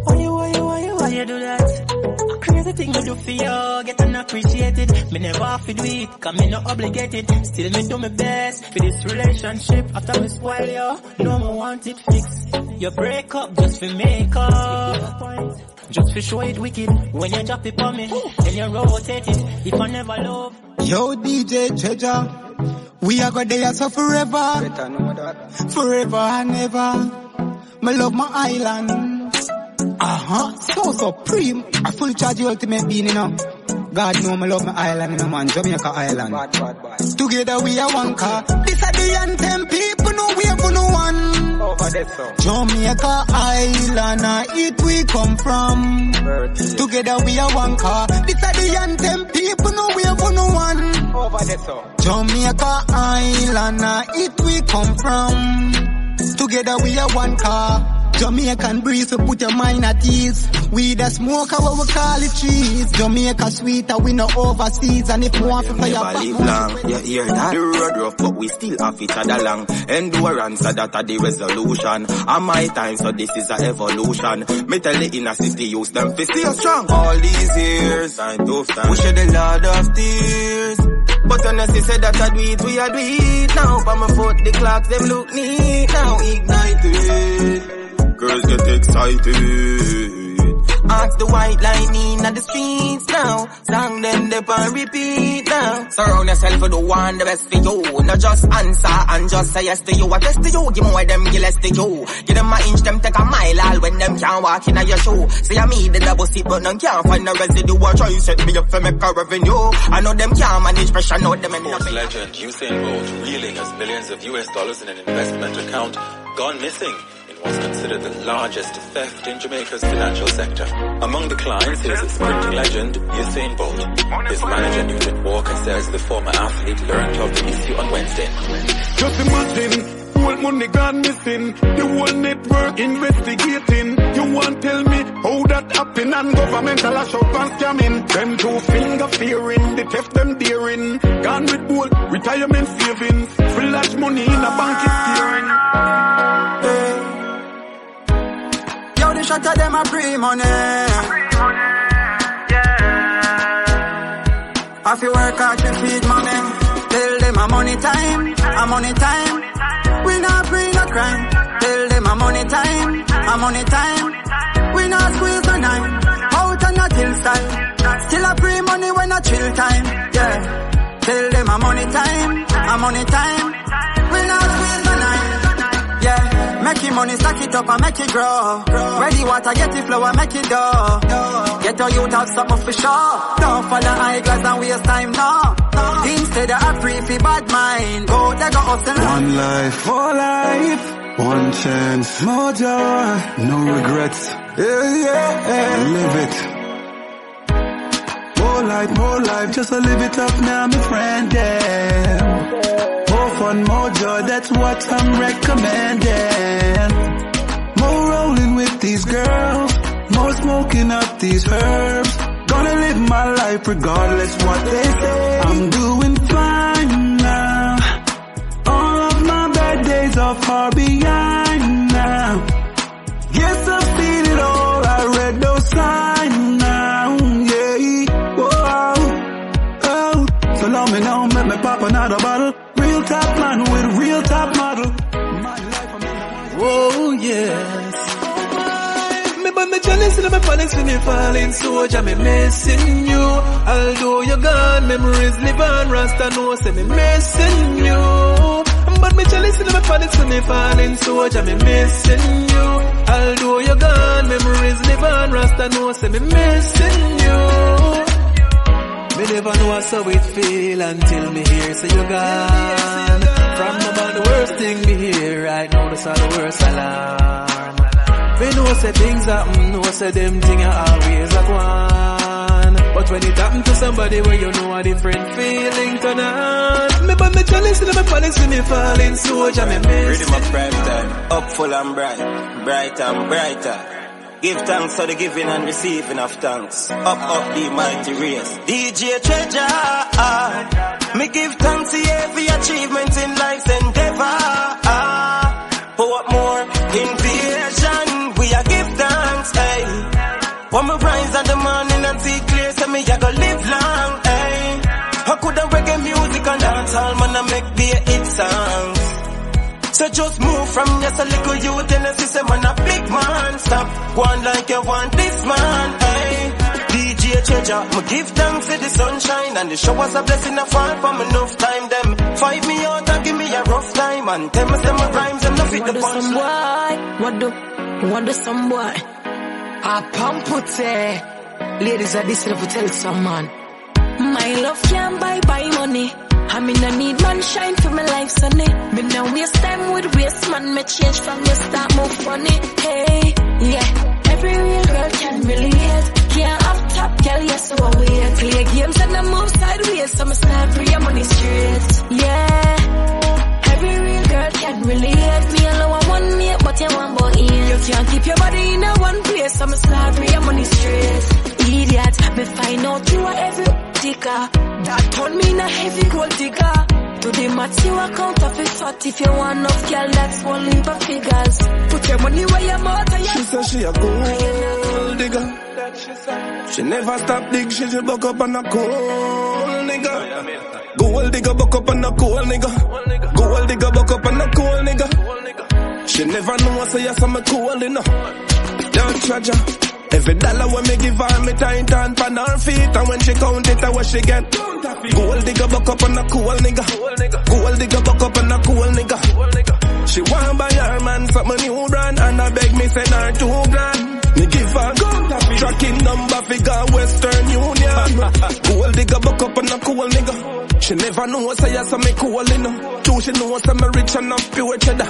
Why you do that? Crazy thing you do for you, get unappreciated. Me never have to do it, cause me not obligated. Still me do my best for this relationship. After me spoil you, no more want it fixed. You break up just for make up. Just for show it wicked. When you drop it on me, then you rotate it. If I never love. Yo DJ Treasure, we are gonna there so forever. Better know that. Forever and ever. Me love my island. So supreme. I full charge the ultimate being, you know. God know me love my island, you know, man. Jamaica Island. Bad. Together we are one car. This are the anthem. People know we have no one. Over there, so. Jamaica Island, it we come from. Together we are one car. This are the anthem. People know we have no one. Over there, so. Jamaica Island, it we come from. Together we are one car. Jamaican breeze, we put your mind at ease. We the smoker, what we call it trees. Jamaica sweeter, we no overseas. And if you want to fire back, live long, you hear that? The road rough, but we still have each other long. Endurance, so that are the resolution. And my time, so this is a evolution. Me tell the inner city, use them to stay strong. All these years, I tough time. We shed a lot of tears. But when I say that I do it, we are do it. Now, by my foot, the clocks, them look neat. Now, ignited. Girls get excited. Ask the white lightning at the streets now. Song them they on repeat now. Surround yourself with the one the best for you. Not just answer and just say yes to you. I test to you, give more them give less to you. Give them an inch, them take a mile all when them can't walk in your shoe. Say I me the double seat but none can't find the residue. I try to set me up for make a revenue. I know them can't manage pressure, know them in Sports legend Usain Bolt reeling as millions of US dollars in an investment account gone missing. Was considered the largest theft in Jamaica's financial sector. Among the clients is sprinting legend Usain Bolt. His manager Newton Walker says the former athlete learned of the issue on Wednesday. Just imagine, whole money gone missing, the whole network investigating. You want tell me how that happen and governmental lash out and scamming. Them two finger fearing, the theft them daring. Gone with both retirement savings, flash money in a bank is steering. The shot of them a free money. If you work hard to feed mommy, tell them a money time, a money time. We not free no crime. Tell them a money time, a money time. We not squeeze no nine. Out and not hillside. Still a free money when a chill time. Yeah. Tell them a money time, a money time. We not squeeze no nine. Yeah. Make your money, stack it up and make it grow. Ready water, get it flow and make it dough. Get your youth out, something for sure. Don't follow eyeglass and waste time, no. Instead of free for bad mind. Go, they go up and one life, more life. One chance, more joy. No regrets. Yeah. Live it. More life, just to live it up now, my friend, yeah. More fun, more joy, that's what I'm recommending. More rolling with these girls, more smoking up these herbs. Gonna live my life regardless what they say. I'm doing fine now. All of my bad days are far behind now. Yes, I've seen it all, I read those signs now, yeah. Whoa, oh. So long me now, make me pop another bottle. Real top man with real top model. Oh yes. Me but me jealous and me panics when me falling so Jah me missing you. Although you're gone, memories live on. Rasta know say me missing you. But me jealous and me panics when me falling so Jah me missing you. Although you're gone, memories live on. Rasta know say me missing you. Me never know how it feel until me hear say you're gone. From about the worst thing me hear right now, that's all the worst alarm. Me know say things happen, know say them things are always at one. But when it happen to somebody where you know a different feeling turn on. Me but me jealous and me panics when me falling so Jah me miss. Ready my prime time, up full and bright, bright and brighter. Give thanks for the giving and receiving of thanks. Up the mighty race. DJ Treasure. Me give thanks to every achievement in life's endeavor. What more? Invasion. We are give thanks. Hey. When me rise at the morning and see clear, say me I go live long. Hey. I could have reggae music and dancehall, man, I make be a hit songs. So just move from just a little youth and a system and a big man. Stop one like you want this man, hey. DJ Treasure, me give thanks for the sunshine and the showers a blessing a fall from enough time. Them fight me out and give me a rough time and tell me some rhymes and no fit the punchline. What do some boy? I pump it, ladies are this to tell some man. My love can't buy money. I mean, I need man shine for my life, sonny. Me now waste time with waste man. Me change from the start, move funny. Hey, yeah. Every real girl can relate. Can't have top girl, yes, so I wait. Play games and I move sideways, so I start free your money straight. Yeah. Every real girl can relate. Me alone I want me, but you want boy in. you can't keep your body in a one place. So me start me your money straight. Idiot, me find out you are every digger. That turn me in a heavy gold digger. To the math you account of it fat. If you want enough girl, that's one leap of figures. Put your money where your mouth and She said she a gold digger. She never stop dig, she buck up on a cold nigga. Gold digger buck up on a cold nigga. Gold digger buck up on a cold nigga. She never know I say yes I'm a cool enough. Don't charge her. Every dollar when me give her, me tight and pan her feet. And when she count it, I what she get. Gold digger buck up on a cool nigga. Gold digger buck up on a cool nigga. She want buy her man something new brand. And I beg me send her $2,000. Me give her tracking number figure Western Union. Gold digger buck up on a cool nigga. She never know say yes I'm a cool enough. Too she know I'm a rich and I'm pure cheddar.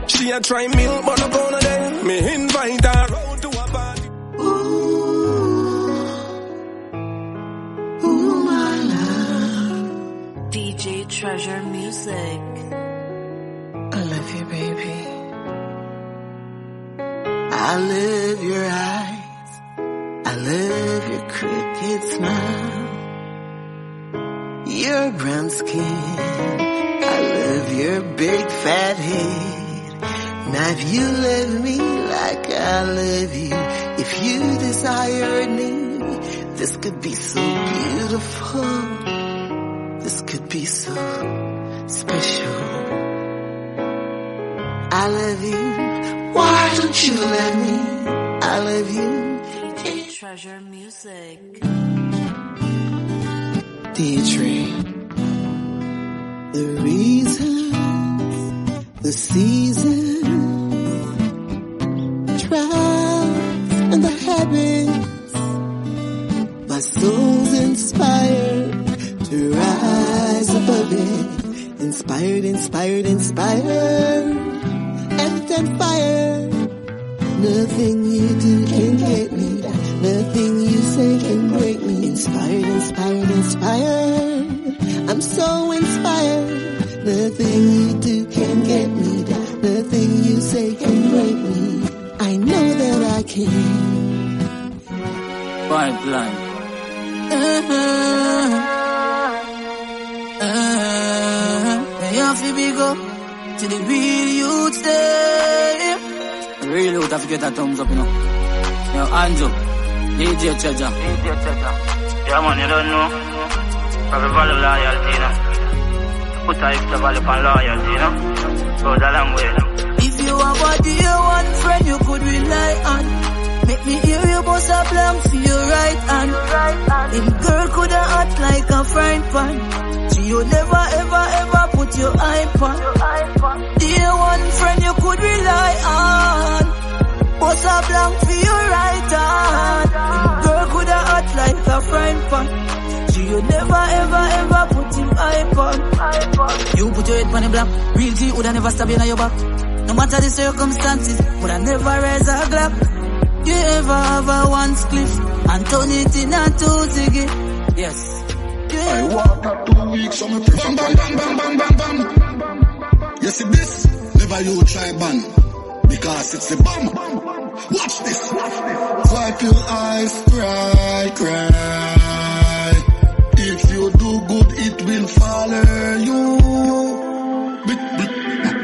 She a try milk but no gonna day. Me invite her out to a party. Ooh, my love. DJ Treasure Music. I love you, baby. I love your eyes. I love your crooked smile. Your brown skin. I love your big fat head. Now if you love me like I love you, if you desired me, this could be so beautiful. This could be so special. I love you. Why don't you let me? I love you. DJ Treasure Music. Deirdre. The reasons, the seasons, trials and the habits. My soul's inspired to rise above it. Inspired, inspired, inspired. And fire. Nothing you do can get me. Nothing you say can break me. Inspired, inspired, inspired. I'm so inspired. Nothing you do can get me. Nothing you say can break me. I know that I can. Pipeline. You have to be go to the real youth there. Real youth have to get a thumbs up, you know. Yo, hands up. DJ Treasure. Yeah, man, you don't know. Probably value loyalty, you know. Put a extra value on loyalty, you know. Goes a long way, you know. If you have a dear one friend you could rely on, make me hear you bust a blank for your right hand. Them girl coulda act like a frying pan. So you never ever ever put your iPod. Dear one friend you could rely on, bust a blank for your right hand. Them girl coulda act like a frying pan. So you never ever ever put your iPod. You put your head on the block. Real G woulda never stab you in your back. No matter the circumstances, woulda never raise a glock. You ever have a one spliff and turn it in a two ziggy? Yes. I walk up 2 weeks, so me prefer bam, bam, bam, bam, bam, bam. You see this? Never you try ban, because it's the bomb. Watch this. Wipe your eyes, cry, cry. If you do good, it will follow you.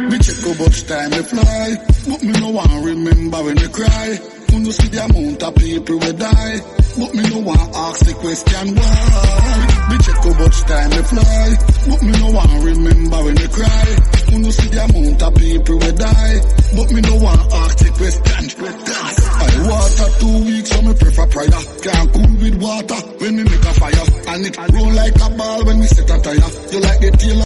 Me check how much time they fly, but me no want remember when they cry. When you see the amount of people will die, but me no want ask the question why. Me check how much time they fly, but me no want remember when they cry. When you see the amount of people will die, but me no want ask the question. I water 2 weeks, so me prefer prayer. Can't cool with water when me make a fire, and it roll like a ball when we set a tire. You like the tail